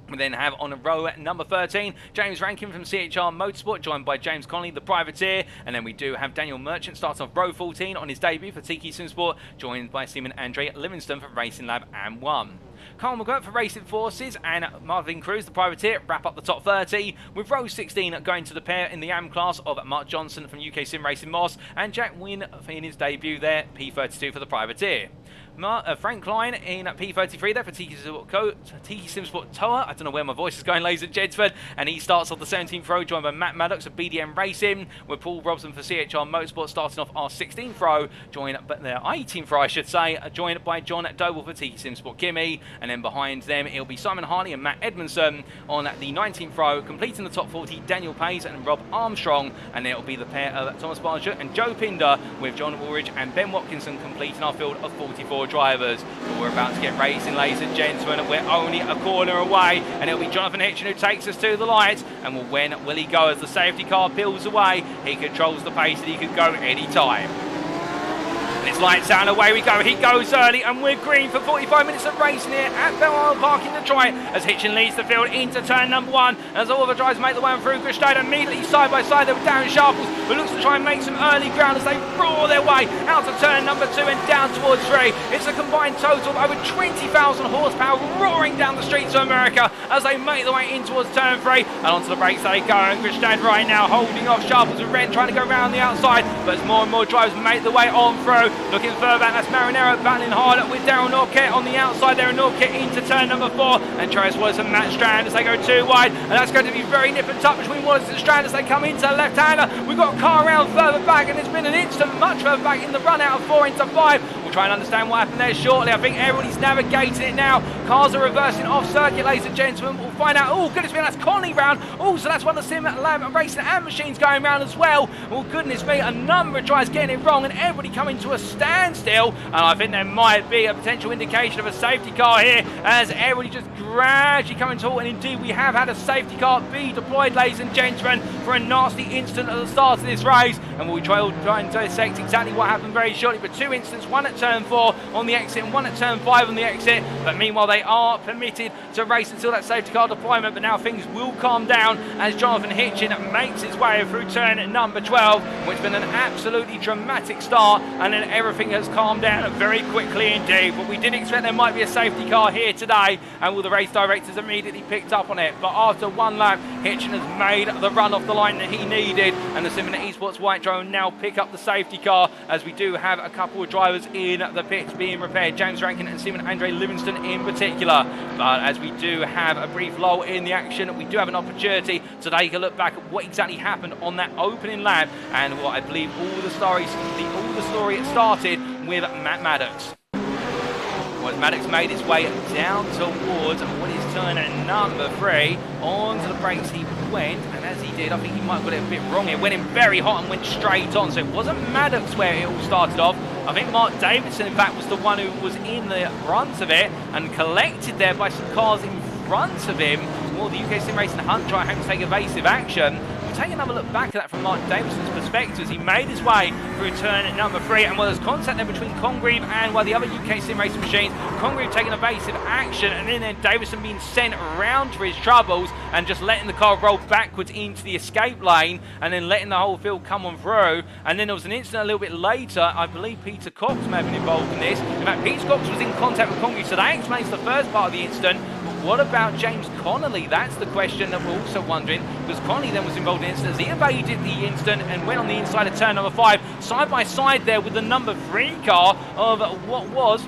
We then have on row number 13, James Rankin from CHR Motorsport, joined by James Connolly, the privateer. And then we do have Daniel Merchant starts off row 14 on his debut for Tiki Simsport, joined by Simon Andre Livingston for Racing Lab and 1. Carl McGirt for Racing Forces and Marvin Cruz, the privateer, wrap up the top 30, with row 16 going to the pair in the AM class of Mark Johnson from UKSimRacing Moss and Jack Wynn in his debut there, P32 for the privateer. Frank Klein in P33 there for Tiki Simsport Toa. I don't know where my voice is going, ladies and gentlemen. And he starts off the 17th row, joined by Matt Maddox of BDM Racing, with Paul Robson for CHR Motorsport starting off our 16th row, joined by their 18th row, I should say, joined by John Doble for Tiki Simsport Kimi. And then behind them, it'll be Simon Harley and Matt Edmondson on the 19th row, completing the top 40, Daniel Pays and Rob Armstrong. And then it'll be the pair of Thomas Barger and Joe Pinder, with John Woolridge and Ben Watkinson completing our field of 44 drivers. But we're about to get racing, ladies and gentlemen. We're only a corner away, and it'll be Jonathan Hitchin who takes us to the lights. And when will he go as the safety car peels away? He controls the pace and he could go any time. It's lights out and away we go. He goes early and we're green for 45 minutes of racing here at Belle Isle Park in Detroit as Hitchin leads the field into turn number 1 as all of the drivers make the way through. Grebstad immediately side by side there with Darren Sharples, who looks to try and make some early ground as they roar their way out of turn number 2 and down towards 3. It's a combined total of over 20,000 horsepower roaring down the streets of America as they make their way in towards turn 3 and onto the brakes they go. And Grebstad right now holding off Sharples and Wren trying to go around the outside, but as more and more drivers make their way on through. Looking further back, that's Marinero battling hard with Darren Orkett on the outside there, and Orkett into turn number 4, and Travis Wallace and Matt Strand as they go too wide, and that's going to be very nip and tuck between Wallace and Strand as they come into left-hander. We've got a car around further back, and it's been an instant much further back in the run out of 4 into 5. We'll try and understand what happened there shortly. I think everybody's navigating it now. Cars are reversing off circuit, ladies and gentlemen. We'll find out. Oh, goodness me, that's Conley round. Oh, so that's one of the Sim Lab Racing and machines going round as well. Oh, goodness me, a number of drivers getting it wrong, and everybody coming to a standstill. And I think there might be a potential indication of a safety car here as everybody just gradually coming to halt. And indeed, we have had a safety car be deployed, ladies and gentlemen, for a nasty incident at the start of this race. And we'll try and dissect exactly what happened very shortly. But 2 incidents, one at turn 4 on the exit and one at turn 5 on the exit. But meanwhile, they are permitted to race until that safety car deployment. But now things will calm down as Jonathan Hitchin makes his way through turn number 12, which has been an absolutely dramatic start. And then everything has calmed down very quickly indeed. But we did expect there might be a safety car here today, and all the race directors immediately picked up on it. But after one lap, Hitchin has made the run off the line that he needed, and the Simon Esports White Drone now pick up the safety car as we do have a couple of drivers in the pits being repaired, James Rankin and Simon Andre Livingston in particular. But as we do have a brief lull in the action, we do have an opportunity to take a look back at what exactly happened on that opening lap, and what I believe all the story started with Matt Maddox. Well, Maddox made his way down towards what is turn number 3. Onto the brakes he went, and as he did, I think he might have got it a bit wrong here. Went in very hot and went straight on, so it wasn't Maddox where it all started off. I think Mark Davidson, in fact, was the one who was in the front of it and collected there by some cars in front of him. Well, the UKSimRacing Hunt try home to take evasive action. Take another look back at that from Mark Davidson's perspective as he made his way through turn number 3, and while there's contact there between Congreve and the other UKSimRacing machines, Congreve taking evasive action, and then Davidson being sent around for his troubles and just letting the car roll backwards into the escape lane and then letting the whole field come on through. And then there was an incident a little bit later. I believe Peter Cox may have been involved in this. In fact, Peter Cox was in contact with Congreve, so that explains the first part of the incident. what about James Connolly? That's the question that we're also wondering, because Connolly then was involved in incidents. He evaded the incident and went on the inside of turn number 5, side by side there with the number 3 car of what was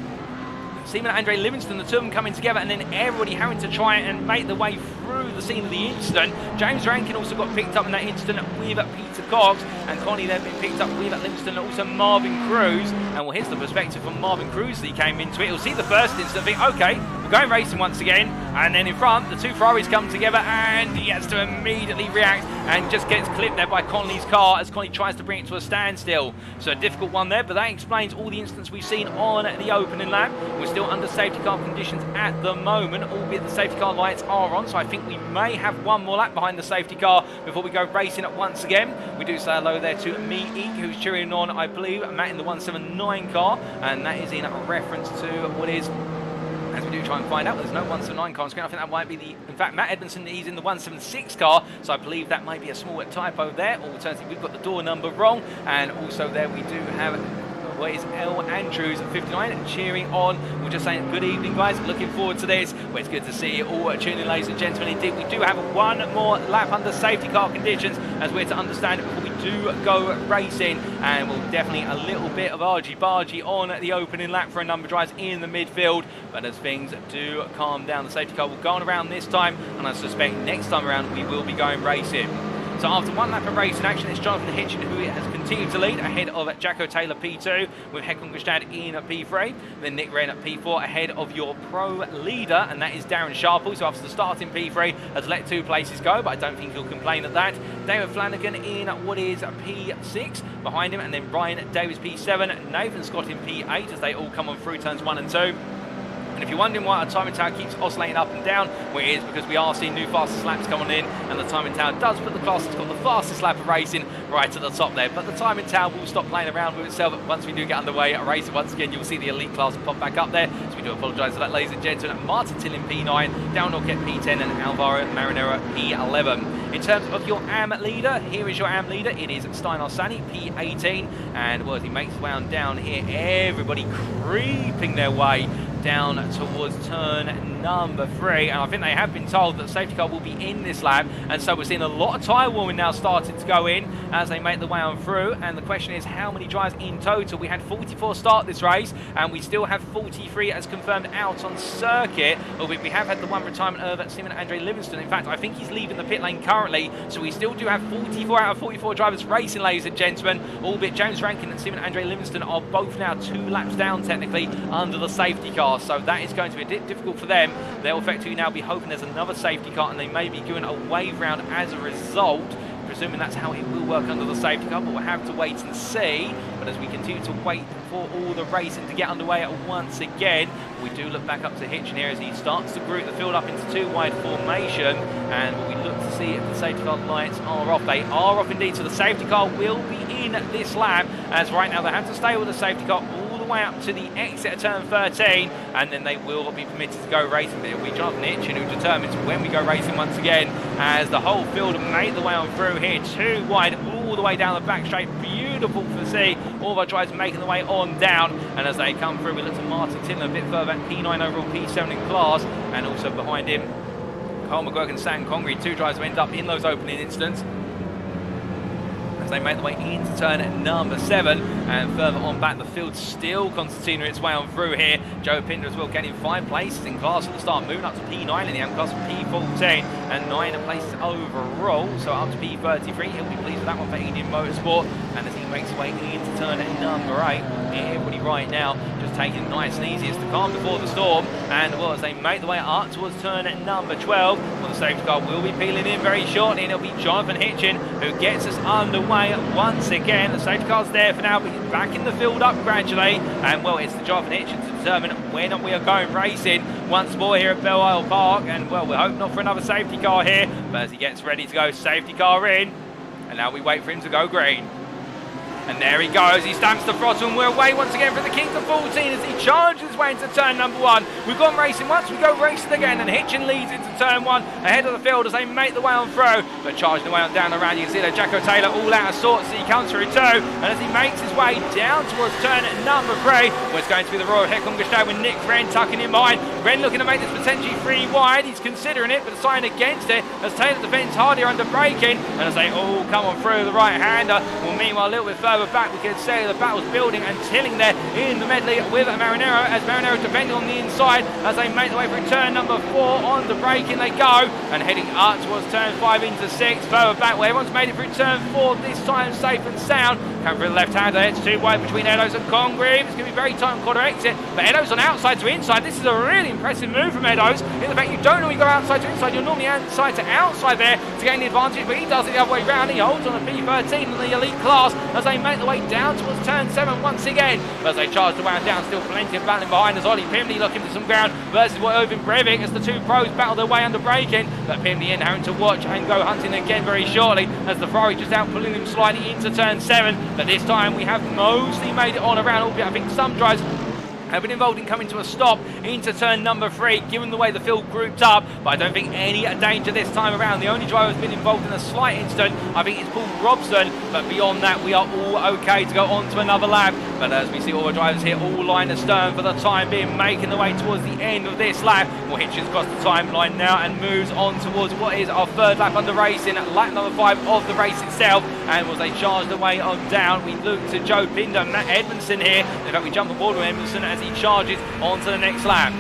Seaman Andre Livingston, the two of them coming together, and then everybody having to try and make their way through the scene of the incident. James Rankin also got picked up in that incident with Peter Cox, and Connie then been picked up with Livingston and also Marvin Cruz. And well, here's the perspective from Marvin Cruz that he came into it. He'll see the first incident, think, okay, we're going racing once again, and then in front, the two Ferraris come together, and he has to immediately react and just gets clipped there by Connolly's car as Connolly tries to bring it to a standstill. So a difficult one there, but that explains all the incidents we've seen on the opening lap. We're still under safety car conditions at the moment, albeit the safety car lights are on, so I think we may have one more lap behind the safety car before we go racing once again. We do say hello there to Me Eek, who's cheering on, I believe, Matt in the 179 car, and that is in reference to what is, as we do try and find out, there's no 179 car on screen. I think that might be in fact, Matt Edmondson, he's in the 176 car, so I believe that might be a small typo there. Alternatively, we've got the door number wrong, and also there we do have what is L. Andrews at 59 and cheering on. We're just saying good evening, guys. Looking forward to this. Well, it's good to see you all tuning in, ladies and gentlemen. Indeed, we do have one more lap under safety car conditions, as we're to understand it before we do go racing, and we'll definitely a little bit of argy-bargy on the opening lap for a number of drives in the midfield. But as things do calm down, the safety car will go on around this time, and I suspect next time around we will be going racing. So after one lap of racing action, it's Jonathan Hitchin who has continued to lead ahead of Jacko Taylor P2 with Håkon Grebstad in P3. Then Nick Wren at P4 ahead of your pro leader, and that is Darren Sharple. So after the start in P3 has let 2 places go, but I don't think he'll complain at that. David Flanagan in what is P6 behind him, and then Ryan Davis P7, Nathan Scott in P8 as they all come on through turns 1 and 2. And if you're wondering why our timing tower keeps oscillating up and down, well, it is because we are seeing new fastest laps coming in, and the timing tower does put the class that's got the fastest lap of racing right at the top there. But the timing tower will stop playing around with itself once we do get underway at racing. Once again, you'll see the elite class pop back up there. So we do apologise for that, ladies and gentlemen. Martin Till in P9, Darren Norquette P10, and Alvaro Marinero P11. In terms of your AM leader, here is your AM leader. It is Steinar Sani, P18. And well, as he makes his way on down here, everybody creeping their way down towards turn number 3, and I think they have been told that the safety car will be in this lap, and so we're seeing a lot of tyre warming now starting to go in as they make the way on through. And the question is, how many drives in total? We had 44 start this race, and we still have 43 as confirmed out on circuit, albeit we have had the one retirement of Seaman Andre Livingston. In fact, I think he's leaving the pit lane currently, so we still do have 44 out of 44 drivers racing, ladies and gentlemen, albeit James Rankin and Seaman Andre Livingston are both now 2 laps down technically under the safety car, so that is going to be a bit difficult for them. They'll effectively now be hoping there's another safety car, and they may be given a wave round as a result, presuming that's how it will work under the safety car, but we'll have to wait and see. But as we continue to wait for all the racing to get underway once again, we do look back up to Hitchin here as he starts to group the field up into 2 wide formation, and we look to see if the safety car lights are off. They are off indeed, so the safety car will be in this lap, as right now they have to stay with the safety car all the way up to the exit of turn 13, and then they will be permitted to go racing. But it will be Jonathan Hitchin who determines when we go racing once again, as the whole field make the way on through here, 2 wide all the way down the back straight. Beautiful to see all of our drivers making the way on down, and as they come through we look to Martin Tiller a bit further at P9 overall, P7 in class, and also behind him Carl McGurk and Sam Congreve, 2 drivers who end up in those opening incidents as they make their way into turn number 7, and further on back the field still concertina its way on through here. Joe Pinder as well getting 5 places in class at the start, moving up to P9 in the AM class, P14 and 9 places overall, so up to P33. He'll be pleased with that one for Indian Motorsport, and as he makes his way into turn number 8, everybody right now just taking it nice and easy. It's the calm before the storm, and well, as they make the way up towards turn number 12, well, the safety car will be peeling in very shortly, and it'll be Jonathan Hitchin who gets us underway once again. The safety car's there for now, but he's backing the field up gradually, and well, it's the Jonathan Hitchin to determine when we are going racing once more here at Belle Isle Park. And well, we're hoping not for another safety car here, but as he gets ready to go, safety car in, and now we wait for him to go green. And there he goes, he stamps the throttle, and we're away once again for the King of 14 as he charges his way into turn number 1. We've gone racing once, we go racing again, and Hitchin leads into turn 1 ahead of the field as they make the way on through. But charging the way on down around, you can see that Jacko Taylor all out of sorts as he comes through too. And as he makes his way down towards turn number 3, where it's going to be the Royal Håkon Grebstad with Nick Wren tucking in behind. Wren looking to make this potentially 3 wide. He's considering it, but deciding against it as Taylor defends harder under braking. And as they all come on through the right-hander, well, meanwhile, a little bit further back, we can see the battle's building and tilling there in the medley with Marinero, as Marinero defending on the inside as they make the way through turn number 4. On the braking they go, and heading up towards turn 5 into 6. Further back, where everyone's made it through turn 4, this time safe and sound. Coming through the left-hander, it's 2 wide between Edos and Congreve. It's going to be very tight on corner exit, but Edos on outside to inside. This is a really impressive move from Edos. In the fact you don't normally go outside to inside, you're normally outside to outside there to gain the advantage, but he does it the other way round. He holds on the P13 in the elite class as they make the way down towards turn 7 once again. As they charge the way down, still plenty of battling behind as Ollie Pimley looking for some ground versus Irvin Breivik as the 2 pros battle their way under braking. But Pimley in having to watch and go hunting again very shortly as the Ferrari just out pulling him slightly into turn 7. But this time we have mostly made it on around, albeit I think some drives have been involved in coming to a stop into turn number 3, given the way the field grouped up, but I don't think any danger this time around. The only driver who's been involved in a slight incident, I think it's Paul Robson, but beyond that we are all okay to go on to another lap. But as we see all the drivers here all line astern for the time being, making the way towards the end of this lap. Well, Hitchens crossed the timeline now and moves on towards what is our 3rd lap under racing, lap number 5 of the race itself. And as they charge the way on down, we look to Joe Pinder, Matt Edmondson here. In fact, we jump aboard with Edmondson as he charges onto the next lap.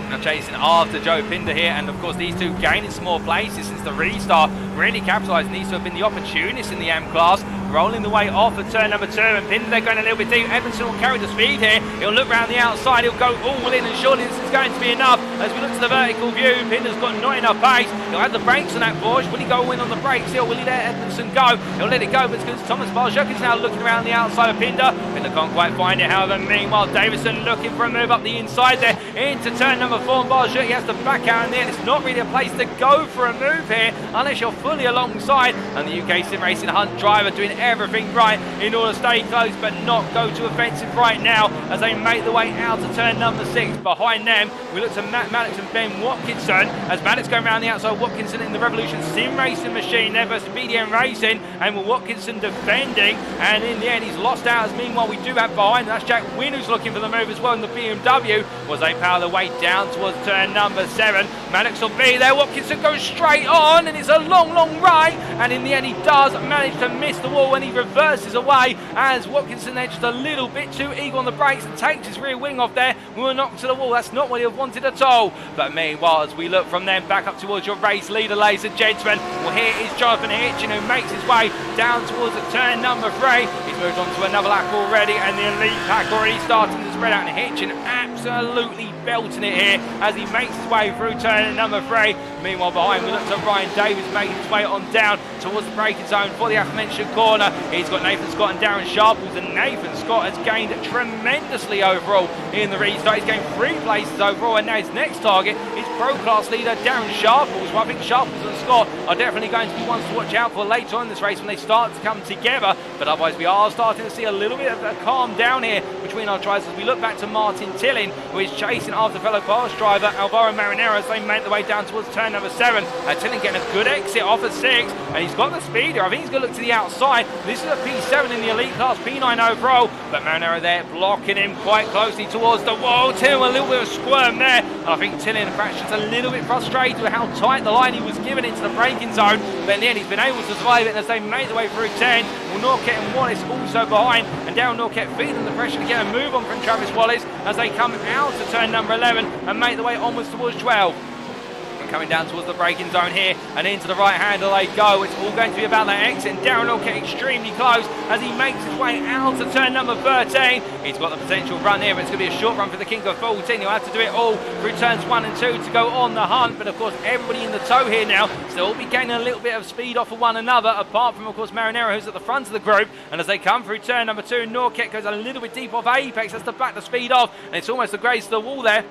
Now chasing after Joe Pinder here, and of course these two gaining some more places since the restart, really capitalising. These two have been the opportunists in the M class, rolling the way off at turn number 2, and Pinder they're going a little bit deep. Edmondson will carry the speed here, he'll look round the outside, he'll go all in, and surely this is going to be enough. As we look to the vertical view, Pinder's got not enough pace, he'll have the brakes on that Porsche. Will he go in on the brakes here, will he let Edmondson go? He'll let it go, but it's because Thomas Barjuk is now looking around the outside of Pinder. Pinder can't quite find it, however. Meanwhile, Davison looking for a move up the inside there into turn number 4, and Barjuk, he has to back out in there, and it's not really a place to go for a move here unless you're fully alongside. And the UKSimRacing Hunt driver doing everything right in order to stay close but not go too offensive right now as they make the way out to turn number 6. Behind them we look to Matt Maddox and Ben Watkinson as Maddox going around the outside, Watkinson in the Revolution Sim Racing machine there versus BDM Racing, and with Watkinson defending, and in the end he's lost out. As meanwhile we do have behind, that's Jack Wynn who's looking for the move as well in the BMW, was they power their way down towards turn number 7. Maddox will be there, Watkinson goes straight on, and it's a long right, and in the end he does manage to miss the wall when he reverses away as Watkinson there just a little bit too eager on the brakes and takes his rear wing off there. We were knocked to the wall, that's not what he wanted at all. But meanwhile, as we look from them back up towards your race leader, ladies and gentlemen, well, here is Jonathan Hitchin who makes his way down towards the turn number 3. He's moved on to another lap already, and the elite pack already starting to spread out, and Hitchin absolutely belting it here as he makes his way through turn number 3. Meanwhile behind we look to Ryan Davis making his way on down towards the braking zone for the aforementioned corner. He's got Nathan Scott and Darren Sharples, and Nathan Scott has gained tremendously overall in the restart. He's gained 3 places overall, and now his next target is Pro Class leader Darren Sharples. Well, I think Sharples and Scott are definitely going to be ones to watch out for later on in this race when they start to come together. But otherwise we are starting to see a little bit of a calm down here between our drivers as we look back to Martin Tillin, who is chasing after fellow Porsche driver Alvaro Marinero as they make their way down towards turn number 7. Tillin getting a good exit off at 6, and he's got the speed here. I think he's going to look to the outside. This is a P7 in the elite class, P9 overall, but Marinero there blocking him quite closely towards the wall. Tillin a little bit of a squirm there, and I think Tillin perhaps just a little bit frustrated with how tight the line he was given into the braking zone, but in the end he's been able to survive it as they make their way through 10. Well, Norquette and Wallace also behind, and Darryl Norquette feeling the pressure to get a move on from Travis Wallace as they come out to turn number 11 and make their way onwards towards 12. Coming down towards the braking zone here and into the right hander they go. It's all going to be about that exit, and Darren Norquette extremely close as he makes his way out to turn number 13. He's got the potential run here, but it's going to be a short run for the King of 14. He'll have to do it all through turns 1 and 2 to go on the hunt, but of course everybody in the tow here now still be gaining a little bit of speed off of one another, apart from of course Marinero, who's at the front of the group. And as they come through turn number 2, Norquette goes a little bit deep off Apex, has to back the speed off, and it's almost the grace of the wall there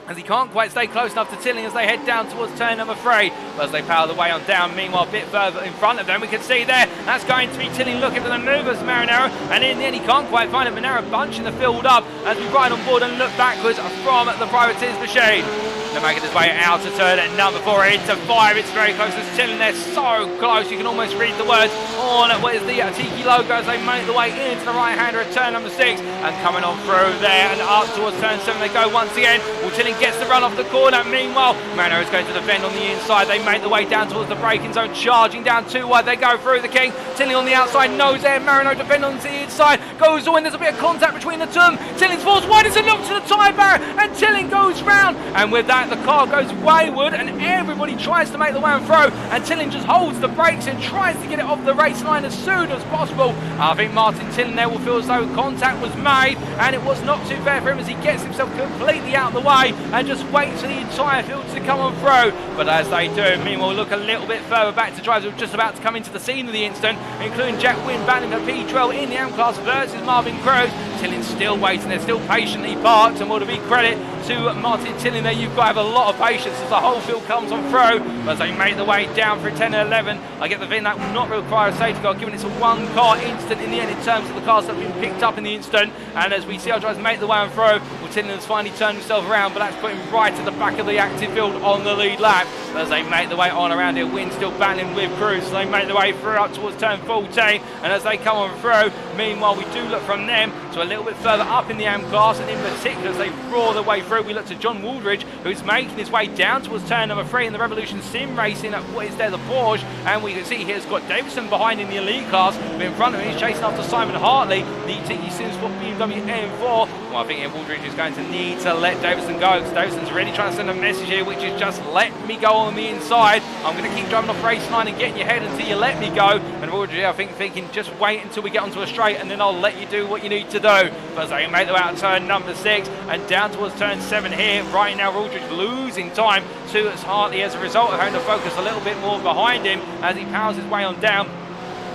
as he can't quite stay close enough to Tilling as they head down towards turn number 3. But as they power the way on down, meanwhile a bit further in front of them, we can see there, that's going to be Tilling looking for the maneuvers, Marinaro, and in the end he can't quite find it. Marinaro bunching the field up as we ride on board and look backwards from the privateer's machine. They're making his way out to turn at number 4 into 5. It's very close. There's Tilling there, so close. You can almost read the words on what is the Tiki logo as they make the way into the right-hander at turn number 6. And coming on through there and up towards turn 7 they go once again. Well, Tilling gets the run off the corner. Meanwhile, Mariner is going to defend on the inside. They make the way down towards the braking zone, charging down too wide. They go through the king. Tilling on the outside, nose there. Mariner defend on the inside. Goes all in. There's a bit of contact between the two. Tilling's forced wide. It's a look to the tyre barrier and Tilling goes round. And with that, the car goes wayward and everybody tries to make the way on through. And Tilling just holds the brakes and tries to get it off the race line as soon as possible. I think Martin Tilling there will feel as though contact was made and it was not too fair for him as he gets himself completely out of the way and just waits for the entire field to come on through. But as they do, meanwhile, look a little bit further back to drivers who are just about to come into the scene of the incident, including Jack Wynn battling for P12 in the AM class versus Marvin Cruz. Tilling's still waiting, they're still patiently parked, and what a big credit to Martin Tilling there. You've got to have a lot of patience as the whole field comes on through. But as they make the way down through 10 and 11, I get the feeling that will not require a safety car, given it's a one car incident in the end in terms of the cars that have been picked up in the incident. And as we see our drivers make the way on through, well, Tilling has finally turned himself around, but that's put him right at the back of the active field on the lead lap. But as they make the way on around here, Wynn still battling with Cruz, so they make the way through up towards turn 14. And as they come on through, meanwhile we do look from them to a little bit further up in the AM class, and in particular as they roar their way through, we look to John Wooldridge, who's making his way down towards turn number 3 in the Revolution Sim Racing at what is there, the Porsche. And we can see here Scott Davison behind in the elite class, but in front of him he's chasing after Simon Hartley, the Tiki Sim Sport BMW M4. Well, I think Wooldridge is going to need to let Davison go, because Davison's really trying to send a message here, which is just let me go on the inside. I'm going to keep driving off race line and getting your head until you let me go. And Wooldridge, I think, thinking just wait until we get onto a straight and then I'll let you do what you need to do. But as they make the way out to turn number 6 and down towards turn 7 here, right now Wooldridge losing time to Hartley as a result of having to focus a little bit more behind him as he powers his way on down.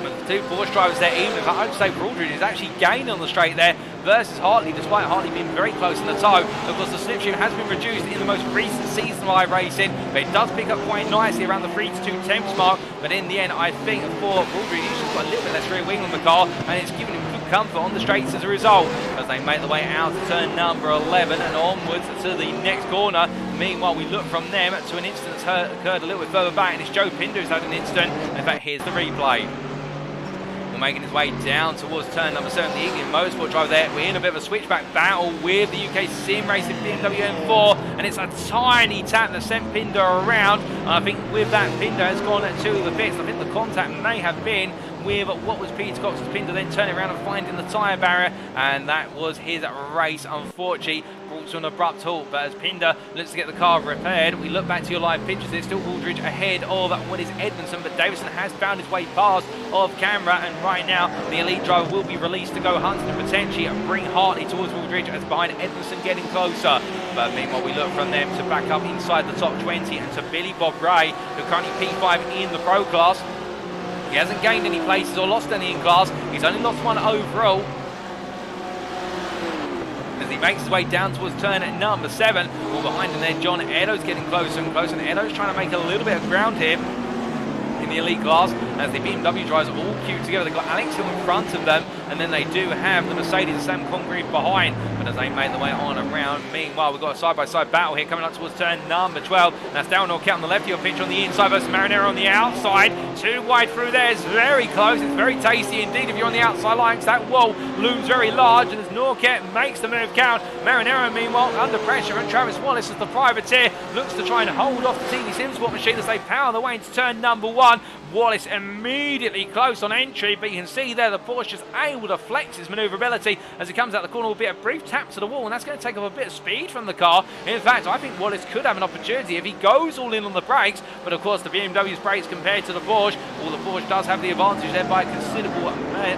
But the two Porsche drivers there, even if I would say Wooldridge is actually gaining on the straight there versus Hartley, despite Hartley being very close in the toe. Of course, the slipstream has been reduced in the most recent season of iRacing, but it does pick up quite nicely around the 3 to 2 temps mark. But in the end, I think for Wooldridge, he's just got a little bit less rear wing on the car, and it's given him good comfort on the straights as a result. As they make the way out to turn number 11 and onwards to the next corner. Meanwhile, we look from them to an incident that's occurred a little bit further back, and it's Joe Pinder who's had an incident. In fact, here's the replay. Making his way down towards turn number 7, the Indian Motorsport driver there. We're in a bit of a switchback battle with the UKSimRacing BMW M4, and it's a tiny tap that sent Pinder around. I think with that, Pinder has gone to the pits. I think the contact may have been with what was Peter Cox's Pinder, then turning around and finding the tyre barrier, and that was his race, unfortunately, brought to an abrupt halt. But as Pinder looks to get the car repaired, we look back to your live pictures. There's still Wooldridge ahead of what is Edmondson, but Davison has found his way past off camera, and right now the elite driver will be released to go hunting and potentially bring Hartley towards Wooldridge as behind Edmondson getting closer. But meanwhile we look from them to back up inside the top 20 and to Billy Bob Ray, who currently P5 in the Pro class. He hasn't gained any places or lost any in class. He's only lost one overall. As he makes his way down towards turn at number 7. All behind him there, John Edo's getting closer and closer. And Edo's trying to make a little bit of ground here in the elite class as the BMW drivers are all queued together. They've got Alex Hill in front of them, and then they do have the Mercedes and Sam Congreve behind. But as they make the way on around, meanwhile we've got a side-by-side battle here coming up towards turn number 12. That's Darren Norcott on the left of your picture on the inside versus Marinero on the outside. Too wide through there, it's very close, it's very tasty indeed if you're on the outside line, because that wall looms very large, and as Norcott makes the move count, Marinero meanwhile under pressure, and Travis Wallace as the privateer looks to try and hold off the TD Sim Sport machine as they power the way into turn number 1. Wallace immediately close on entry, but you can see there the Porsche just able to flex his manoeuvrability as he comes out the corner with a brief tap to the wall, and that's going to take up a bit of speed from the car. In fact, I think Wallace could have an opportunity if he goes all in on the brakes, but of course the BMW's brakes compared to the Porsche, the Porsche does have the advantage there by a considerable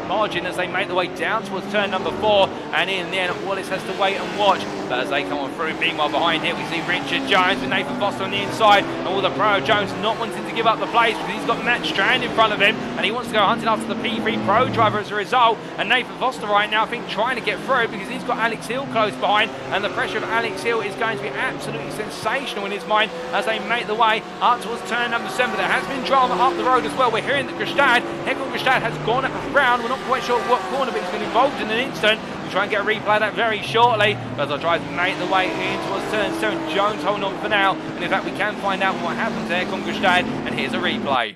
margin as they make the way down towards turn number 4, and in the end Wallace has to wait and watch. But as they come on through, meanwhile behind here we see Richard Jones with Nathan Foster on the inside, and all the Pro Jones not wanting to give up the place because he's got Matt Strand in front of him. and he wants to go hunting after the P3 Pro driver as a result. And Nathan Foster right now, I think, trying to get through because he's got Alex Hill close behind, and the pressure of Alex Hill is going to be absolutely sensational in his mind as they make the way up towards turn number 7. But there has been drama up the road as well. We're hearing that Håkon Grebstad has gone around. We're not quite sure what corner, but he's been involved in an instant. We'll try and get a replay of that very shortly. As our drivers make the way in towards turn 7, Jones holding on for now. And in fact, we can find out what happened to Håkon Grebstad, and here's a replay.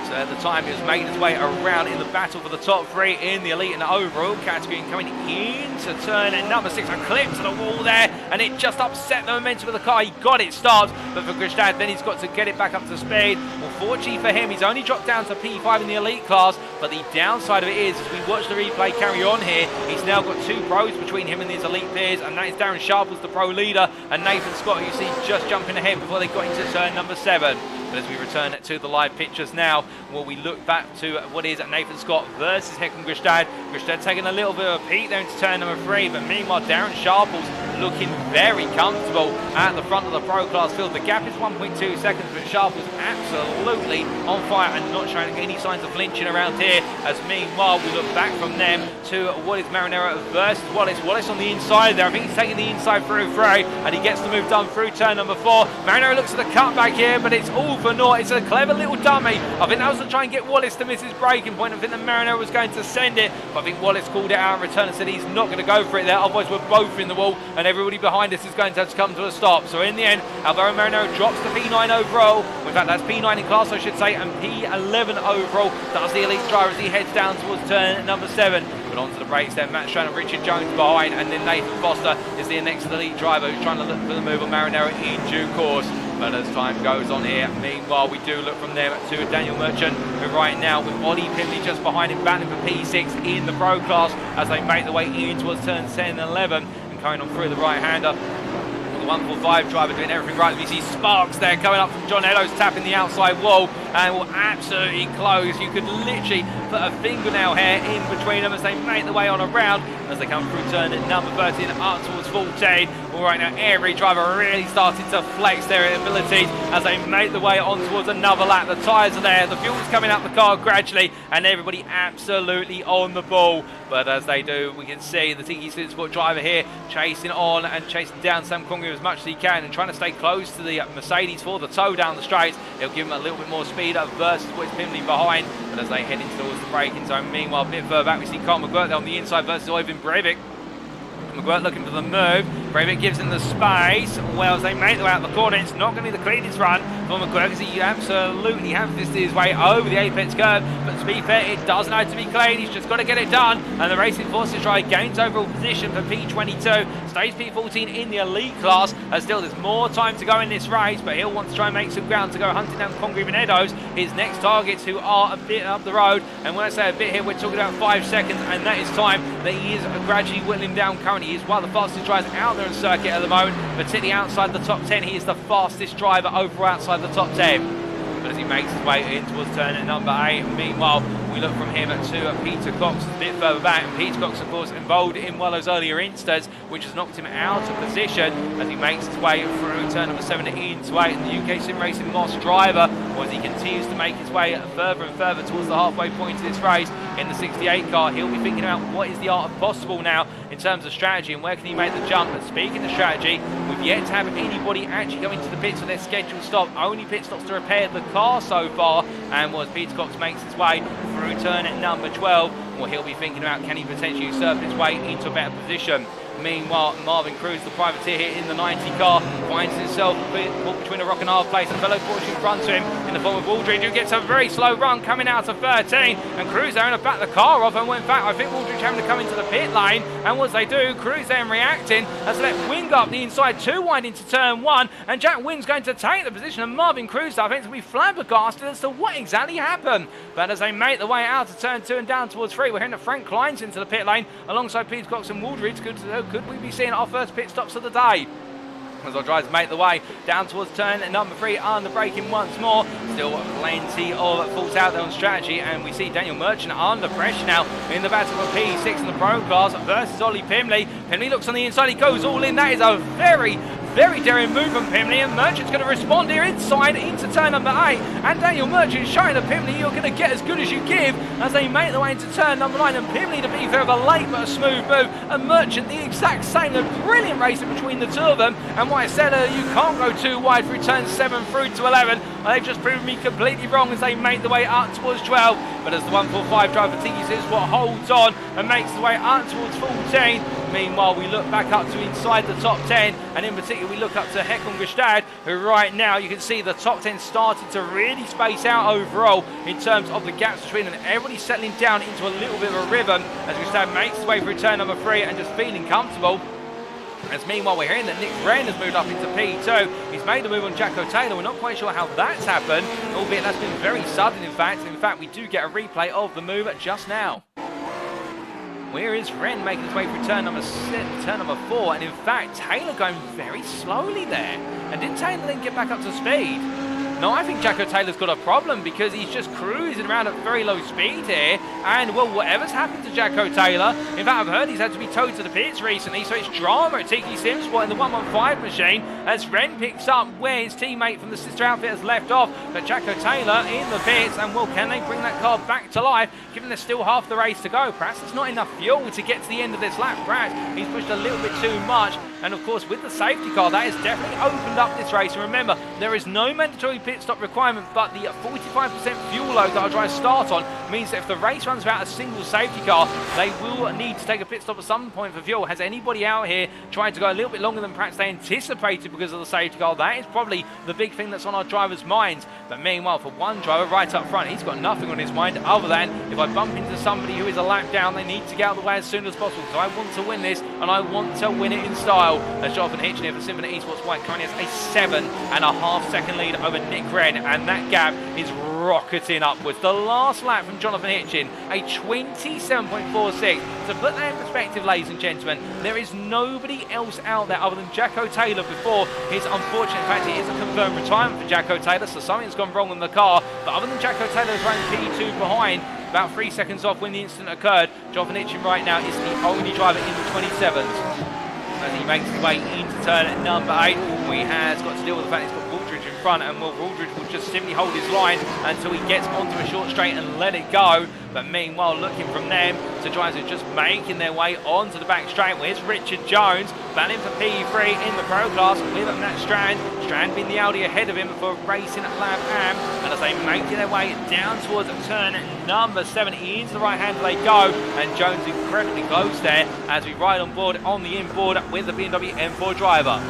So at the time, he was making his way around in the battle for the top 3 in the elite and overall category, and coming into turn number 6, a clip to the wall there, and it just upset the momentum of the car. He got it stopped, but for Grebstad, then he's got to get it back up to speed. Well, fortunately for him, he's only dropped down to P5 in the elite class, but the downside of it is, as we watch the replay carry on here, he's now got 2 pros between him and his elite peers, and that is Darren Sharples, the pro leader, and Nathan Scott, who you see just jumping ahead before they got into turn number 7. But as we return to the live pictures now, well, we look back to what is Nathan Scott versus Håkon Grebstad. Grebstad taking a little bit of a peek there into turn number 3, but meanwhile Darren Sharples looking very comfortable at the front of the pro class field. The gap is 1.2 seconds, but Sharples absolutely on fire and not showing any signs of flinching around here. As meanwhile we look back from them to what is Marinero versus Wallace. Wallace on the inside there. I think he's taking the inside through, and he gets the move done through turn number 4. Marinero looks at the cutback here, but it's all for naught. It's a clever little dummy. I think that was to try and get Wallace to miss his braking point. I think that Marinero was going to send it, but I think Wallace called it out in return and said he's not going to go for it there, otherwise we're both in the wall and everybody behind us is going to have to come to a stop. So in the end, Alvaro Marinero drops to P9 overall. In fact, that's P9 in class, I should say, and P11 overall. That's the elite driver as he heads down towards turn number 7. But onto the brakes then, Matt Strand and Richard Jones behind, and then Nathan Foster is the next elite driver who's trying to look for the move on Marinero in due course. But as time goes on here, meanwhile we do look from them to Daniel Merchant, who right now with Ollie Pimley just behind him, battling for P6 in the pro class as they make their way in towards turns 10 and 11, and coming on through the right-hander. The 145 driver doing everything right. We see sparks there coming up from John Eddowes, tapping the outside wall, and will absolutely close. You could literally put a fingernail hair in between them as they make their way on around as they come through turn number 13 up towards 14. All right, now every driver really starting to flex their abilities as they make their way on towards another lap. The tyres are there, the fuel's coming out the car gradually, and everybody absolutely on the ball. But as they do, we can see the Tiki Sport driver here chasing on and chasing down Sam Congo as much as he can and trying to stay close to the Mercedes for the tow down the straights. He'll give him a little bit more speed up versus what's Pimley behind. But as they head in towards the braking zone, meanwhile, a bit further back, we see Carl McGuirt there on the inside versus Oyvind Breivik. McGuirt looking for the move. Breivik gives him the space. Well, as they make their way out the corner, it's not going to be the cleanest run for McGuirt because he absolutely ham-fisted his way over the apex curve. But to be fair, it doesn't have to be clean. He's just got to get it done. And the Racing Forces driver gains overall position for P22. Stays P14 in the elite class. As still, there's more time to go in this race, but he'll want to try and make some ground to go hunting down Congreve and Eddowes, his next targets, who are a bit up the road. And when I say a bit here, we're talking about 5 seconds, and that is time that he is gradually whittling down currently. He is one of the fastest drivers out there on circuit at the moment, particularly outside the top 10. He is the fastest driver overall outside the top 10. But as he makes his way in towards turn number 8, meanwhile, we look from him to Peter Cox a bit further back. And Peter Cox, of course, involved in one of those earlier instances, which has knocked him out of position as he makes his way through turn number 7 into 8. And the UKSimRacing Moss driver, as he continues to make his way further and further towards the halfway point of this race in the 68 car, he'll be thinking about what is the art of possible now in terms of strategy and where can he make the jump. But speaking of strategy, we've yet to have anybody actually go into the pits for their scheduled stop. Only pit stops to repair the car so far, and as Peter Cox makes his way through turn at number 12, well, he'll be thinking about can he potentially usurp his way into a better position. Meanwhile, Marvin Cruz, the privateer here in the 90 car, finds himself caught between a rock and a hard place. A fellow Porsche in front to him in the form of Waldridge, who gets a very slow run coming out of 13. And Cruz there to back the car off. And in fact, I think Waldridge having to come into the pit lane. And what they do, Cruz then reacting as they let Wing up the inside 2 wide into turn 1. And Jack Wing's going to take the position of Marvin Cruz. I think to be flabbergasted as to what exactly happened. But as they make the way out of turn 2 and down towards 3, we're hearing that Frank Klein's into the pit lane alongside Peter Cox and Waldridge. Could we be seeing our first pit stops of the day? As our drivers make the way down towards turn number 3 under braking once more. Still plenty of faults out there on strategy, and we see Daniel Merchant under pressure now in the battle for P6 in the pro class versus Ollie Pimley. Pimley looks on the inside, he goes all in. That is a very, very daring move from Pimley, and Merchant's going to respond here inside into turn number 8. And Daniel Merchant showing to Pimley, you're going to get as good as you give as they make their way into turn number 9. And Pimley, to be fair, of a late but a smooth move. And Merchant, the exact same. A brilliant racing between the two of them. And what I said, you can't go too wide through turn 7 through to 11. They've just proven me completely wrong as they make the way up towards 12. But as the 145 driver Tiki is what holds on and makes the way up towards 14. Meanwhile, we look back up to inside the top 10, and in particular we look up to Håkon Grebstad, who right now you can see the top 10 started to really space out overall in terms of the gaps between them. Everybody's settling down into a little bit of a rhythm as Grebstad makes his way through turn number 3 and just feeling comfortable. As meanwhile we're hearing that Nick Wren has moved up into P2. He's made a move on Jacko Taylor. We're not quite sure how that's happened, albeit that's been very sudden in fact. In fact, we do get a replay of the move just now. Where is Wren making his way through turn number 4, and in fact Taylor going very slowly there. And did Taylor then get back up to speed? No, I think Jacko Taylor's got a problem because he's just cruising around at very low speed here. And, well, whatever's happened to Jacko Taylor, in fact, I've heard he's had to be towed to the pits recently, so it's drama at Tiki SimSport in the 115 machine as Wren picks up where his teammate from the sister outfit has left off. But Jacko Taylor in the pits, and, well, can they bring that car back to life, given there's still half the race to go? Perhaps there's not enough fuel to get to the end of this lap. Perhaps he's pushed a little bit too much. And, of course, with the safety car, that has definitely opened up this race. And remember, there is no mandatory pit stop requirement, but the 45% fuel load that our drivers start on means that if the race runs without a single safety car, they will need to take a pit stop at some point for fuel. Has anybody out here tried to go a little bit longer than perhaps they anticipated because of the safety car? That is probably the big thing that's on our drivers' minds. But meanwhile, for one driver right up front, he's got nothing on his mind other than if I bump into somebody who is a lap down, they need to get out of the way as soon as possible. So I want to win this, and I want to win it in style. As Jonathan Hitchin here for Symphony Esports White currently has a 7.5 second lead over Nick Wren, and that gap is rocketing upwards. The last lap from Jonathan Hitchin, a 27.46. To put that in perspective, ladies and gentlemen, there is nobody else out there other than Jacko Taylor before his unfortunate fact it is a confirmed retirement for Jacko Taylor, so something's gone wrong in the car. But other than Jacko Taylor is running P2 behind, about 3 seconds off when the incident occurred, Jonathan Hitchin right now is the only driver in the 27s. As he makes his way into turn number 8, he has got to deal with the fact he's got Waldridge in front, and well, Waldridge will just simply hold his line until he gets onto a short straight and let it go. But meanwhile, looking from them to drivers who are just making their way onto the back straight. Where's Richard Jones battling for P3 in the Pro class with Matt Strand. Strand being the Audi ahead of him for racing at Lab Am. And as they make their way down towards turn number 7, into the right hand they go. And Jones incredibly close there as we ride on board on the inboard with the BMW M4 driver.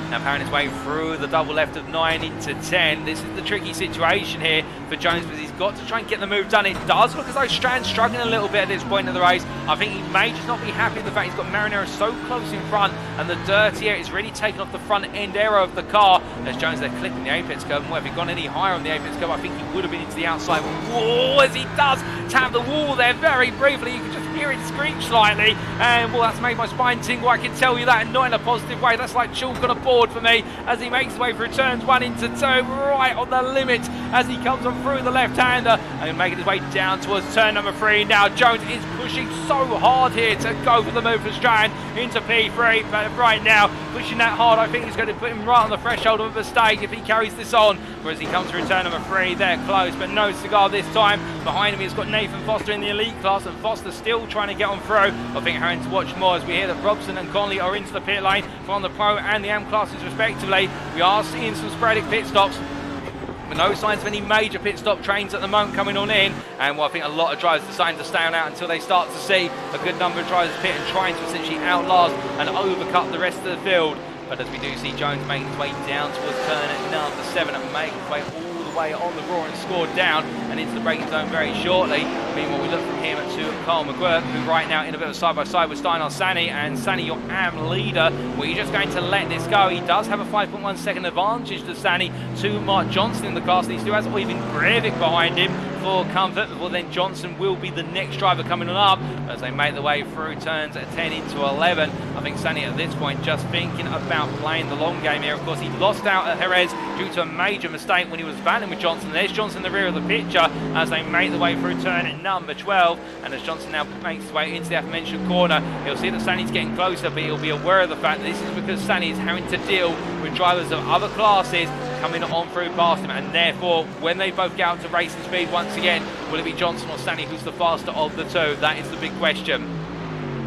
Now powering his way through the double left of 9 into 10. This is the tricky situation here for Jones because he's got to try and get the move done. It does look as though Strand's struggling a little bit at this point in the race. I think he may just not be happy with the fact he's got Marinero so close in front, and the dirty air is really taking off the front end aero of the car as Jones they're clipping the apex curve. And well, if he'd gone any higher on the apex curve, I think he would have been into the outside wall as he does tap the wall there very briefly. You can just hear it screech slightly, and well, that's made my spine tingle, I can tell you that, and not in a positive way. That's like chalk on a board for me as he makes his way through turns 1 into 2, right on the limit as he comes on through the left-hander and making his way down towards turn number 3. Now Jones is pushing so hard here to go for the move for Strand into P3, but right now pushing that hard, I think he's going to put him right on the threshold of a mistake if he carries this on. Whereas he comes through turn number 3, they're close, but no cigar this time. Behind him he's got Nathan Foster in the elite class, and Foster still trying to get on through. I think having to watch more as we hear that Robson and Conley are into the pit lane from the Pro and the AM classes respectively. We are seeing some sporadic pit stops, but no signs of any major pit stop trains at the moment coming on in. And well, I think a lot of drivers deciding to stay on out until they start to see a good number of drivers pit and trying to essentially outlast and overcut the rest of the field. But as we do see Jones making his way down towards turn number 7 and making his way all the way on the roaring score down and into the braking zone very shortly. Meanwhile, we look from here to Carl McGuirk, who right now in a bit of side-by-side with Steinar Sani, and Sani, your AM leader. Were you just going to let this go? He does have a 5.1 second advantage to Sani, to Mark Johnson in the class. He still has Oyvind Breivik behind him for comfort, before then Johnson will be the next driver coming on up as they make their way through turns 10 into 11. I think Stanley at this point just thinking about playing the long game here. Of course, he lost out at Jerez due to a major mistake when he was battling with Johnson. There's Johnson in the rear of the picture as they make their way through turn number 12, and as Johnson now makes his way into the aforementioned corner, he'll see that Stanley's getting closer, but he'll be aware of the fact that this is because Stanley is having to deal with drivers of other classes coming on through past him, and therefore when they both get out to racing speed once again, will it be Johnson or Stanley who's the faster of the two? That is the big question.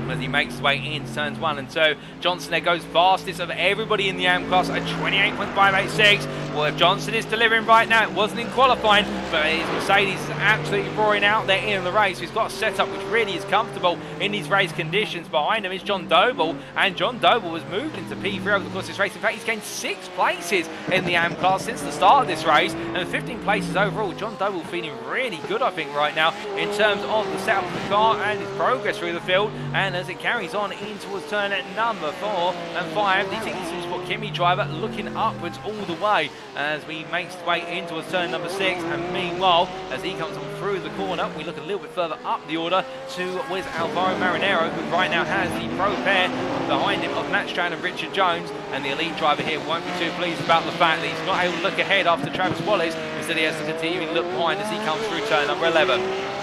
As he makes his way into turns 1 and 2, Johnson there goes fastest of everybody in the AM class at 28.586. Well, if Johnson is delivering right now, it wasn't in qualifying, but his Mercedes is absolutely roaring out there in the race. He's got a setup which really is comfortable in these race conditions. Behind him is John Doble, and John Doble was moved into P3 over the course of this race. In fact, he's gained 6 places in the AM class since the start of this race, and 15 places overall. John Doble feeling really good, I think, right now in terms of the setup of the car and his progress through the field. And as it carries on in towards turn number 4 and 5, the TT Sport Kimi driver looking upwards all the way as we make his way in towards turn number 6. And meanwhile, as he comes on through the corner, we look a little bit further up the order to where's Alvaro Marinero, who right now has the pro pair behind him of Matt Strand and Richard Jones. And the elite driver here won't be too pleased about the fact that he's not able to look ahead after Travis Wallace. Instead, he has to continue to look behind as he comes through turn number 11.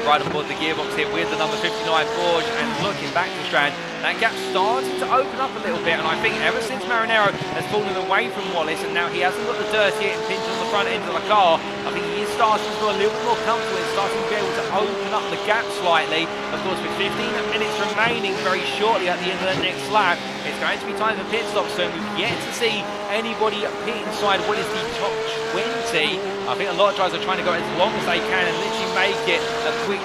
Right on board the gearbox here with the number 59 Porsche, and looking back to Strand, that gap started to open up a little bit, and I think ever since Marinero has fallen away from Wallace and now he hasn't got the dirty impinge on the front end of the car, I think he is starting to feel a little bit more comfortable and starting to be able to open up the gap slightly. Of course, with 15 minutes remaining very shortly at the end of the next lap, it's going to be time for pit stop soon. We've yet to see anybody pit inside what is the top 20. I think a lot of drivers are trying to go as long as they can and literally make it a quick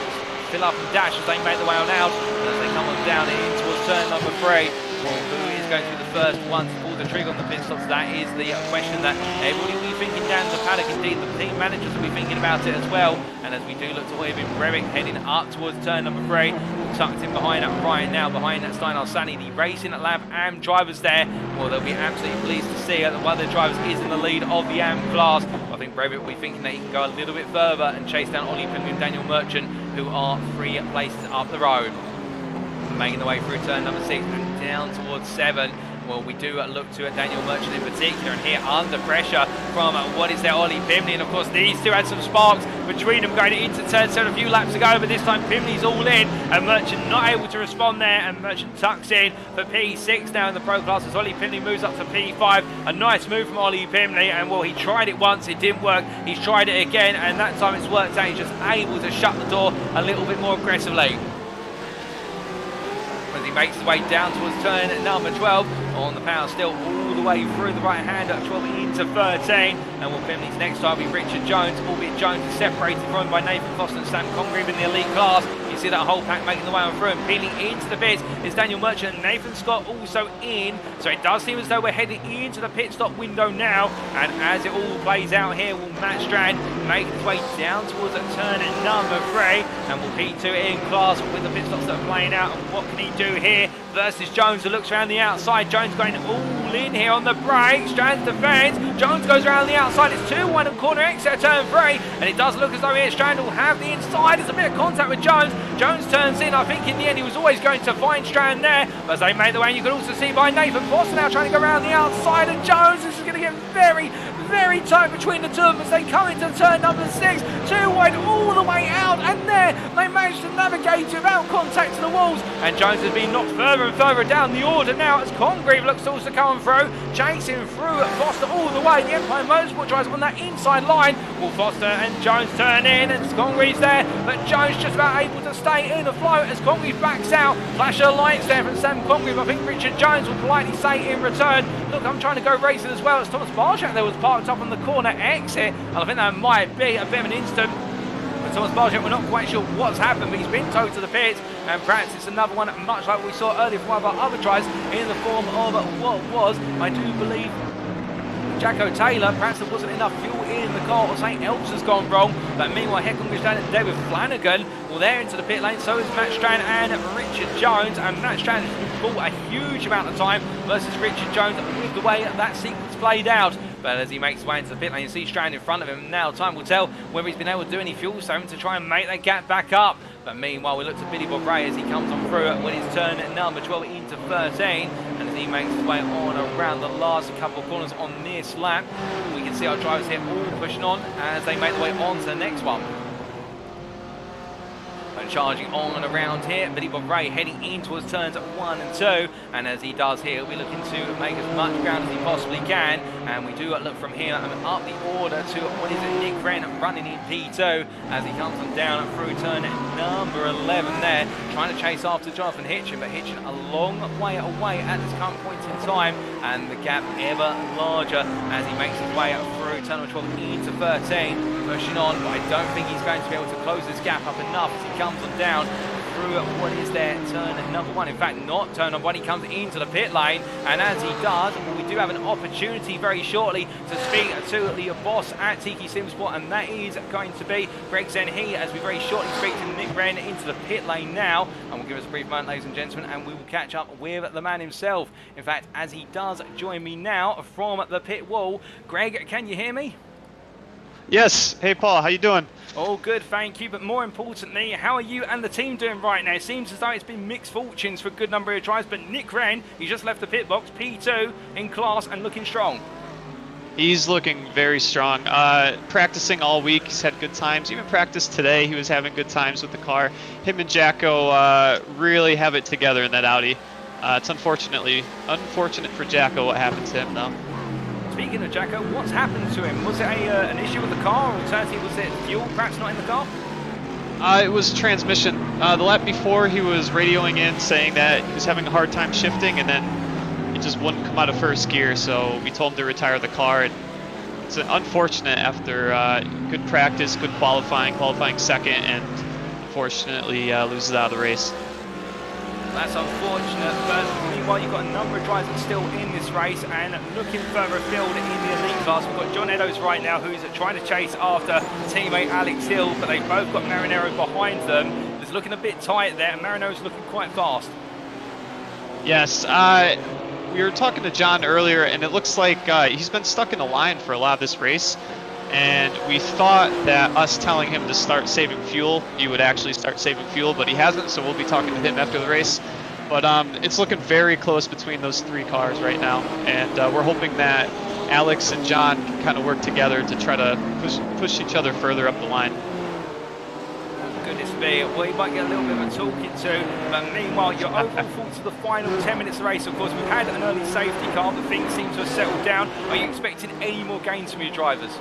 fill up and dash as they make their way on out. And as they come on down in towards turn number 3, well, who is going to be the first one to pull the trigger on the pit stops? That is the question that everybody will be thinking down the paddock. Indeed, the team managers will be thinking about it as well. And as we do look to Oivind Brevik heading up towards turn number 3, tucked in behind that right now, behind that Steinar Sani, the Racing Lab AM drivers there. Well, they'll be absolutely pleased to see that one of their drivers is in the lead of the AM class. I think Brevik will be thinking that he can go a little bit further and chase down Ollie Pinley and Daniel Merchant, who are 3 places up the road. Making the way through turn number 6 and down towards 7. Well, we do look to Daniel Merchant in particular, and here under pressure from what is there, Ollie Pimley, and of course these two had some sparks between them going into turn 7 a few laps ago, but this time Pimley's all in and Merchant not able to respond there, and Merchant tucks in for P6 now in the pro class as Ollie Pimley moves up to P5. A nice move from Ollie Pimley, and well, he tried it once, it didn't work, he's tried it again, and that time it's worked out. He's just able to shut the door a little bit more aggressively. As he makes his way down towards turn number 12 on the power still all the way through the right hand at 12 into 13, and will Pimley's next start be Richard Jones, albeit Jones is separated from him by Nathan Foster and Sam Congreve in the elite class. You see that whole pack making the way on through, and peeling into the pits is Daniel Merchant and Nathan Scott also in, so it does seem as though we're heading into the pit stop window now. And as it all plays out here, will Matt Strand make his way down towards a turn number 3, and will P2 in class with the pit stops that are playing out. And what can he do here versus Jones, who looks around the outside? Jones going all in here on the brake. Strand's defence. Jones goes around the outside. It's 2-1 and corner exit at turn 3, and it does look as though here Strand will have the inside. There's a bit of contact with Jones. Jones turns in. I think in the end he was always going to find Strand there, but as they make the way, and you can also see by Nathan Foster now trying to go around the outside, and Jones, this is going to get very, very tight between the two of them as they come into turn number 6, 2 wide all the way out, and there they managed to navigate without contact to the walls, and Jones has been knocked further and further down the order now as Congreve looks to also come through, chasing through Foster all the way. The Empire Motorsport drives on that inside line. Will Foster and Jones turn in, and Congreve's there, but Jones just about able to stay in the float as Congreve backs out. Flash of lights there from Sam Congreve. I think Richard Jones will politely say in return, look, I'm trying to go racing as well, as Thomas Barshak there was parked up on the corner exit, and I think that might be a bit of an instant. Thomas Barshak, we're not quite sure what's happened, but he's been towed to the pits, and perhaps it's another one much like we saw earlier from one of our other tries in the form of what was, I do believe, Jacko Taylor. Perhaps there wasn't enough fuel in the car, or something else has gone wrong. But meanwhile, Håkon Grebstad and David Flanagan, well, they're into the pit lane, so is Matt Strand and Richard Jones, and Matt Strand has been caught a huge amount of time versus Richard Jones with the way that sequence played out. But as he makes his way into the pit lane, you see Strand in front of him. Now time will tell whether he's been able to do any fuel saving to try and make that gap back up. But meanwhile, we look to Billy Bob Ray as he comes on through with his turn number 12 into 13. And as he makes his way on around the last couple of corners on this lap, we can see our drivers here all pushing on as they make their way on to the next one. And charging on and around here, Billy Bob Ray heading in towards turns 1 and 2, and as he does here, he'll be looking to make as much ground as he possibly can. And we do look from here and up the order to what is it, Nick Wren running in P2 as he comes on down through turn number 11 there, trying to chase after Jonathan Hitchin, but Hitchin a long way away at this current point in time, and the gap ever larger as he makes his way through turn number 12 into 13, pushing on, but I don't think he's going to be able to close this gap up enough as he comes on down through what is there, turn number 1. In fact, not turn number 1, he comes into the pit lane, and as he does, we do have an opportunity very shortly to speak to the boss at Tiki SimSport, and that is going to be Greg Zenhi, as we very shortly speak to Nick Wren into the pit lane now, and we'll give us a brief moment, ladies and gentlemen, and we will catch up with the man himself. In fact, as he does join me now from the pit wall. Greg, can you hear me? Yes. Hey, Paul. How you doing? All good, thank you. But more importantly, how are you and the team doing right now? It seems as though it's been mixed fortunes for a good number of drives, but Nick Wren, he just left the pit box, P2 in class and looking strong. He's looking very strong. Practicing all week. He's had good times. Even practice today, he was having good times with the car. Him and Jacko really have it together in that Audi. It's unfortunate for Jacko what happened to him, though. Speaking of Jacko, what's happened to him? Was it an issue with the car, or alternatively was it fuel perhaps not in the car? It was transmission. The lap before, he was radioing in saying that he was having a hard time shifting, and then it just wouldn't come out of first gear, so we told him to retire the car. And it's unfortunate after good practice, good qualifying second, and unfortunately loses out of the race. That's unfortunate, but meanwhile you've got a number of drivers still in this race, and looking further afield in the elite class, we've got John Eddowes right now who's trying to chase after teammate Alex Hill, but they've both got Marinero behind them. It's looking a bit tight there, and Marinero's looking quite fast. Yes, we were talking to John earlier, and it looks like he's been stuck in the line for a lot of this race. And we thought that us telling him to start saving fuel, he would actually start saving fuel, but he hasn't, so we'll be talking to him after the race. But it's looking very close between those three cars right now, and we're hoping that Alex and John can kind of work together to try to push each other further up the line. Goodness me, well, you might get a little bit of a talking to, but meanwhile, your overall thoughts of the final 10 minutes of the race. Of course, we've had an early safety car, but things seem to have settled down. Are you expecting any more gains from your drivers?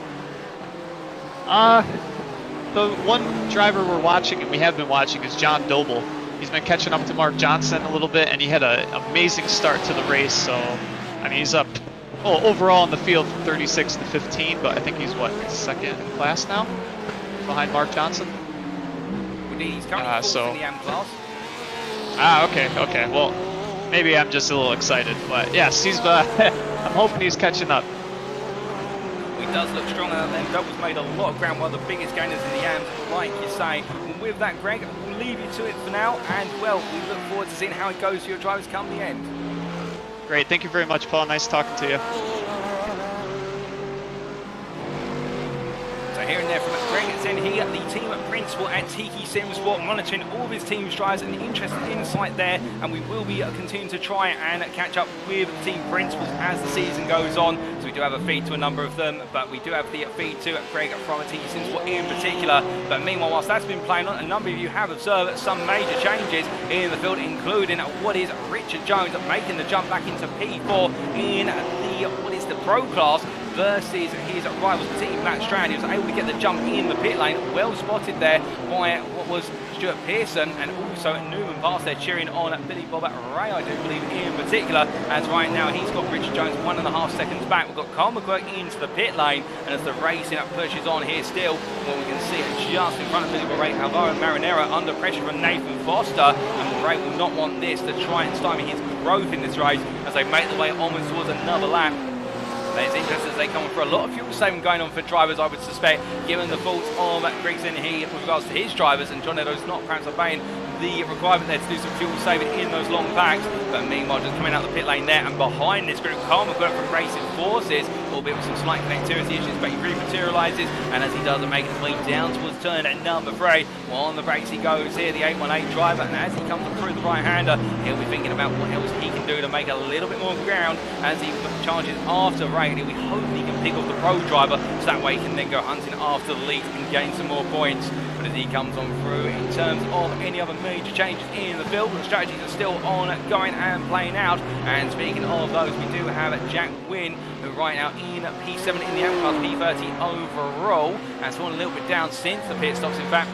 The one driver we're watching, and we have been watching, is John Doble. He's been catching up to Mark Johnson a little bit, and he had an amazing start to the race. So, I mean, he's up overall in the field from 36 to 15, but I think he's, second in class now, behind Mark Johnson? He's currently fourth in the AM class. Okay. Well, maybe I'm just a little excited, but yes, he's. I'm hoping he's catching up. He does look strong, and then Doble's made a lot of ground, one of the biggest gainers in the AMs, like you say. And with that, Greg, we'll leave you to it for now, and well, we look forward to seeing how it goes for your drivers come the end. Great, thank you very much, Paul. Nice talking to you. So here and there from Greg Zenhi, the team principal at Tiki SimSport, monitoring all of his team's drives, and interesting insight there, and we will be continuing to try and catch up with the team principals as the season goes on. So we do have a feed to a number of them, but we do have the feed to Greg from Tiki SimSport in particular. But meanwhile, whilst that's been playing on, a number of you have observed some major changes in the field, including what is Richard Jones making the jump back into P4 in the Pro class versus his rivals, particularly Matt Strand. He was able to get the jump in the pit lane, well spotted there by what was Stuart Pearson, and also Newman past there cheering on at Billy Bob Ray, I do believe, in particular, as right now he's got Richard Jones 1.5 seconds back. We've got Carl McQuirk into the pit lane, and as the racing pushes on here still, what we can see just in front of Billy Bob Ray, Alvaro Marinero under pressure from Nathan Foster, and Ray will not want this to try and stymie his growth in this race as they make their way onwards towards another lap. It's interesting as they come for a lot of fuel saving going on for drivers, I would suspect, given the faults of Greg Zenhi with regards to his drivers, and John Eddowes not perhaps obeying the requirement there to do some fuel saving in those long packs. But meanwhile, just coming out the pit lane there, and behind this group, Carl McQuirk from Racing Forces, albeit bit with some slight connectivity issues, but he re-materialises, and as he does, making his way down towards turn at number 3. Well, on the brakes he goes here, the 818 driver, and as he comes through the right-hander, he'll be thinking about what else he can do to make a little bit more ground as he charges after Ray, and he'll be hoping he can pick off the pro driver, so that way he can then go hunting after the lead and gain some more points. But as he comes on through, in terms of any other major changes in the field, the strategies are still ongoing and playing out. And speaking of those, we do have Jack Wynn, who right now in P7 in the AM class, P30 overall, has fallen a little bit down since the pit stops. In fact,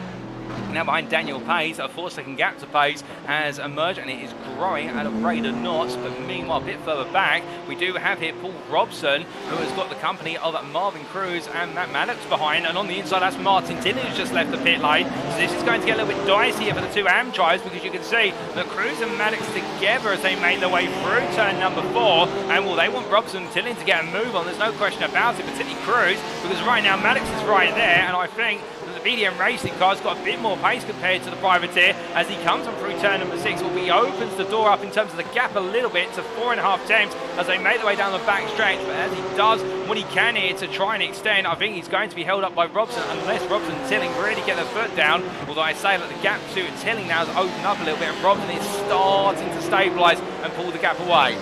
now behind Daniel Pace, a 4-second gap to Pace has emerged, and it is growing at a rate of knots. But meanwhile, a bit further back, we do have here Paul Robson, who has got the company of Marvin Cruz and Matt Maddox behind, and on the inside that's Martin Tilley, who's just left the pit lane. So this is going to get a little bit dicey here for the two AM drivers, because you can see the Cruz and Maddox together as they make their way through turn number 4, and well, they want Robson and Tilley to get a move on, there's no question about it, particularly Cruz, because right now Maddox is right there, and I think BDM Racing car's got a bit more pace compared to the privateer. As he comes on through turn number 6, he opens the door up in terms of the gap a little bit to 4.5 tenths as they make their way down the back stretch. But as he does what he can here to try and extend, I think he's going to be held up by Robson unless Robson and Tilling really get their foot down. Although I say that the gap to Tilling now has opened up a little bit, and Robson is starting to stabilise and pull the gap away.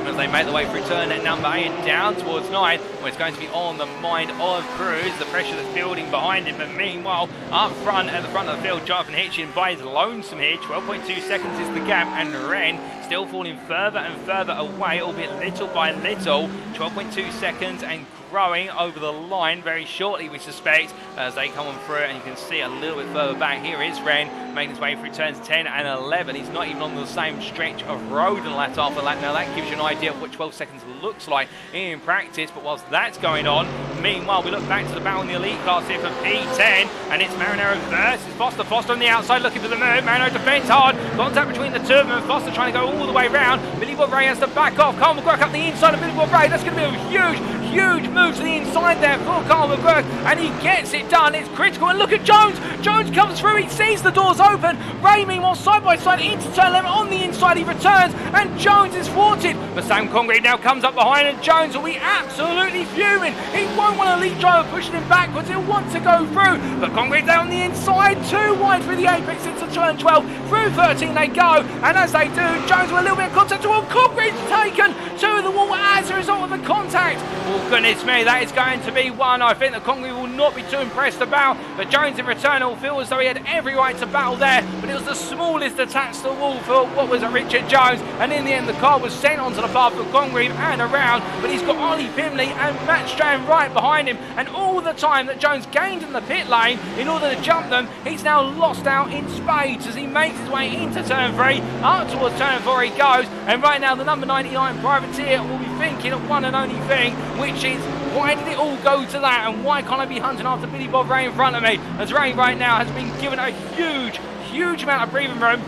As they make their way through turn at number 8 and down towards 9, where it's going to be on the mind of Cruz, the pressure that's building behind him. But meanwhile, up front, at the front of the field, Jonathan Hitchin by his lonesome here. 12.2 seconds is the gap, and Ren still falling further and further away, albeit little by little. 12.2 seconds and growing over the line very shortly, we suspect, as they come on through, and you can see a little bit further back. Here is Ren making his way through turns 10 and 11. He's not even on the same stretch of road and lap after lap. Now that gives you an idea of what 12 seconds looks like in practice, but whilst that's going on, meanwhile we look back to the battle in the elite class here for P10, and it's Marinero versus Foster. Foster on the outside looking for the move. Marinero defends hard, contact between the two of them, and Foster trying to go all the way round. Billy Bob Ray has to back off. Carl McGurk up the inside of Billy Bob Ray. That's going to be a huge move to the inside there for Carl McGurk, and he gets it done. It's critical, and look at Jones. Jones comes through, he sees the doors open. Ray meanwhile side by side into turn 11 on the inside, he returns, and Jones is thwarted. But Sam Congreve now comes up behind, and Jones will be absolutely fuming. He won't want a lead driver pushing him backwards, he'll want to go through. But Congreve down the inside, too wide through the apex into turn 12. Through 13 they go, and as they do, Jones with a little bit of contact. Well, Congreve's taken to the wall as a result of the contact. Oh goodness me, that is going to be one I think that Congreve will not be too impressed about. But Jones in return will feel as though he had every right to battle there, but it was the smallest attached to the wall for what was Richard Jones, and in the end the car was sent onto the path for Congreve and around. But he's got Ollie Pimley and Matt Strand right behind him, and all the time that Jones gained in the pit lane in order to jump them, he's now lost out in spades as he makes his way into turn 3. Up towards turn 4 he goes, and right now the number 99 privateer will be thinking of one and only thing, which is, why did it all go to that, and why can't I be hunting after Billy Bob Ray in front of me? As Ray right now has been given a huge amount of breathing room.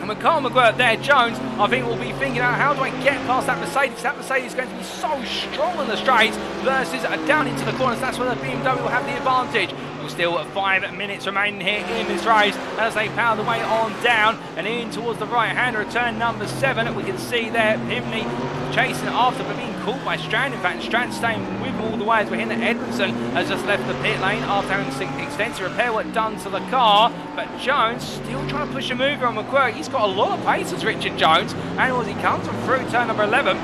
And with Carl McGuire there, Jones, I think, will be thinking out, how do I get past that Mercedes? That Mercedes is going to be so strong on the straights versus down into the corners. That's where the BMW will have the advantage. Still 5 minutes remaining here in this race as they power the way on down and in towards the right-hander of turn number 7. We can see there Pimney chasing after, but being caught by Strand. In fact, Strand staying with him all the way as we're hearing that Edmondson has just left the pit lane after having some extensive repair work done to the car. But Jones still trying to push a mover on McQuarrie. He's got a lot of pace as Richard Jones, and as he comes through turn number 11,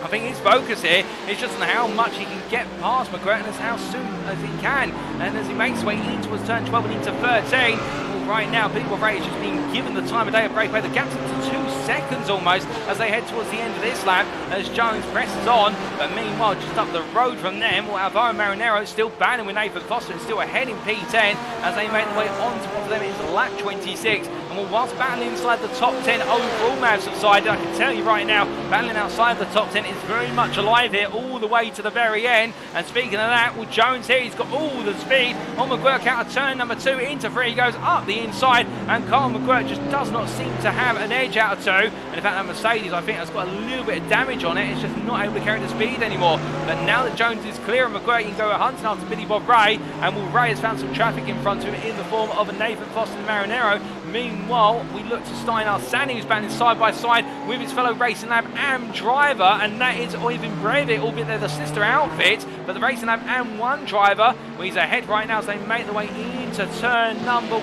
I think his focus here is just on how much he can get past McGregor and how soon as he can. And as he makes his way in towards turn 12 and into 13, well, right now, People Ray is just being given the time of day of breakaway. The gap's up to 2 seconds almost as they head towards the end of this lap as Jones presses on. But meanwhile, just up the road from them, well, Alvaro Marinero still battling with Nathan Foster and still ahead in P10 as they make their way on towards them into lap 26. And well, whilst battling inside the top 10 overall may have subsided, I can tell you right now, battling outside the top 10 is very much alive here. All the way to the very end. And speaking of that, well, Jones here, he's got all the speed. On McGuirk out of turn number 2 into 3, he goes up the inside, and Carl McGuirk just does not seem to have an edge out of 2. And in fact, that Mercedes, I think, has got a little bit of damage on it. It's just not able to carry the speed anymore. But now that Jones is clear of McGuirk, he can go hunting after Billy Bob Ray, and well, Ray has found some traffic in front of him in the form of a Nathan Foster Marinero. Meanwhile, we look to Steinar Sani, who's banding side by side with his fellow Racing Lab AM driver, and that is Oyvind Breivik, albeit they're the sister outfit, but the Racing Lab AM1 driver, well, he's ahead right now as they make their way into turn number,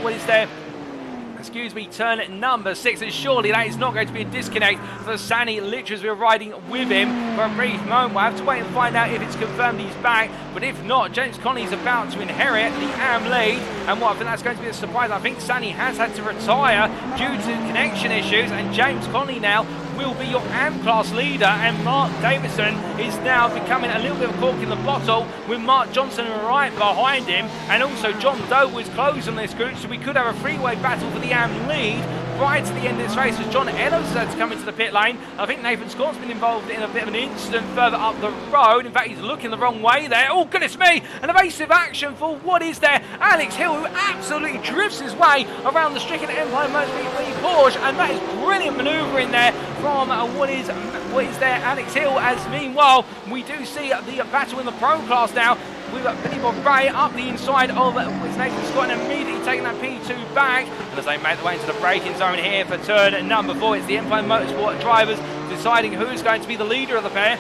turn number 6, and surely that is not going to be a disconnect for Sani. Literally, as we're riding with him for a brief moment, we'll have to wait and find out if it's confirmed he's back, but if not, James Conley is about to inherit the AM lead, and what I think that's going to be a surprise. I think Sani has had to retire due to connection issues, and James Conley now will be your AM class leader, and Mark Davison is now becoming a little bit of a cork in the bottle with Mark Johnson right behind him, and also John Doe was close on this group, so we could have a three-way battle for the AM lead right to the end of this race as John Eddowes has had to come into the pit lane. I think Nathan Scott's been involved in a bit of an incident further up the road. In fact, he's looking the wrong way there. Oh, goodness me! An evasive action for what is there? Alex Hill, who absolutely drifts his way around the stricken Empire Motorsport Porsche, and that is brilliant manoeuvring there from what is there Alex Hill, as meanwhile we do see the battle in the pro class now. We've got Billy Bob Ray up the inside of Nathan Scott and immediately taking that P2 back. And as they make their way into the braking zone here for turn number 4, it's the Empire Motorsport drivers deciding who's going to be the leader of the pair.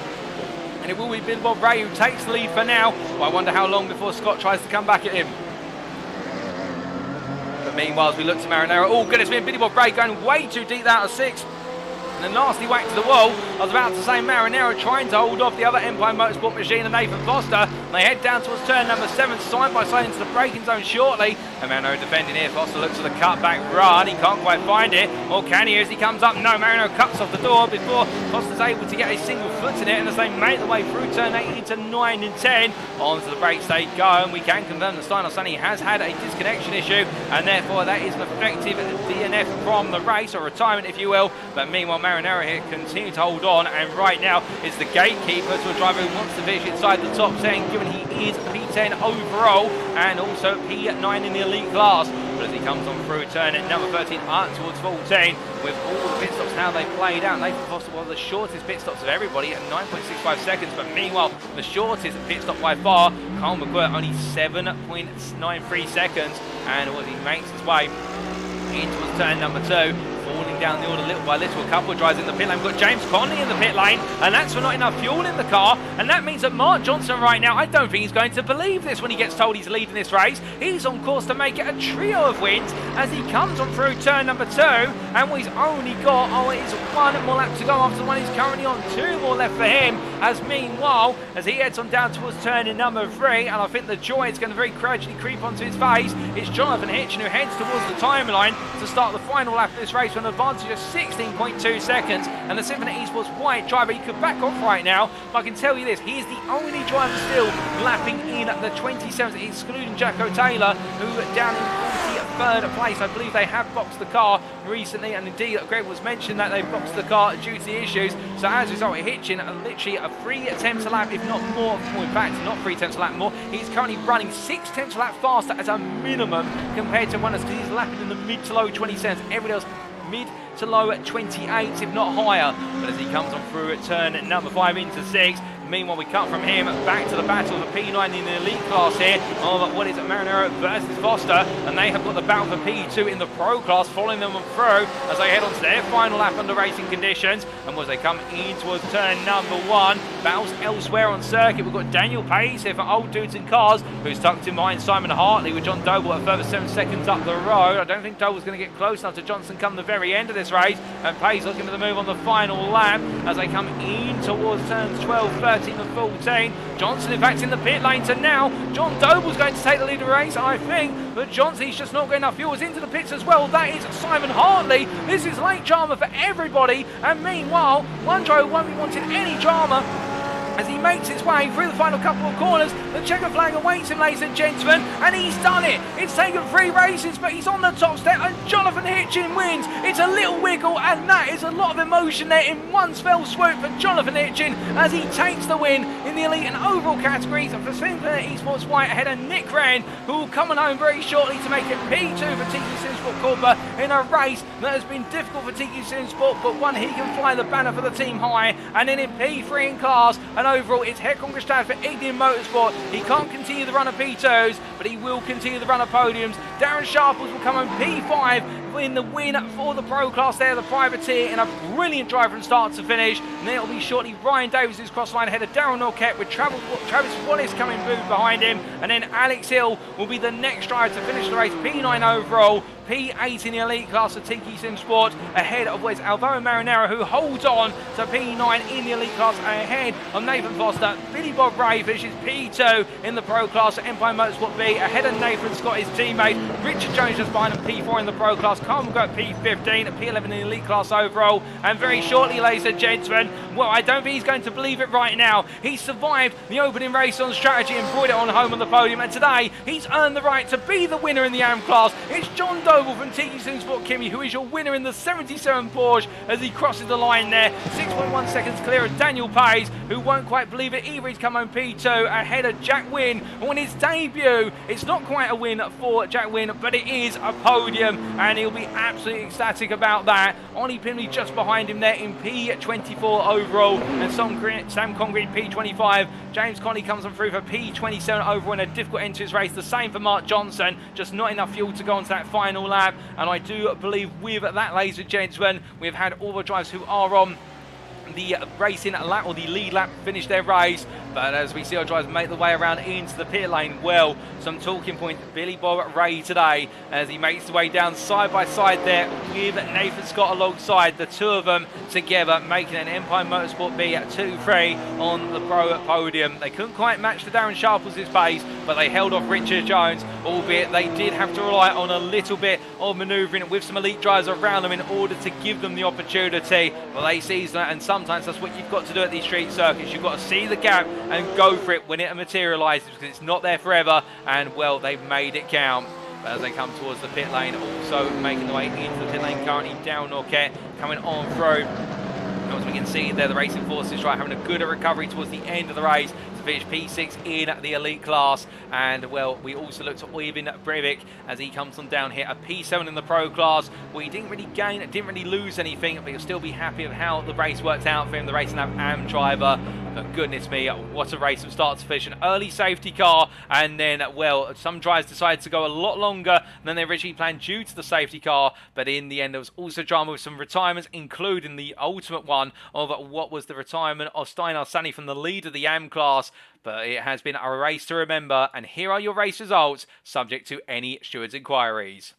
And it will be Billy Bob Ray who takes the lead for now. But I wonder how long before Scott tries to come back at him. But meanwhile, as we look to Marinero, oh goodness me, Billy Bob Ray going way too deep out of 6. And a nasty whack to the wall. I was about to say Marinero trying to hold off the other Empire Motorsport machine and Nathan Foster. They head down towards turn number 7, side by side into the braking zone shortly. And Marinero defending here. Foster looks for the cutback run. He can't quite find it. Or can he as he comes up? No, Marinero cuts off the door before Foster's able to get a single foot in it. And as they make their way through turn 8 into 9 and 10, onto the brakes they go. And we can confirm that Steinar Sani has had a disconnection issue. And therefore that is an effective DNF from the race, or retirement if you will. But meanwhile, Marinero here continue to hold on, and right now is the gatekeeper to a driver who wants to finish inside the top 10, given he is P10 overall and also P9 in the elite class. But as he comes on through turn at number 13 up towards 14, with all the pit stops now they played out, Nathan Foster was the shortest pit stops of everybody at 9.65 seconds, but meanwhile the shortest pit stop by far, Carl McGuirk, only 7.93 seconds, and as he makes his way in towards turn number 2, falling down the order little by little. A couple of drivers in the pit lane. We've got James Conley in the pit lane, and that's for not enough fuel in the car, and that means that Mark Johnson right now, I don't think he's going to believe this when he gets told he's leading this race. He's on course to make it a trio of wins as he comes on through turn number 2, and he's only got, it's 1 more lap to go after the one he's currently on. 2 more left for him, as meanwhile, as he heads on down towards turn in number 3, and I think the joy is going to very gradually creep onto his face. It's Jonathan Hitchin who heads towards the timeline to start the final lap of this race with an advantage of 16.2 seconds, and the Symphony Esports white driver, he could back off right now, but I can tell you this, he is the only driver still lapping in the 27th, excluding Jacko Taylor, who down in 43rd place. I believe they have boxed the car recently, and indeed Greg was mentioned that they've boxed the car due to the issues. So as a result, Hitchin literally a 3 attempts a lap, if not more, in fact not 3 attempts a lap more, he's currently running 6 attempts a lap faster as a minimum compared to runners, because he's lapping in the mid to low 27s. Everybody else mid to low at 28, if not higher. But as he comes on through at turn number 5 into 6, meanwhile we cut from him back to the battle of the P9 in the elite class here of what is Marinero versus Foster, and they have got the battle for P2 in the pro class following them through as they head on to their final lap under racing conditions. And as they come in towards turn number 1, battles elsewhere on circuit, we've got Daniel Pace here for Old Dudes in Cars, who's tucked in behind Simon Hartley with John Doble a further 7 seconds up the road. I don't think Doble's going to get close enough to Johnson come the very end of this race, and Pace looking for the move on the final lap as they come in towards turns 12, 13 and 14. Johnson in fact in the pit lane, so now John Doble's going to take the lead of the race, I think, but Johnson's just not got enough fuel. Is into the pits as well. That is Simon Hartley. This is late drama for everybody, and meanwhile one driver won't be wanting any drama as he makes his way through the final couple of corners. The checker flag awaits him, ladies and gentlemen, and he's done it. It's taken 3 races, but he's on the top step, and Jonathan Hitchin wins. It's a little wiggle, and that is a lot of emotion there in one fell swoop for Jonathan Hitchin as he takes the win in the elite and overall categories for Sinclair Esports White ahead of Nick Wren, who will come on home very shortly to make it P2 for Tiki SimSport Corba in a race that has been difficult for Tiki SimSport, but one he can fly the banner for the team high. And then in P3 in cars, and overall it's Håkon Grebstad for Motorsport. He can't continue the run of P2s, but he will continue the run of podiums. Darren Sharples will come on P5 in the win for the Pro Class there, the privateer, in a brilliant drive from start to finish. And then it'll be shortly Ryan Davis who's cross line ahead of Daryl Norquette, with Travis Wallace coming behind him, and then Alex Hill will be the next driver to finish the race, P9 overall. P8 in the elite class of Tiki SimSport ahead of Wes Alvaro Marinero, who holds on to P9 in the elite class ahead of Nathan Foster. Billy Bob Ray finishes P2 in the Pro class at Empire Motorsport B ahead of Nathan Scott, his teammate. Richard Jones just behind him, P4 in the Pro class. Carl McGrath P15, P11 in the elite class overall. And very shortly, ladies and gentlemen, well, I don't think he's going to believe it right now. He survived the opening race on strategy and brought it on home on the podium, and today he's earned the right to be the winner in the AM class. It's John Doble from Tiki SimSport Kimi, who is your winner in the 77 Porsche as he crosses the line there. 6.1 seconds clear of Daniel Pays, who won't quite believe it either. He's come home P2 ahead of Jack Wynn on his debut. It's not quite a win for Jack Wynn, but it is a podium, and he'll be absolutely ecstatic about that. Ollie Pimley just behind him there in P24 overall, and Sam Congreve P25. James Conley comes on through for P27 overall in a difficult end to his race. The same for Mark Johnson, just not enough fuel to go onto that final lap. And I do believe with that, ladies and gentlemen, we've had all the drivers who are on the racing lap or the lead lap finish their race. But as we see our drivers make the way around into the pit lane, well, some talking points. Billy Bob Ray today as he makes the way down side by side there with Nathan Scott alongside, the two of them together making an Empire Motorsport B at 2-3 on the Pro podium. They couldn't quite match the Darren Sharples' pace, but they held off Richard Jones, albeit they did have to rely on a little bit of manoeuvring with some elite drivers around them in order to give them the opportunity. Well, they seized that, and sometimes that's what you've got to do at these street circuits. You've got to see the gap and go for it when it materialises, because it's not there forever, and well, they've made it count. But as they come towards the pit lane, also making the way into the pit lane currently, Daryl Norquette coming on through. As we can see there, the Racing Forces right having a good recovery towards the end of the race to finish P6 in the elite class. And well, we also looked at Oyvind Breivik as he comes on down here at P7 in the Pro class. Well, he didn't really gain, didn't really lose anything, but you'll still be happy with how the race worked out for him, the Racing Lab AM driver. But goodness me, what a race from start to finish. An early safety car, and then, well, some drivers decided to go a lot longer than they originally planned due to the safety car. But in the end, there was also drama with some retirements, including the ultimate one of what was the retirement of Steinar Sani from the lead of the AM class. But it has been a race to remember, and here are your race results, subject to any stewards' inquiries.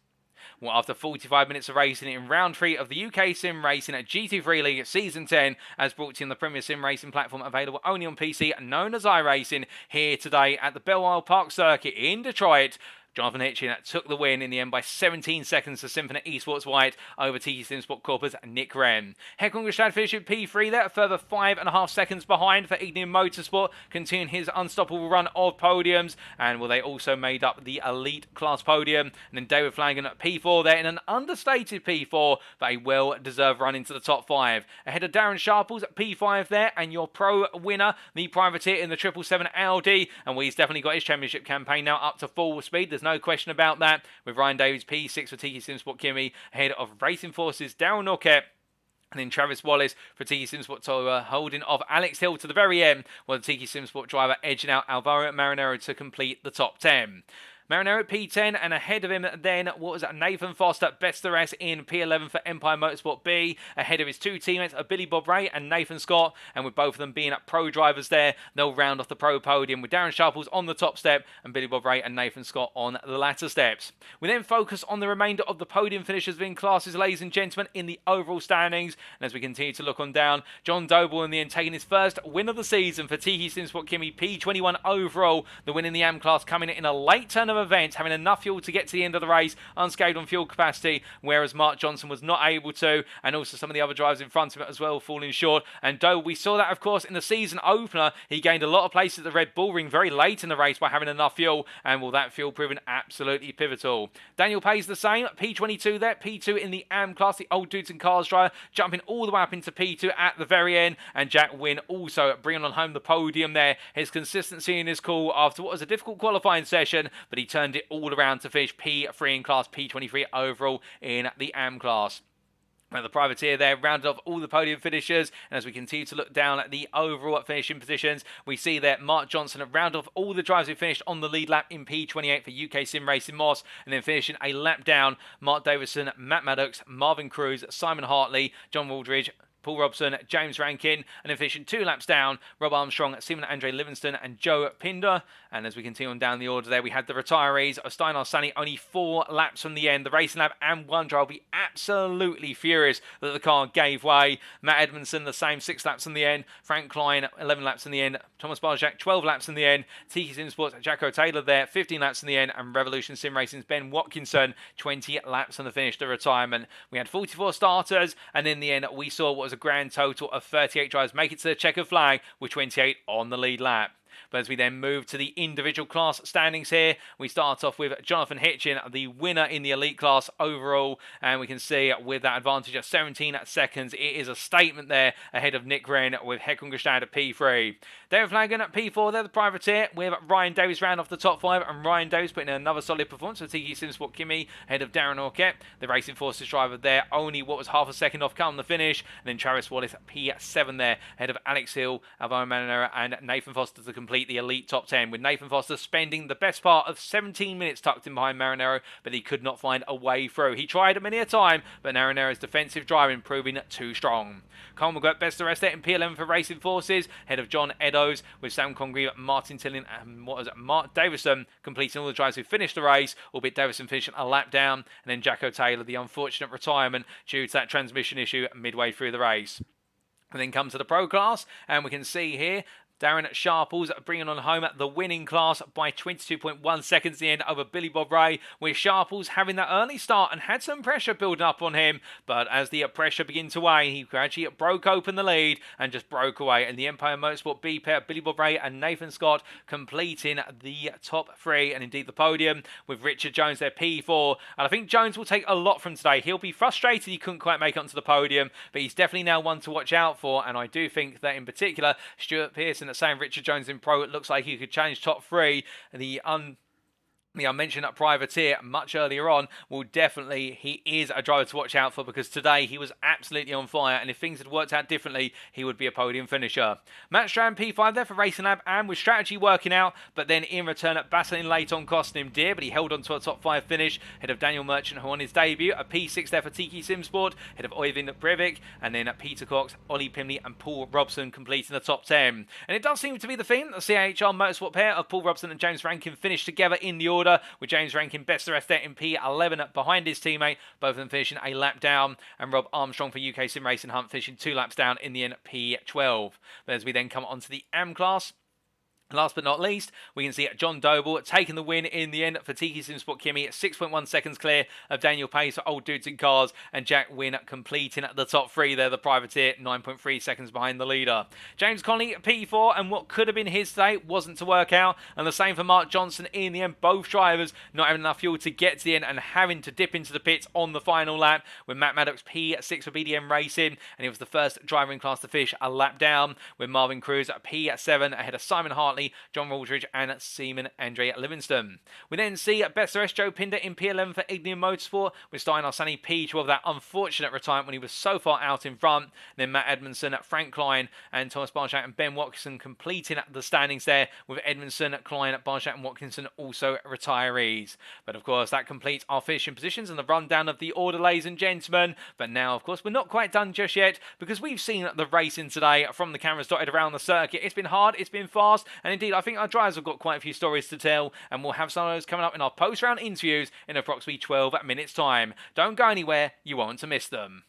Well, after 45 minutes of racing in round 3 of the UKSimRacing GT3 League Season 10, as brought to you on the Premier Sim Racing platform available only on PC, known as iRacing, here today at the Belle Isle Park Circuit in Detroit, Jonathan Hitchin took the win in the end by 17 seconds to Symphony Esports White over Tiki SimSport Corpus Nick Wren. Håkon Grebstad finished with P3 there, a further 5.5 seconds behind for Motorsport, continuing his unstoppable run of podiums. And well, they also made up the elite class podium. And then David Flanagan at P4 there in an understated P4, but a well-deserved run into the top 5. Ahead of Darren Sharples at P5 there, and your pro winner, the privateer in the 777 Audi. And well, he's definitely got his championship campaign now up to full speed. There's no question about that, with Ryan Davies P6 for Tiki SimSport Kimi ahead of Racing Forces Daryl Norquette, and then Travis Wallace for Tiki SimSport Tour, holding off Alex Hill to the very end, while the Tiki SimSport driver edging out Alvaro Marinero to complete the top 10. Marinero at P10, and ahead of him then, what was that, Nathan Foster, best the rest in P11 for Empire Motorsport B, ahead of his two teammates, Billy Bob Ray and Nathan Scott, and with both of them being pro drivers there, they'll round off the pro podium with Darren Sharples on the top step and Billy Bob Ray and Nathan Scott on the latter steps. We then focus on the remainder of the podium finishers in classes, ladies and gentlemen, in the overall standings, and as we continue to look on down, John Doble in the end taking his first win of the season for Tiki SimSport Kimi, P21 overall, the win in the AM class coming in a late turn of events, having enough fuel to get to the end of the race unscathed on fuel capacity, whereas Mark Johnson was not able to, and also some of the other drivers in front of it as well falling short. And though we saw that, of course, in the season opener, he gained a lot of places at the Red Bull Ring very late in the race by having enough fuel, and will that fuel proving absolutely pivotal. Daniel Pay's the same, P22 there, P2 in the AM class, the old dudes and cars driver, jumping all the way up into P2 at the very end, and Jack Wynn also bringing on home the podium there. His consistency in his call after what was a difficult qualifying session, but he turned it all around to finish P3 in class, P23 overall in the AM class. Now the privateer there rounded off all the podium finishers, and as we continue to look down at the overall finishing positions, we see that Mark Johnson rounded off all the drivers who finished on the lead lap in P28 for UKSimRacing Moss, and then finishing a lap down, Mark Davison, Matt Maddox, Marvin Cruz, Simon Hartley, John Waldridge, Paul Robson, James Rankin, and then finishing 2 laps down, Rob Armstrong, Simon Andre Livingston, and Joe Pinder. And as we continue on down the order there, we had the retirees of Stein Arsani, only 4 laps from the end. The racing lab and one driver will be absolutely furious that the car gave way. Matt Edmondson, the same, 6 laps from the end. Frank Klein, 11 laps in the end. Thomas Barjak, 12 laps in the end. Tiki Sim Sports, Jacko Taylor there, 15 laps in the end. And Revolution Sim Racing's Ben Watkinson, 20 laps on the finish, the retirement. We had 44 starters, and in the end, we saw what was a grand total of 38 drivers make it to the checkered flag, with 28 on the lead lap. But as we then move to the individual class standings here, we start off with Jonathan Hitchin, the winner in the elite class overall. And we can see with that advantage of 17 seconds, it is a statement there ahead of Nick Wren with Håkon Grebstad at P3. David Flanagan at P4, they're the privateer, with Ryan Davis round off the top 5. And Ryan Davis putting in another solid performance for Tiki Simsport Kimi ahead of Darren Orkett. The Racing Forces driver there, only what was half a second off come the finish. And then Travis Wallace at P7 there ahead of Alex Hill, Alvaro Manera, and Nathan Foster to complete the elite top 10, with Nathan Foster spending the best part of 17 minutes tucked in behind Marinero, but he could not find a way through. He tried many a time, but Marinero's defensive driving proving too strong. Colin McGuirt best the rest there in P11 for Racing Forces, ahead of John Eddowes, with Sam Congreve, Martin Tillin, and Mark Davison completing all the drives who finished the race, albeit Davison finishing a lap down, and then Jacko Taylor, the unfortunate retirement due to that transmission issue midway through the race. And then come to the Pro class, and we can see here Darren Sharples bringing on home the winning class by 22.1 seconds at the end over Billy Bob Ray, with Sharples having that early start and had some pressure building up on him, but as the pressure began to wane, he gradually broke open the lead and just broke away. And the Empire Motorsport B pair, Billy Bob Ray and Nathan Scott, completing the top 3 and indeed the podium, with Richard Jones there P4. And I think Jones will take a lot from today. He'll be frustrated he couldn't quite make it onto the podium, but he's definitely now one to watch out for. And I do think that in particular, Stuart Pearson, saying Richard Jones in pro, it looks like he could challenge top 3. I mentioned that privateer much earlier on, he is a driver to watch out for, because today he was absolutely on fire, and if things had worked out differently, he would be a podium finisher. Matt Strand P5 there for Racing Lab, and with strategy working out, but then in return at battling late on costing him dear, but he held on to a top 5 finish, ahead of Daniel Merchant, who on his debut, a P6 there for Tiki Simsport, ahead of Oyvind Breivik, and then Peter Cox, Ollie Pimley and Paul Robson completing the top 10. And it does seem to be the theme that the CHR Motorsport pair of Paul Robson and James Rankin finished together in the order, with James Rankin best the rest there in P11 behind his teammate, both of them finishing a lap down, and Rob Armstrong for UKSimRacing Hunt finishing 2 laps down in the end P12. But as we then come on to the AM class, last but not least, we can see John Doble taking the win in the end for Tiki Simsport Kimi at 6.1 seconds clear of Daniel Pace for Old Dudes in Cars, and Jack Wynn completing the top 3 there, the privateer, 9.3 seconds behind the leader. James Conley P4, and what could have been his day wasn't to work out, and the same for Mark Johnson in the end. Both drivers not having enough fuel to get to the end and having to dip into the pits on the final lap, with Matt Maddox P6 for BDM Racing, and he was the first driver in class to finish a lap down, with Marvin Cruz at P7 ahead of Simon Hartley, John Waldridge and Seaman Andre Livingston. We then see Best the Rest Joe Pinder in P11 for Ignium Motorsport, with Stein Arsani P12, that unfortunate retirement when he was so far out in front. And then Matt Edmondson, Frank Klein and Thomas Barjak and Ben Watkinson completing the standings there, with Edmondson, Klein, Barjak and Watkinson also retirees. But of course that completes our finishing positions and the rundown of the order, ladies and gentlemen. But now of course we're not quite done just yet, because we've seen the racing today from the cameras dotted around the circuit. It's been hard, it's been fast, and indeed I think our drivers have got quite a few stories to tell, and we'll have some of those coming up in our post-round interviews in approximately 12 minutes time. Don't go anywhere, you won't miss them.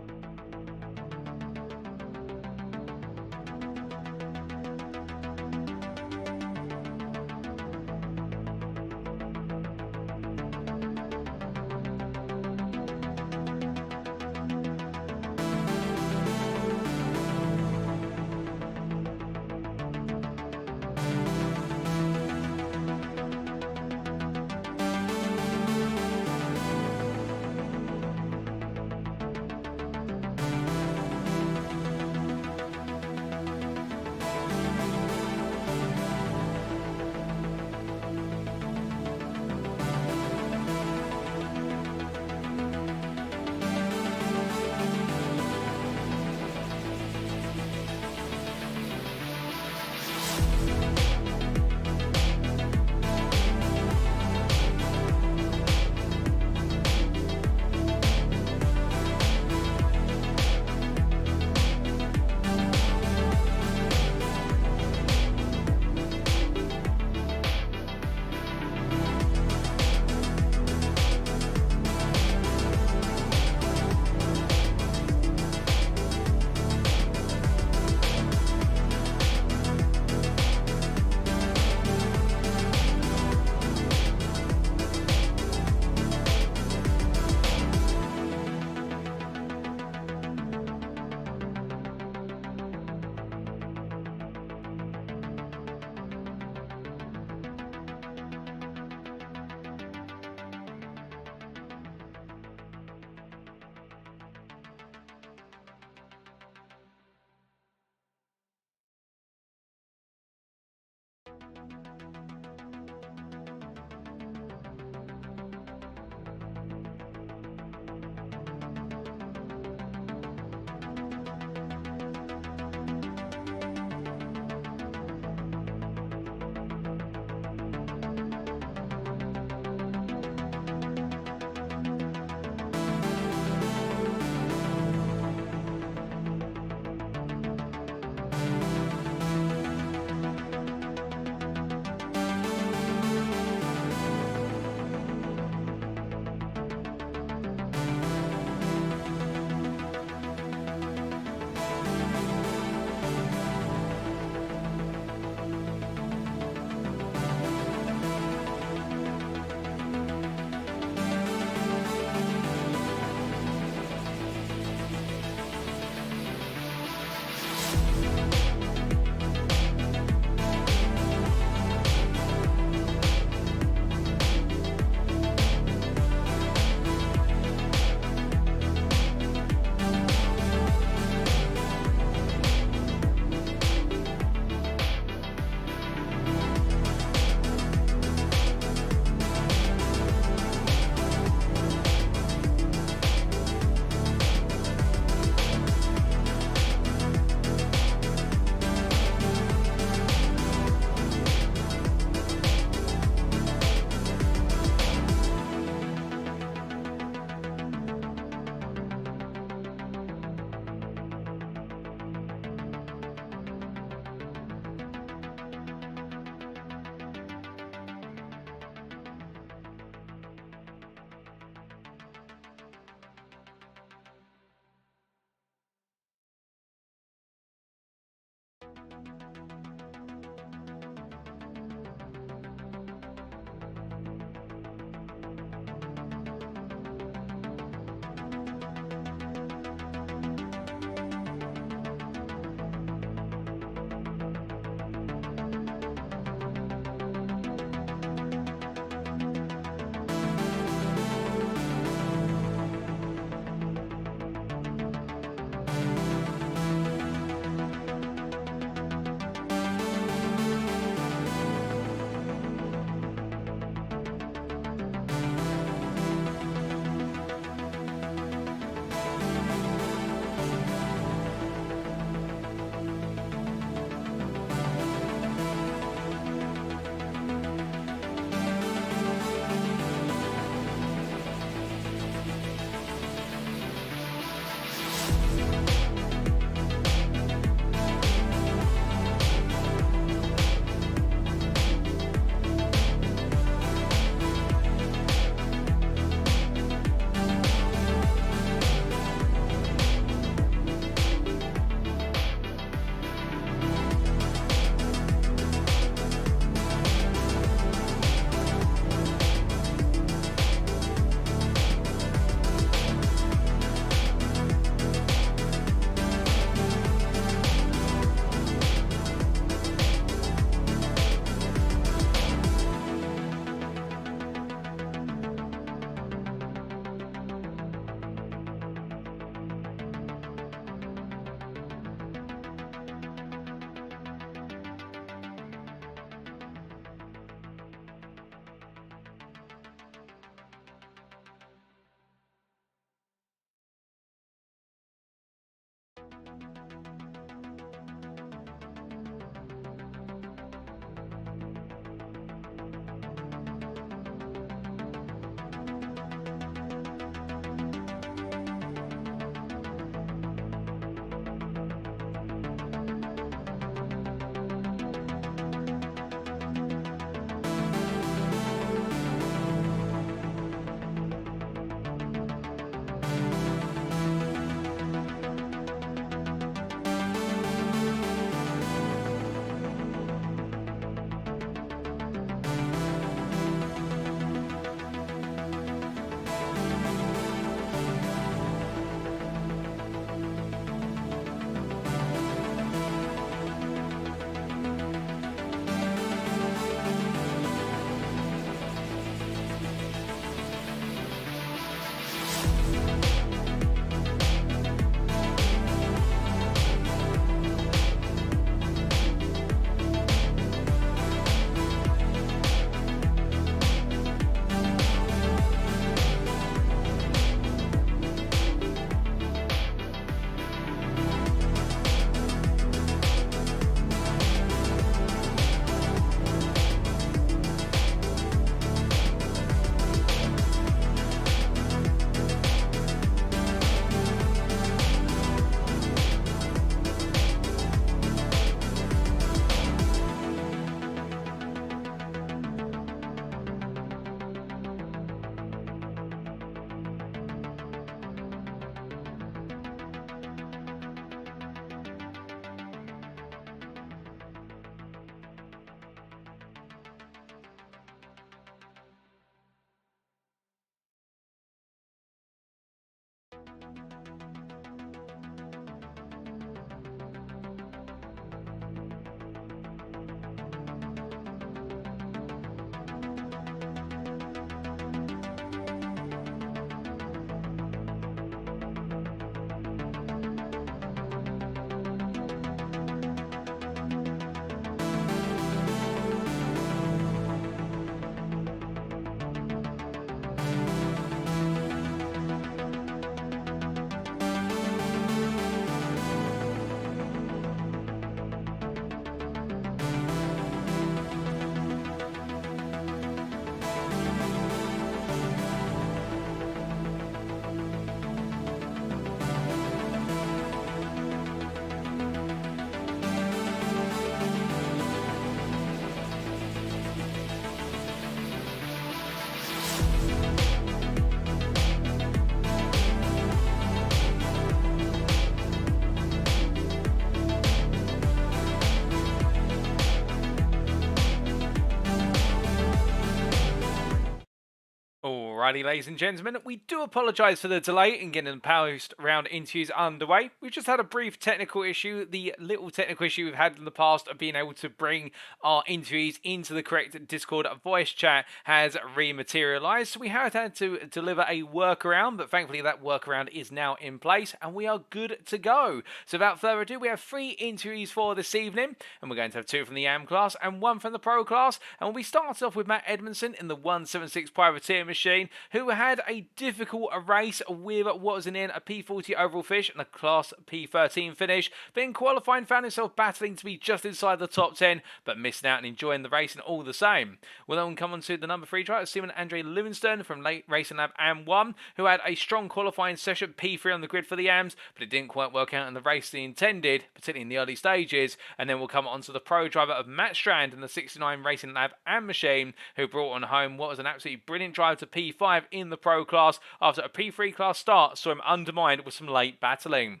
Alrighty, ladies and gentlemen, we do apologise for the delay in getting the post-round interviews underway. We've just had a brief technical issue. The little technical issue we've had in the past of being able to bring our interviews into the correct Discord voice chat has rematerialised. So we have had to deliver a workaround, but thankfully that workaround is now in place and we are good to go. So without further ado, we have 3 interviews for this evening, and we're going to have 2 from the AM class and 1 from the Pro class. And we start off with Matt Edmondson in the 176 Privateer machine, who had a difficult race with what was in a P40 overall finish and a Class P13 finish, but in qualifying found himself battling to be just inside the top 10, but missing out and enjoying the racing all the same. We'll then come on to the number 3 driver, Simon Andre Livingston from Late Racing Lab AM1, who had a strong qualifying session, P3 on the grid for the AMs, but it didn't quite work out in the race they intended, particularly in the early stages. And then we'll come on to the pro driver of Matt Strand in the 69 Racing Lab AM machine, who brought on home what was an absolutely brilliant drive to P5 in the pro class after a P3 class start saw him undermined with some late battling.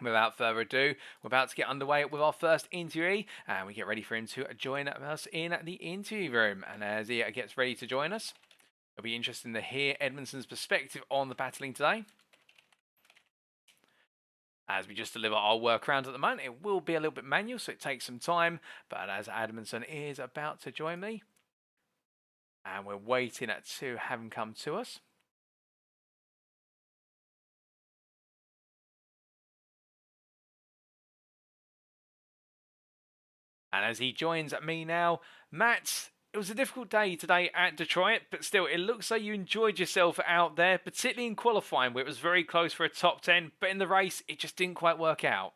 Without further ado, we're about to get underway with our first interview, and we get ready for him to join us in the interview room. And as he gets ready to join us, it'll be interesting to hear Edmondson's perspective on the battling today. As we just deliver our workaround at the moment, it will be a little bit manual, so it takes some time. But as Edmondson is about to join me, and we're waiting to have him come to us. And as he joins me now, Matt, it was a difficult day today at Detroit, but still, it looks like you enjoyed yourself out there, particularly in qualifying, where it was very close for a top 10, but in the race, it just didn't quite work out.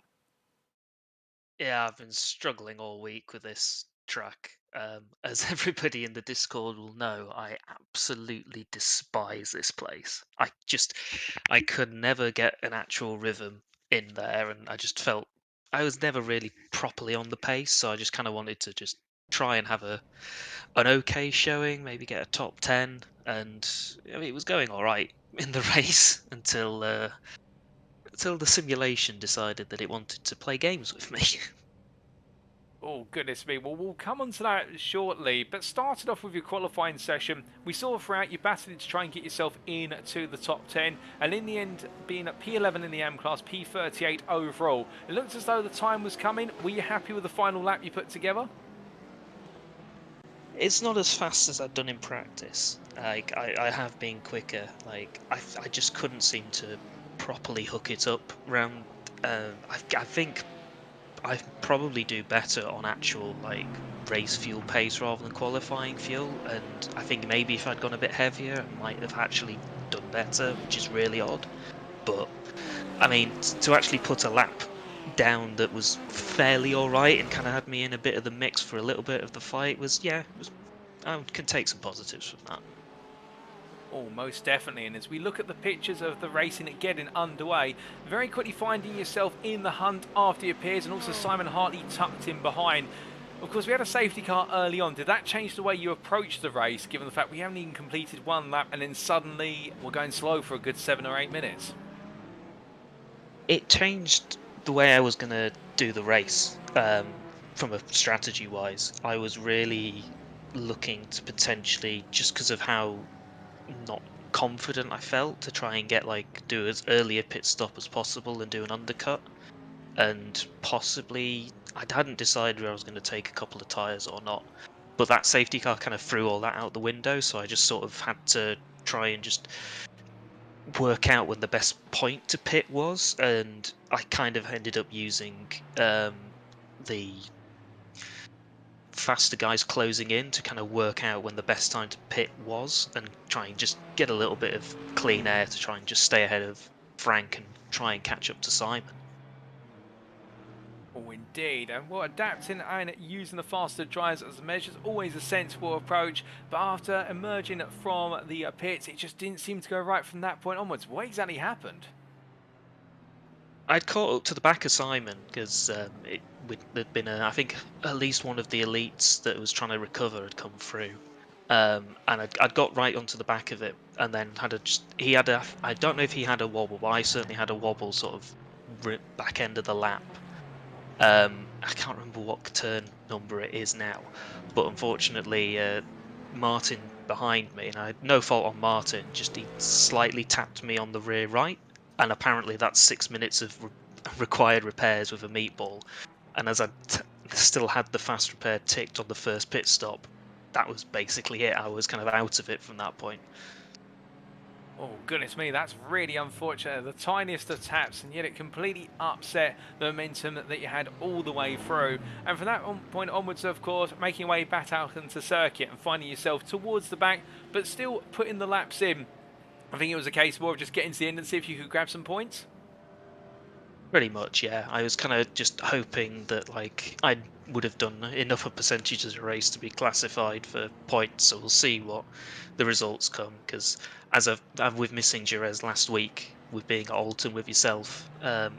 Yeah, I've been struggling all week with this track. As everybody in the Discord will know, I absolutely despise this place. I could never get an actual rhythm in there, and I just felt I was never really properly on the pace, so I just kind of wanted to just try and have an okay showing, maybe get a top 10, and I mean, it was going all right in the race until the simulation decided that it wanted to play games with me. Oh, goodness me. Well, we'll come on to that shortly. But started off with your qualifying session. We saw throughout you battled to try and get yourself into the top 10. And in the end, being at P11 in the AM class, P38 overall. It looked as though the time was coming. Were you happy with the final lap you put together? It's not as fast as I've done in practice. Like I have been quicker. Like I just couldn't seem to properly hook it up round. I think I probably do better on actual like race fuel pace rather than qualifying fuel, and I think maybe if I'd gone a bit heavier, I might have actually done better, which is really odd. But I mean, to actually put a lap down that was fairly alright and kind of had me in a bit of the mix for a little bit of the fight I can take some positives from that. Oh, most definitely. And as we look at the pictures of the racing getting underway, very quickly finding yourself in the hunt after he appears, and also Simon Hartley tucked in behind. Of course, we had a safety car early on. Did that change the way you approached the race, given the fact we haven't even completed one lap and then suddenly we're going slow for a good 7 or 8 minutes? It changed the way I was going to do the race. From a strategy-wise, I was really looking to potentially, just because of how not confident I felt, to try and do as early a pit stop as possible and do an undercut, and possibly I hadn't decided where I was going to take a couple of tyres or not, but that safety car kind of threw all that out the window, so I just sort of had to try and just work out when the best point to pit was, and I kind of ended up using the faster guys closing in to kind of work out when the best time to pit was, and try and just get a little bit of clean air to try and just stay ahead of Frank and try and catch up to Simon. Oh, indeed. And well, adapting and using the faster drives as a measure is always a sensible approach, but after emerging from the pits, it just didn't seem to go right from that point onwards. What exactly happened? I'd caught up to the back of Simon because there'd been I think at least one of the elites that was trying to recover had come through, and I'd got right onto the back of it, and then I don't know if he had a wobble, but I certainly had a wobble sort of back end of the lap. I can't remember what turn number it is now, but unfortunately Martin behind me, and I had no fault on Martin, just he slightly tapped me on the rear right, and apparently that's 6 minutes of required repairs with a meatball. And as I still had the fast repair ticked on the first pit stop, that was basically it. I was kind of out of it from that point. Oh, goodness me, that's really unfortunate. The tiniest of taps, and yet it completely upset the momentum that you had all the way through. And from that point onwards, of course, making your way back out into circuit and finding yourself towards the back, but still putting the laps in. I think it was a case more of just getting to the end and see if you could grab some points. Pretty much, yeah. I was kind of just hoping that like I would have done enough of percentages of the race to be classified for points. So we'll see what the results come. Because as with missing Jerez last week, with being at Alton with yourself,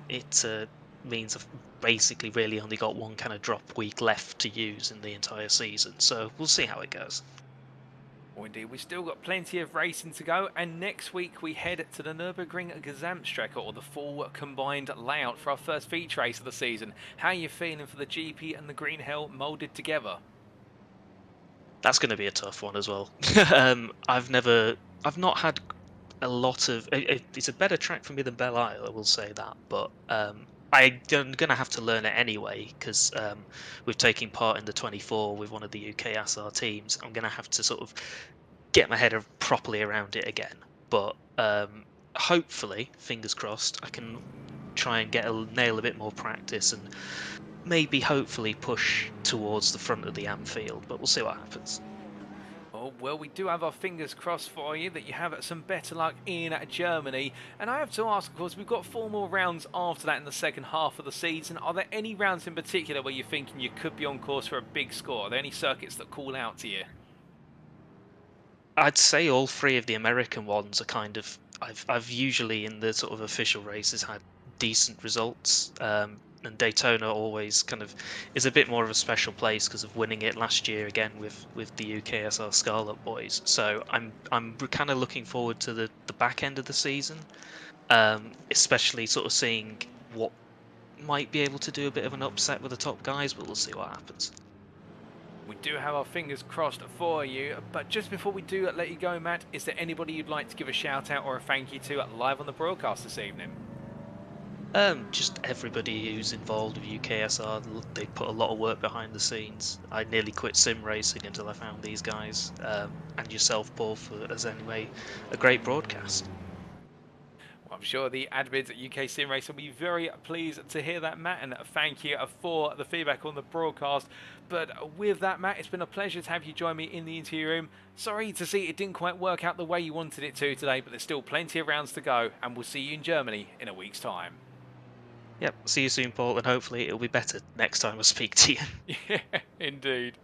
it means I've basically really only got one kind of drop week left to use in the entire season. So we'll see how it goes. Well, indeed, we've still got plenty of racing to go, and next week we head to the Nürburgring Gesamtstrecke, or the full combined layout for our first feature race of the season. How are you feeling for the GP and the Green Hell moulded together? That's going to be a tough one as well. I've not had a lot of. It's a better track for me than Belle Isle, I will say that. But I'm going to have to learn it anyway because with taking part in the 24 with one of the UKSR teams, I'm going to have to sort of get my head properly around it again. But hopefully, fingers crossed, I can try and nail a bit more practice and maybe hopefully push towards the front of the Anfield. But we'll see what happens. Oh, well, we do have our fingers crossed for you that you have some better luck in Germany. And I have to ask, of course, we've got 4 more rounds after that in the second half of the season. Are there any rounds in particular where you're thinking you could be on course for a big score? Are there any circuits that call out to you? I'd say all 3 of the American ones are kind of. I've usually in the sort of official races had decent results. And Daytona always kind of is a bit more of a special place because of winning it last year again with the UKSR Scarlet boys. So I'm kind of looking forward to the back end of the season, especially sort of seeing what might be able to do a bit of an upset with the top guys, but we'll see what happens. We do have our fingers crossed for you, but just before we do let you go, Matt, is there anybody you'd like to give a shout out or a thank you to live on the broadcast this evening? Just everybody who's involved with UKSR, they put a lot of work behind the scenes. I nearly quit sim racing until I found these guys, and yourself, Paul, as anyway a great broadcast. Well, I'm sure the admins at UKSimRacing will be very pleased to hear that, Matt, and thank you for the feedback on the broadcast. But with that, Matt, it's been a pleasure to have you join me in the interview room. Sorry to see it didn't quite work out the way you wanted it to today, but there's still plenty of rounds to go, and we'll see you in Germany in a week's time. Yep, see you soon, Paul, and hopefully it'll be better next time I speak to you. Yeah, indeed.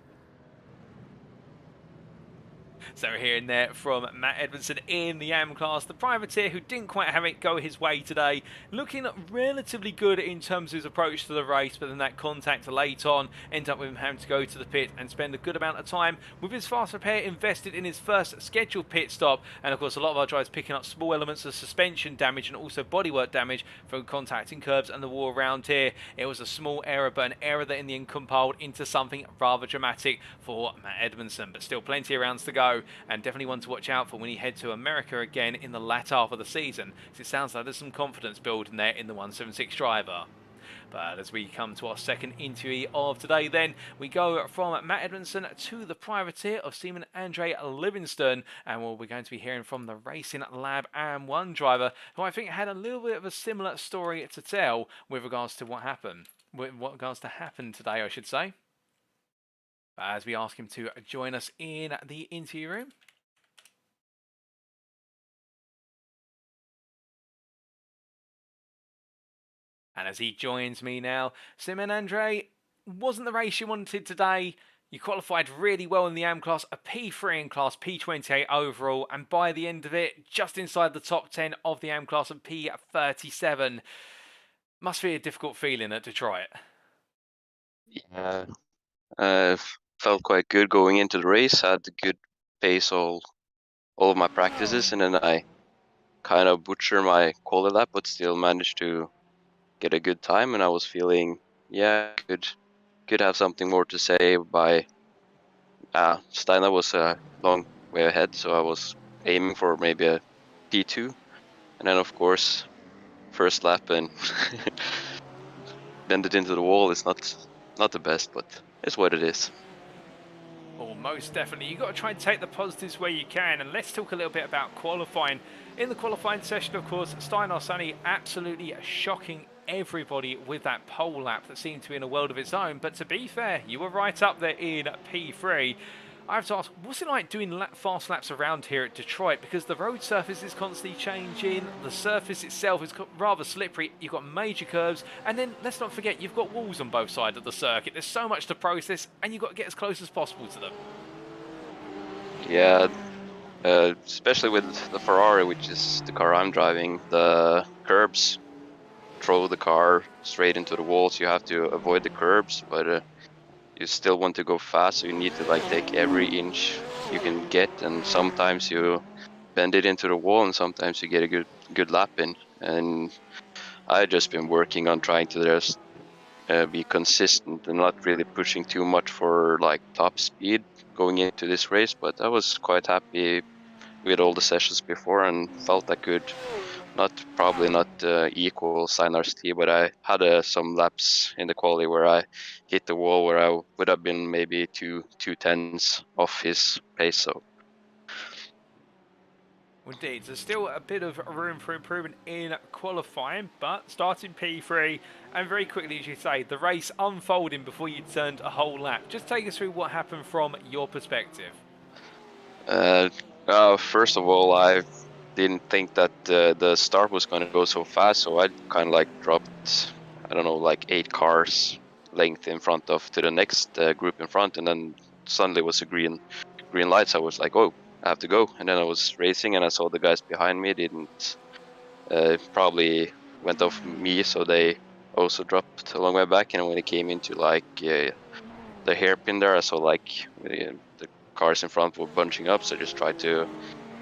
So we're hearing there from Matt Edmondson in the AM class, the privateer who didn't quite have it go his way today. Looking relatively good in terms of his approach to the race, but then that contact late on ended up with him having to go to the pit and spend a good amount of time with his fast repair invested in his first scheduled pit stop. And of course, a lot of our drivers picking up small elements of suspension damage and also bodywork damage from contacting curbs and the wall around here. It was a small error, but an error that in the end compiled into something rather dramatic for Matt Edmondson. But still plenty of rounds to go, and definitely one to watch out for when you head to America again in the latter half of the season, because it sounds like there's some confidence building there in the 176 driver. But as we come to our second interview of today, then we go from Matt Edmondson to the privateer of Seaman Andre Livingston, and we're going to be hearing from the Racing Lab AM1 driver, who I think had a little bit of a similar story to tell with regards to what happened, today, I should say. As we ask him to join us in the interview room. And as he joins me now, Simon Andre, wasn't the race you wanted today. You qualified really well in the AM class, a P3 in class, P28 overall, and by the end of it, just inside the top 10 of the AM class and P37. Must be a difficult feeling at Detroit. Yeah, felt quite good going into the race. Had a good pace all of my practices, and then I kind of butchered my quali lap, but still managed to get a good time. And I was feeling, yeah, could have something more to say by. Steiner was a long way ahead, so I was aiming for maybe a P2, and then of course first lap and bend it into the wall is not the best, but it's what it is. Oh, most definitely. You've got to try and take the positives where you can. And let's talk a little bit about qualifying. In the qualifying session, of course, Steinar Sunny absolutely shocking everybody with that pole lap that seemed to be in a world of its own. But to be fair, you were right up there in P3. I have to ask, what's it like doing fast laps around here at Detroit? Because the road surface is constantly changing, the surface itself is rather slippery, you've got major curves, and then let's not forget, you've got walls on both sides of the circuit. There's so much to process, and you've got to get as close as possible to them. Yeah, especially with the Ferrari, which is the car I'm driving, the curbs throw the car straight into the walls. You have to avoid the curbs, but you still want to go fast, so you need to like take every inch you can get, and sometimes you bend it into the wall and sometimes you get a good lap in. And I've just been working on trying to just be consistent and not really pushing too much for like top speed going into this race, but I was quite happy with all the sessions before and felt I could probably not equal Steinar's T, but I had some laps in the quali where I hit the wall where I would have been maybe two tenths off his pace. So Indeed, there's still a bit of room for improvement in qualifying, but starting P3 and very quickly, as you say, the race unfolding before you turned a whole lap. Just take us through what happened from your perspective. First of all, I didn't think that the start was going to go so fast, so I kind of like dropped, I don't know, like 8 cars length in front of to the next group in front, and then suddenly was a green light, so I was like, oh, I have to go. And then I was racing and I saw the guys behind me didn't probably went off me, so they also dropped a long way back. And when it came into like the hairpin there, I saw like the cars in front were bunching up, so I just tried to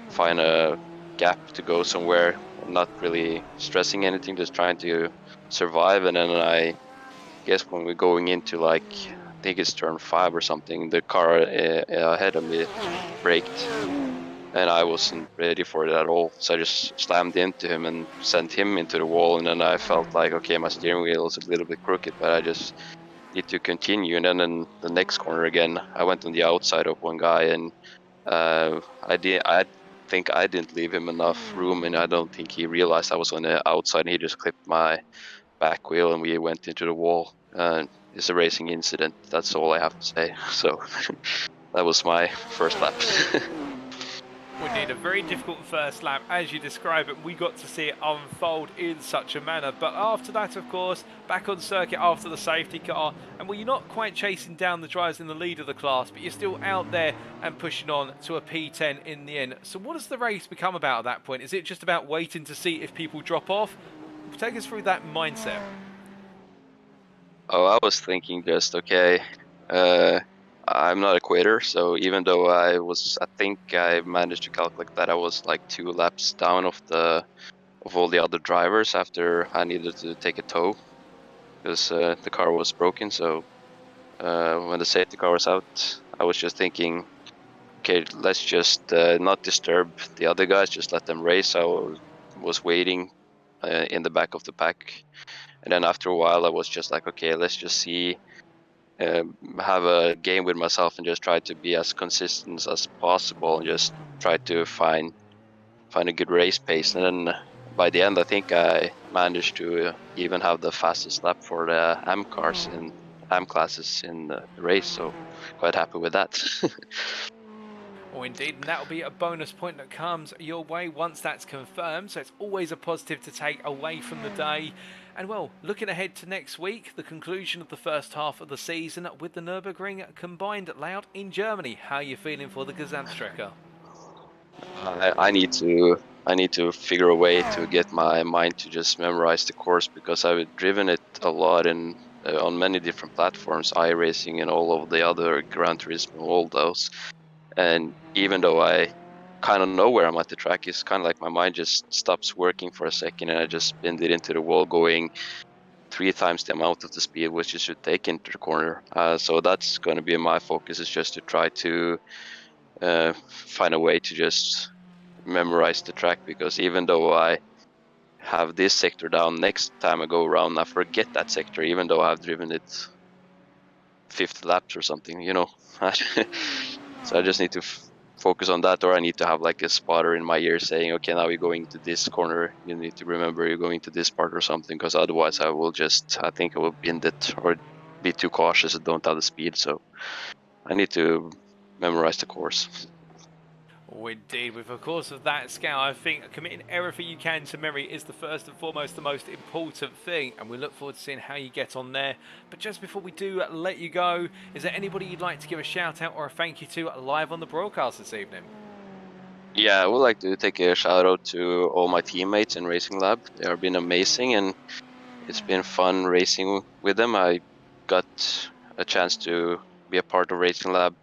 find a gap to go somewhere, not really stressing anything, just trying to survive. And then I guess when we're going into like, I think it's turn 5 or something, the car ahead of me braked and I wasn't ready for it at all, so I just slammed into him and sent him into the wall. And then I felt like, okay, my steering wheel is a little bit crooked, but I just need to continue. And then in the next corner again, I went on the outside of one guy, and I think I didn't leave him enough room, and I don't think he realized I was on the outside, and he just clipped my back wheel and we went into the wall. It's a racing incident, that's all I have to say. So that was my first lap. Indeed, a very difficult first lap, as you describe it. We got to see it unfold in such a manner. But after that, of course, back on circuit after the safety car, and well, you're not quite chasing down the drivers in the lead of the class, but you're still out there and pushing on to a P10 in the end. So what does the race become about at that point? Is it just about waiting to see if people drop off? Take us through that mindset. Oh, I was thinking just, okay, I'm not a quitter, so even though I think I managed to calculate that I was like 2 laps down of all the other drivers after I needed to take a tow because the car was broken. So when the safety car was out, I was just thinking, okay, let's just not disturb the other guys, just let them race. I was waiting in the back of the pack, and then after a while I was just like, okay, let's just see, have a game with myself and just try to be as consistent as possible and just try to find a good race pace. And then by the end, I think I managed to even have the fastest lap for the AM cars in AM classes in the race, so quite happy with that. Oh, indeed, and that'll be a bonus point that comes your way once that's confirmed, so it's always a positive to take away from the day. And well, looking ahead to next week, the conclusion of the first half of the season with the Nürburgring combined layout in Germany. How are you feeling for the Gesamtstrecke? I need to figure a way to get my mind to just memorize the course, because I've driven it a lot in on many different platforms, iRacing and all of the other Gran Turismo, all those. And even though I kind of know where I'm at the track, it's kind of like my mind just stops working for a second and I just bend it into the wall going 3 times the amount of the speed which it should take into the corner. So that's going to be my focus, is just to try to find a way to just memorize the track, because even though I have this sector down, next time I go around I forget that sector, even though I've driven it 50 laps or something, you know. So I just need to focus on that, or I need to have like a spotter in my ear saying, okay, now you're going to this corner, you need to remember you're going to this part or something, because otherwise I think I will bend it or be too cautious and don't have the speed. So I need to memorize the course. Oh, indeed. With, of course, of that scale, I think committing everything you can to memory is the first and foremost, the most important thing, and we look forward to seeing how you get on there. But just before we do let you go, is there anybody you'd like to give a shout out or a thank you to live on the broadcast this evening? Yeah, I would like to take a shout out to all my teammates in Racing Lab. They have been amazing, and it's been fun racing with them. I got a chance to be a part of Racing Lab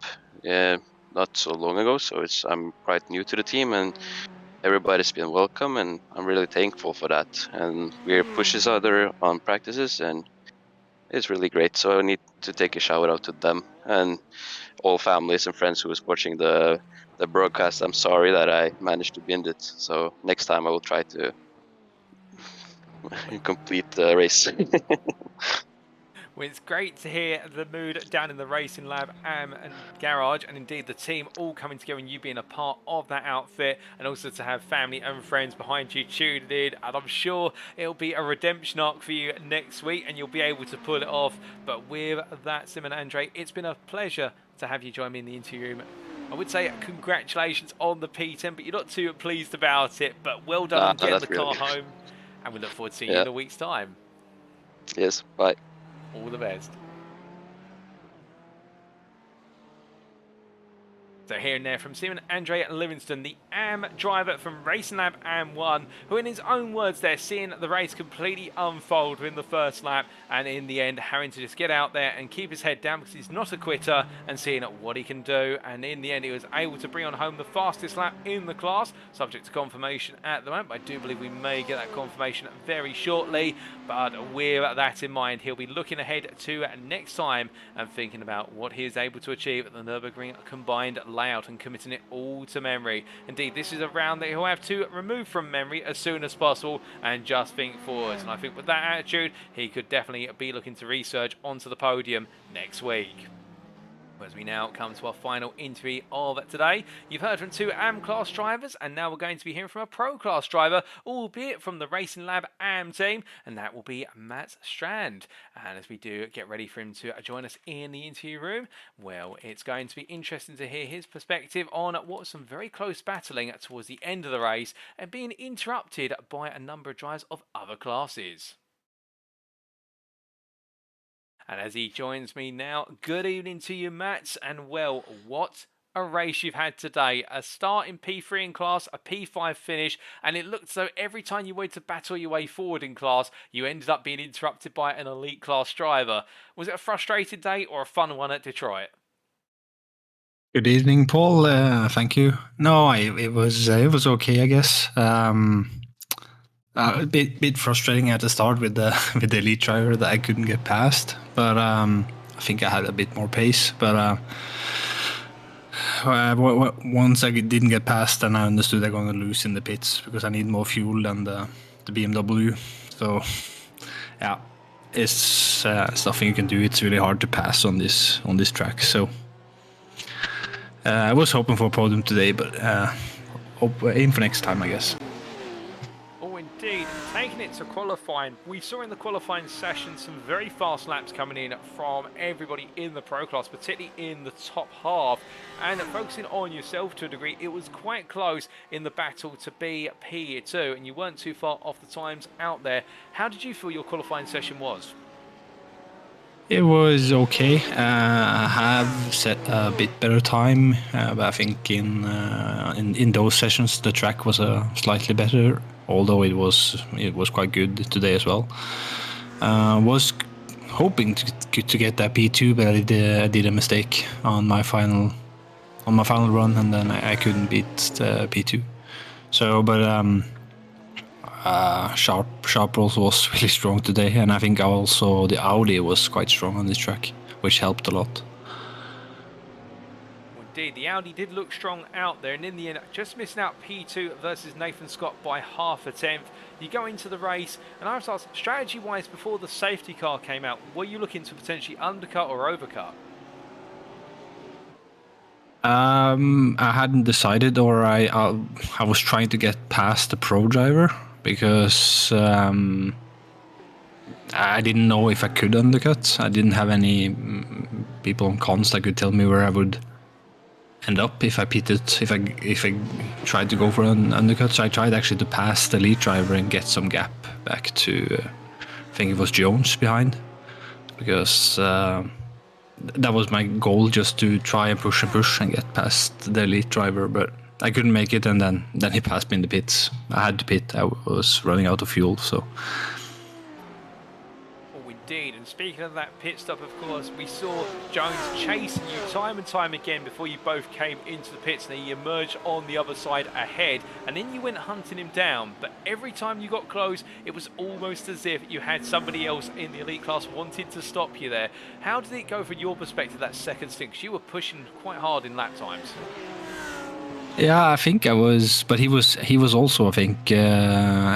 not so long ago, so I'm quite new to the team, and everybody's been welcome, and I'm really thankful for that. And we push each other on practices, and it's really great. So I need to take a shout out to them and all families and friends who was watching the broadcast. I'm sorry that I managed to bend it, so next time I will try to complete the race. Well, it's great to hear the mood down in the Racing Lab and garage, and indeed the team all coming together and you being a part of that outfit, and also to have family and friends behind you tuning in. And I'm sure it'll be a redemption arc for you next week and you'll be able to pull it off. But with that, Sim and Andre, it's been a pleasure to have you join me in the interview room. I would say congratulations on the P10, but you're not too pleased about it. But well done on getting the car home, and we look forward to seeing you in a week's time. Yes, bye. All the best. So here and there from Simon Andre Livingston, the AM driver from Racing Lab AM1, who in his own words there, seeing the race completely unfold in the first lap, and in the end having to just get out there and keep his head down because he's not a quitter, and seeing what he can do. And in the end he was able to bring on home the fastest lap in the class, subject to confirmation at the moment. I do believe we may get that confirmation very shortly, but with that in mind, he'll be looking ahead to next time and thinking about what he is able to achieve at the Nürburgring combined layout and committing it all to memory. Indeed, this is a round that he'll have to remove from memory as soon as possible and just think forwards. And I think with that attitude, he could definitely be looking to resurge onto the podium next week. As we now come to our final interview of today, you've heard from two AM class drivers, and now we're going to be hearing from a pro class driver, albeit from the Racing Lab AM team, and that will be Mats Strand. And as we do get ready for him to join us in the interview room, well, it's going to be interesting to hear his perspective on what was some very close battling towards the end of the race and being interrupted by a number of drivers of other classes. And as he joins me now, good evening to you, Mats. And well, what a race you've had today. A start in P3 in class, a P5 finish, and it looked as though every time you went to battle your way forward in class, you ended up being interrupted by an elite class driver. Was it a frustrating day or a fun one at Detroit? Good evening, Paul. Thank you. No, it was okay, I guess. A bit frustrating at the start with the elite driver that I couldn't get past, but I think I had a bit more pace. But once I didn't get past, then I understood I'm going to lose in the pits because I need more fuel than the BMW. So yeah, it's nothing you can do. It's really hard to pass on this track. So I was hoping for a podium today, but aim for next time, I guess. Indeed, taking it to qualifying, we saw in the qualifying session some very fast laps coming in from everybody in the pro class, particularly in the top half, and focusing on yourself to a degree, it was quite close in the battle to be P2, and you weren't too far off the times out there. How did you feel your qualifying session was? It was okay. I have set a bit better time, but I think in those sessions the track was slightly better. Although it was quite good today as well. Was hoping to get that P2, but I did a mistake on my final run, and then I couldn't beat the P2. So, but Sharp also was really strong today, and I think also the Audi was quite strong on this track, which helped a lot. Indeed, the Audi did look strong out there, and in the end, just missing out P2 versus Nathan Scott by half a tenth. You go into the race, and I was asked, strategy-wise, before the safety car came out, were you looking to potentially undercut or overcut? I hadn't decided, or I was trying to get past the pro driver because I didn't know if I could undercut. I didn't have any people on cons that could tell me where I would end up if I pitted, if I tried to go for an undercut. So I tried actually to pass the lead driver and get some gap back to, I think it was Jones behind, because that was my goal, just to try and push and get past the lead driver. But I couldn't make it, and then he passed me in the pits. I had to pit. I was running out of fuel, so. Indeed, and speaking of that pit stop, of course, we saw Jones chasing you time and time again before you both came into the pits, and he emerged on the other side ahead, and then you went hunting him down. But every time you got close, it was almost as if you had somebody else in the elite class wanting to stop you there. How did it go from your perspective, that second stint? Because you were pushing quite hard in lap times. Yeah, I think I was, but he was also, I think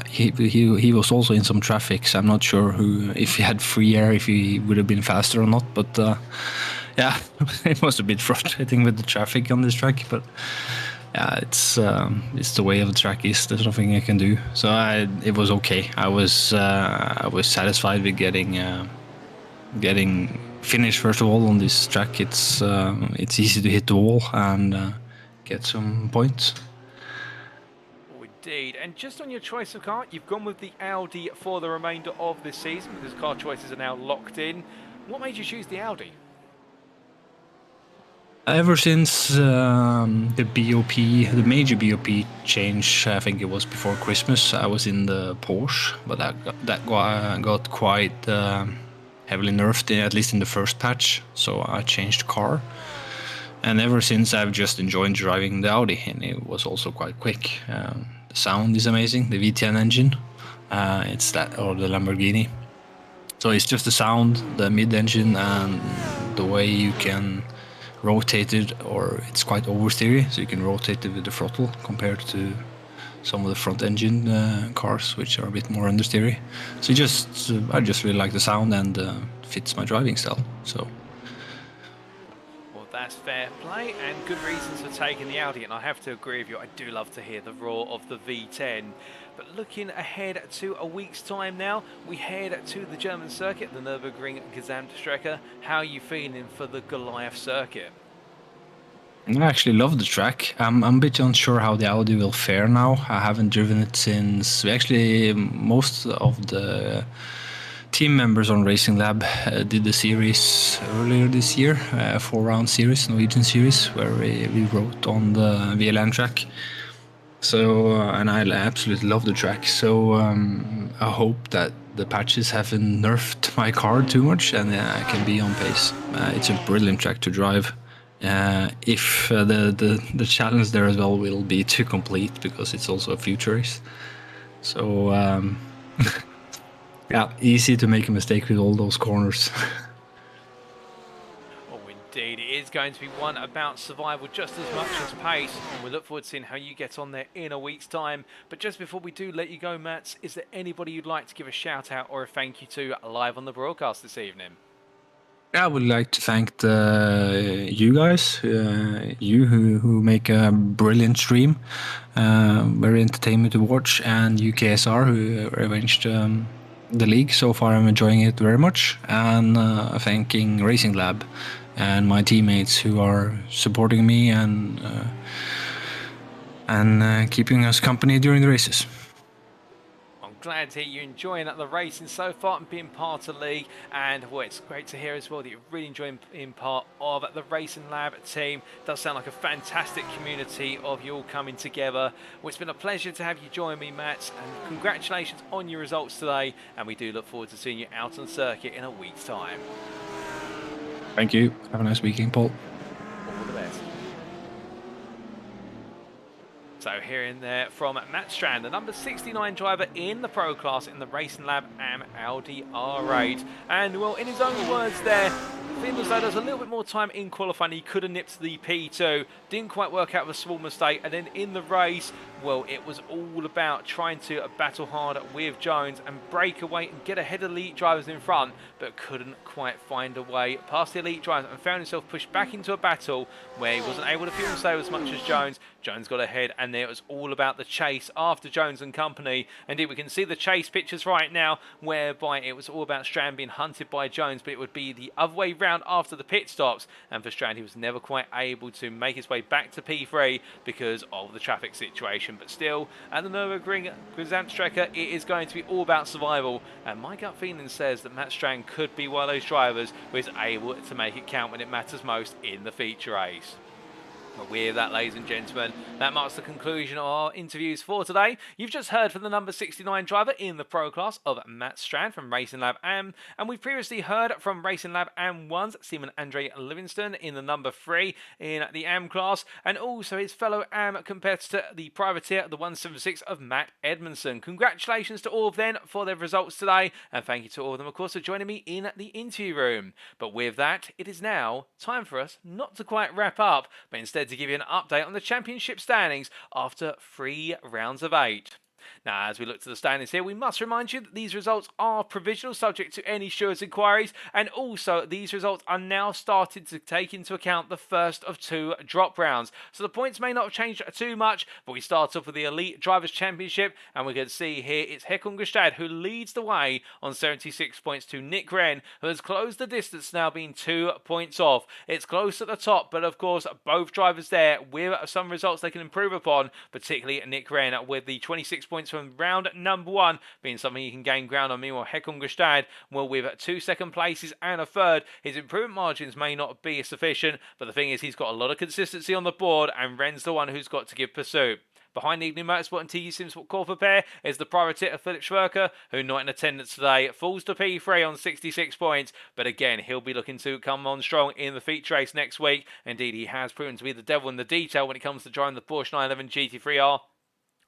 he was also in some traffic, so I'm not sure if he had free air, if he would have been faster or not. But yeah, it was a bit frustrating with the traffic on this track. But yeah, it's the way of the track is. There's nothing I can do. So it was okay. I was satisfied with getting finished first of all on this track. It's easy to hit the wall and get some points. Oh, indeed. And just on your choice of car, you've gone with the Audi for the remainder of this season because car choices are now locked in. What made you choose the Audi? Ever since the major BOP change, I think it was before Christmas, I was in the Porsche, but that got quite heavily nerfed, at least in the first patch, so I changed car. And ever since, I've just enjoyed driving the Audi, and it was also quite quick. The sound is amazing, the V10 engine, it's that, or the Lamborghini. So it's just the sound, the mid-engine, and the way you can rotate it, or it's quite oversteery, so you can rotate it with the throttle compared to some of the front-engine cars, which are a bit more understeery. So I just really like the sound, and fits my driving style. So. That's fair play and good reasons for taking the Audi, and I have to agree with you, I do love to hear the roar of the V10. But looking ahead to a week's time now, we head to the German circuit, the Nürburgring Gesamtstrecke. How are you feeling for the Goliath circuit? I actually love the track. I'm a bit unsure how the Audi will fare now. I haven't driven it since, most of the team members on Racing Lab did the series earlier this year, a 4-round series, Norwegian series, where we rode on the VLN track. So, and I absolutely love the track. So I hope that the patches haven't nerfed my car too much, and I can be on pace. It's a brilliant track to drive. If the challenge there as well will be to complete, because it's also a future race. So. Yeah, easy to make a mistake with all those corners. Oh, indeed. It is going to be one about survival just as much as pace. And we look forward to seeing how you get on there in a week's time. But just before we do let you go, Mats, is there anybody you'd like to give a shout out or a thank you to live on the broadcast this evening? I would like to thank you guys, you who make a brilliant stream, very entertaining to watch, and UKSR who arranged the league. So far I'm enjoying it very much, and thanking Racing Lab and my teammates who are supporting me and keeping us company during the races. I'm glad to hear you enjoying the racing so far and being part of the league, and well, it's great to hear as well that you're really enjoying being part of the Racing Lab team. It does sound like a fantastic community of you all coming together. Well, it's been a pleasure to have you join me, Matt, and congratulations on your results today, and we do look forward to seeing you out on the circuit in a week's time. Thank you. Have a nice weekend, Paul. All the best. So hearing there from Matt Strand, the number 69 driver in the Pro class in the Racing Lab AM Audi R8. And well, in his own words there, Feeling as though there's a little bit more time in qualifying. He could have nipped the P2. Didn't quite work out with a small mistake. And then in the race, well, it was all about trying to battle hard with Jones and break away and get ahead of the elite drivers in front, but couldn't quite find a way past the elite drivers and found himself pushed back into a battle where he wasn't able to fuel save as much as Jones. Jones got ahead, and there it was all about the chase after Jones and company. Indeed, we can see the chase pictures right now, whereby it was all about Strand being hunted by Jones, but it would be the other way round after the pit stops. And for Strand, he was never quite able to make his way back to P3 because of the traffic situation. But still, at the Nürburgring Gesamtstrecke, it is going to be all about survival. And my gut feeling says that Matt Strand could be one of those drivers who is able to make it count when it matters most in the feature race. But with that, ladies and gentlemen, that marks the conclusion of our interviews for today. You've just heard from the number 69 driver in the Pro class of Matt Strand from Racing Lab AM, and we've previously heard from Racing Lab AM 1's Simon Andre Livingston in the number 3 in the AM class, and also his fellow AM competitor, the privateer, the 176 of Matt Edmondson. Congratulations to all of them for their results today, and thank you to all of them, of course, for joining me in the interview room. But with that, it is now time for us not to quite wrap up, but instead to give you an update on the championship standings after 3 rounds of 8. Now, as we look to the standings here, we must remind you that these results are provisional, subject to any stewards' inquiries, and also these results are now started to take into account the first of 2 drop rounds. So the points may not have changed too much, but we start off with the Elite Drivers' Championship, and we can see here it's Håkon Grebstad who leads the way on 76 points to Nick Wren, who has closed the distance, now being 2 points off. It's close at the top, but of course both drivers there with some results they can improve upon, particularly Nick Wren with the 26 points from round number 1 being something he can gain ground on. Meanwhile, Håkon Grebstad, well, with 2 second places and a third, his improvement margins may not be sufficient, but the thing is he's got a lot of consistency on the board, and Wren's the one who's got to give pursuit. Behind the Igni Motorsport and TU SimSport core pair is the privateer of Philipp Schwörke, who not in attendance today, falls to P3 on 66 points, but again, he'll be looking to come on strong in the feature race next week. Indeed, he has proven to be the devil in the detail when it comes to driving the Porsche 911 GT3R.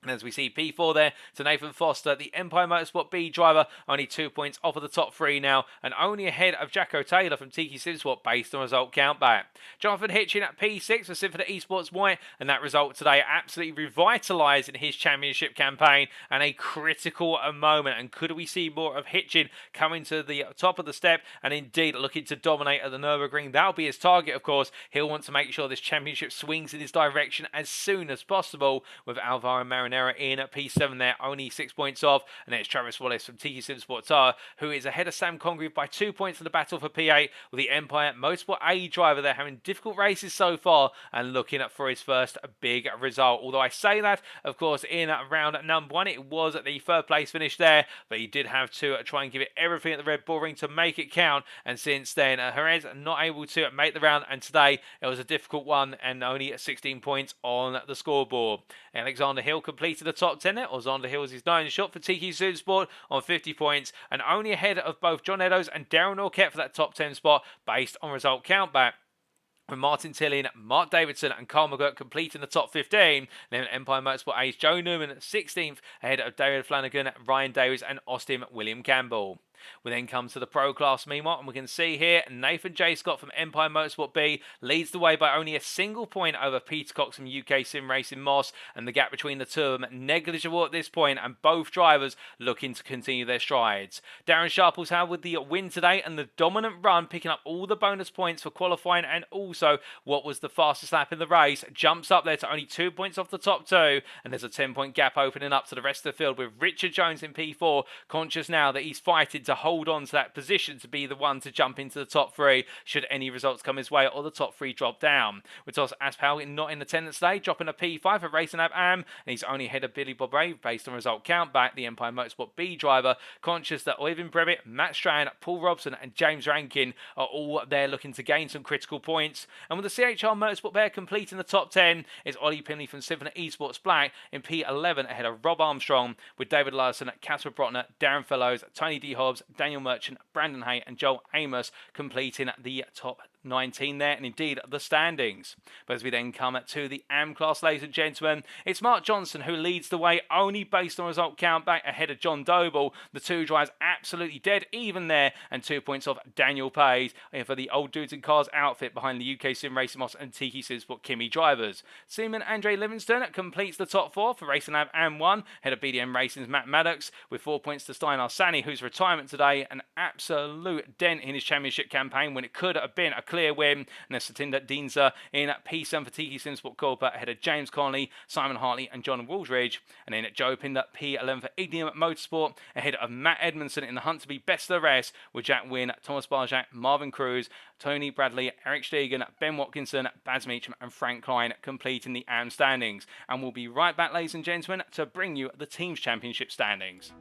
And as we see P4 there to Nathan Foster, the Empire Motorsport B driver, only 2 points off of the top 3 now, and only ahead of Jacko Taylor from Tiki SimSport based on result countback. Jonathan Hitchin at P6 for Symphony Esports White, and that result today absolutely revitalising his championship campaign and a critical moment. And could we see more of Hitchin coming to the top of the step and indeed looking to dominate at the Nürburgring? That'll be his target, of course. He'll want to make sure this championship swings in his direction as soon as possible, with Alvaro Marin in at P7 there, only 6 points off, and it's Travis Wallace from Tiki SimSport Tire, who is ahead of Sam Congreve by 2 points in the battle for P8, with the Empire Motorsport A driver there having difficult races so far and looking for his first big result. Although I say that, of course, in round number 1, it was at the 3rd place finish there, but he did have to try and give it everything at the Red Bull Ring to make it count, and since then, Jerez not able to make the round, and today it was a difficult one and only 16 points on the scoreboard. Alexander Hill completed the top 10 there. Alexander Hill was his 9th shot for Tiki SimSport on 50 points, and only ahead of both John Eddowes and Darren Orkett for that top 10 spot based on result countback. With Martin Tillin, Mark Davidson and Carl McGurk completing the top 15. Then Empire Motorsport Ace Joe Newman 16th ahead of David Flanagan, Ryan Davies and Austin William Campbell. We then come to the Pro class meanwhile, and we can see here Nathan J. Scott from Empire Motorsport B leads the way by only a single point over Peter Cox from UKSimRacing Moss, and the gap between the two of them negligible at this point, and both drivers looking to continue their strides. Darren Sharples had with the win today and the dominant run, picking up all the bonus points for qualifying and also what was the fastest lap in the race, jumps up there to only 2 points off the top 2, and there's a 10-point gap opening up to the rest of the field, with Richard Jones in P4 conscious now that he's fighting to hold on to that position to be the one to jump into the top 3 should any results come his way or the top 3 drop down. With Tos Aspal not in attendance today, dropping a P5 for Racing Lab AM, and he's only ahead of Billy Bobre based on result countback, the Empire Motorsport B driver, conscious that Oyvind Brevitt, Matt Strand, Paul Robson and James Rankin are all there looking to gain some critical points. And with the CHR Motorsport pair completing the top 10 is Ollie Pinley from Symphony Esports Black in P11 ahead of Rob Armstrong, with David Larson, Casper Brotner, Darren Fellows, Tony D. Hobbs, Daniel Merchant, Brandon Hay and Joel Amos completing the top 19 there, and indeed the standings. But as we then come to the AM class, ladies and gentlemen, it's Mark Johnson who leads the way, only based on result count, back ahead of John Doble. The two drivers absolutely dead even there, and 2 points off Daniel Page for the Old Dudes in Cars outfit behind the UK Sim Racing Moss and Tiki Sport Kimi drivers. Seaman Andre Livingston completes the top 4 for Racing Lab AM1, ahead of BDM Racing's Matt Maddox, with 4 points to Steinar Sani, whose retirement today, an absolute dent in his championship campaign when it could have been a clear win. And Satinder Dienza in P7 for Tiki Sport Corporate, ahead of James Connolly, Simon Hartley and John Woolsridge. And then Joe Pinder P11 for Ignium Motorsport, ahead of Matt Edmondson in the hunt to be best of the rest, with Jack Wynn, Thomas Barjack, Marvin Cruz, Tony Bradley, Eric Stegen, Ben Watkinson, Baz Meacham and Frank Klein completing the AM standings. And we'll be right back, ladies and gentlemen, to bring you the Teams Championship standings.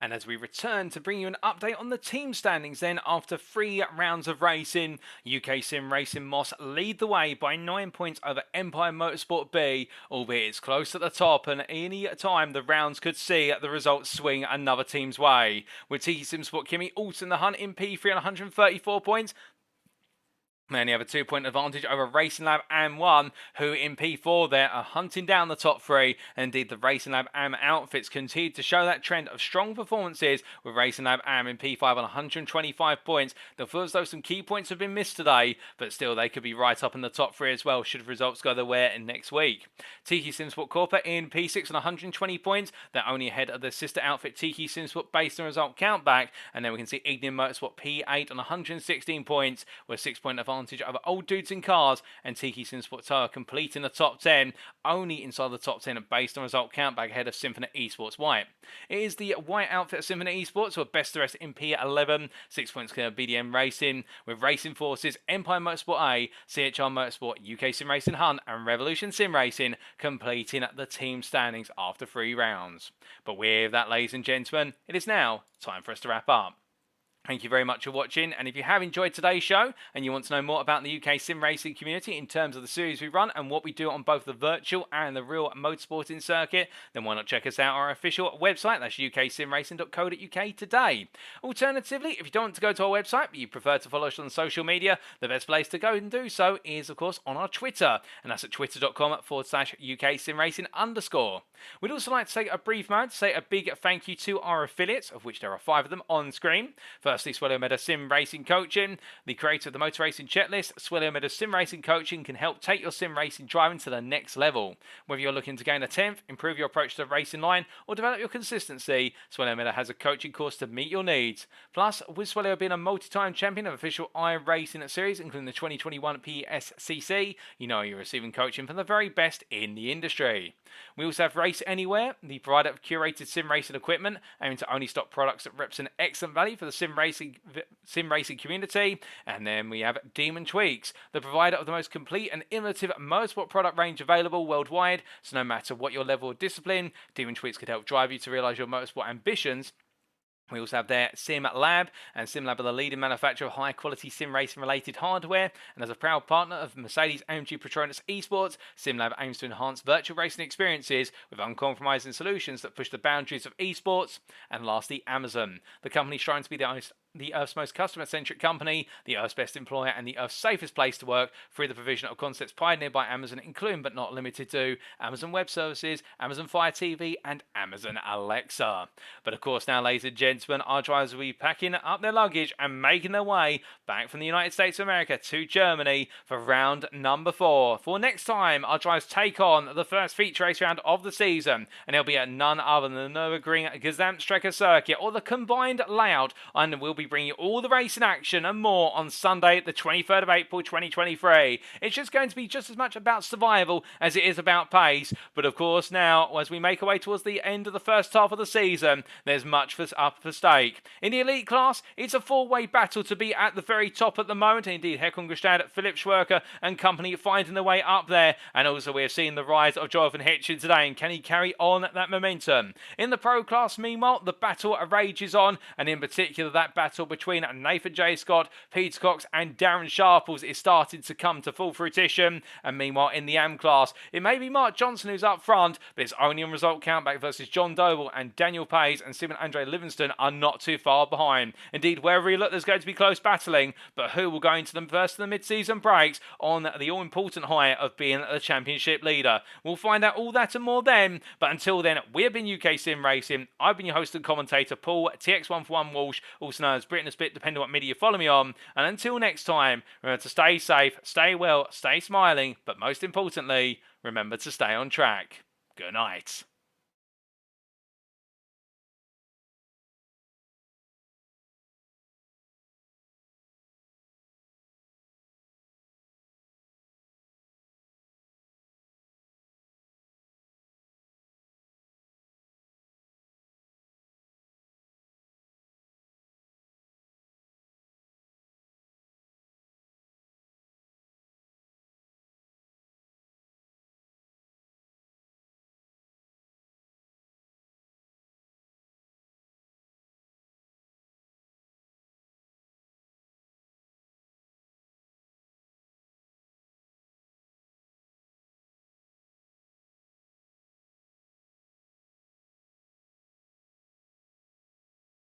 And as we return to bring you an update on the team standings then, after 3 rounds of racing, UKSimRacing Moss lead the way by 9 points over Empire Motorsport B, albeit it's close at the top, and any time the rounds could see the results swing another team's way. With TT SimSport Kimi also in the hunt in P3 on 134 points, they only have a 2-point advantage over Racing Lab AM1, who in P4 there are hunting down the top 3. Indeed, the Racing Lab AM outfits continue to show that trend of strong performances, with Racing Lab AM in P5 on 125 points. There feels as though some key points have been missed today, but still they could be right up in the top 3 as well should results go their way in next week. TT SimSport Corporate in P6 on 120 points. They're only ahead of their sister outfit TT SimSport based on result countback. And then we can see Ignium Motorsport P8 on 116 points with a 6-point advantage over Old Dudes in Cars, and Tiki SimSport Tower completing the top 10, only inside the top 10 based on result countback ahead of Symphony Esports White. It is the white outfit of Symphony Esports who are best the rest in P11, 6 points clear of BDM Racing, with Racing Forces, Empire Motorsport A, CHR Motorsport, UKSimRacing Hunt, and Revolution Sim Racing completing the team standings after 3 rounds. But with that, ladies and gentlemen, it is now time for us to wrap up. Thank you very much for watching, and if you have enjoyed today's show and you want to know more about the UK sim racing community in terms of the series we run and what we do on both the virtual and the real motorsporting circuit, then why not check us out on our official website, that's uksimracing.co.uk today. Alternatively, if you don't want to go to our website but you prefer to follow us on social media, the best place to go and do so is of course on our Twitter, and that's at twitter.com/UKSimRacing_. We'd also like to take a brief moment to say a big thank you to our affiliates, of which there are 5 of them on screen. Firstly, Swello Meta Sim Racing Coaching, the creator of the Motor Racing Checklist. Swello Meta Sim Racing Coaching can help take your sim racing driving to the next level. Whether you're looking to gain a 10th, improve your approach to the racing line, or develop your consistency, Swello Meta has a coaching course to meet your needs. Plus, with Swello being a multi-time champion of official iRacing series, including the 2021 PSCC, you know you're receiving coaching from the very best in the industry. We also have Race Anywhere, the provider of curated sim racing equipment, aiming to only stock products that represent excellent value for the sim racing community. And then we have Demon Tweaks, the provider of the most complete and innovative motorsport product range available worldwide. So no matter what your level of discipline, Demon Tweaks could help drive you to realize your motorsport ambitions. We also have their Sim Lab, and Sim Lab are the leading manufacturer of high-quality sim racing-related hardware, and as a proud partner of Mercedes-AMG Petronas Esports, Sim Lab aims to enhance virtual racing experiences with uncompromising solutions that push the boundaries of esports. And lastly, Amazon, the company trying to be the Earth's most customer-centric company, the Earth's best employer, and the Earth's safest place to work through the provision of concepts pioneered by Amazon, including but not limited to Amazon Web Services, Amazon Fire TV, and Amazon Alexa. But of course now, ladies and gentlemen, our drivers will be packing up their luggage and making their way back from the United States of America to Germany for round number 4. For next time, our drivers take on the first feature race round of the season, and it'll be at none other than the Nürburgring Gesamtstrecke circuit, or the combined layout, and we'll be bringing you all the racing action and more on Sunday, the 23rd of April 2023. It's just going to be just as much about survival as it is about pace, but of course now, as we make our way towards the end of the first half of the season, there's much up for stake. In the elite class, it's a 4-way battle to be at the very top at the moment. Indeed, Håkon Grebstad, Philipp Schwörke and company finding their way up there, and also we have seen the rise of Jonathan Hitchin today, and can he carry on that momentum? In the pro class, meanwhile, the battle rages on, and in particular that battle between Nathan J. Scott, Peter Cox and Darren Sharples is starting to come to full fruition. And meanwhile in the AM class, it may be Mark Johnson who's up front, but it's only on result countback versus John Doble, and Daniel Pays and Simon Andre Livingston are not too far behind. Indeed, wherever you look, there's going to be close battling, but who will go into them first in the mid-season breaks on the all-important high of being the championship leader? We'll find out all that and more then, but until then, we have been UK Sim Racing. I've been your host and commentator, Paul TX141 Walsh, also known as Britain a Spit, depending on what media you follow me on. And until next time, remember to stay safe, stay well, stay smiling, but most importantly, remember to stay on track. Good night.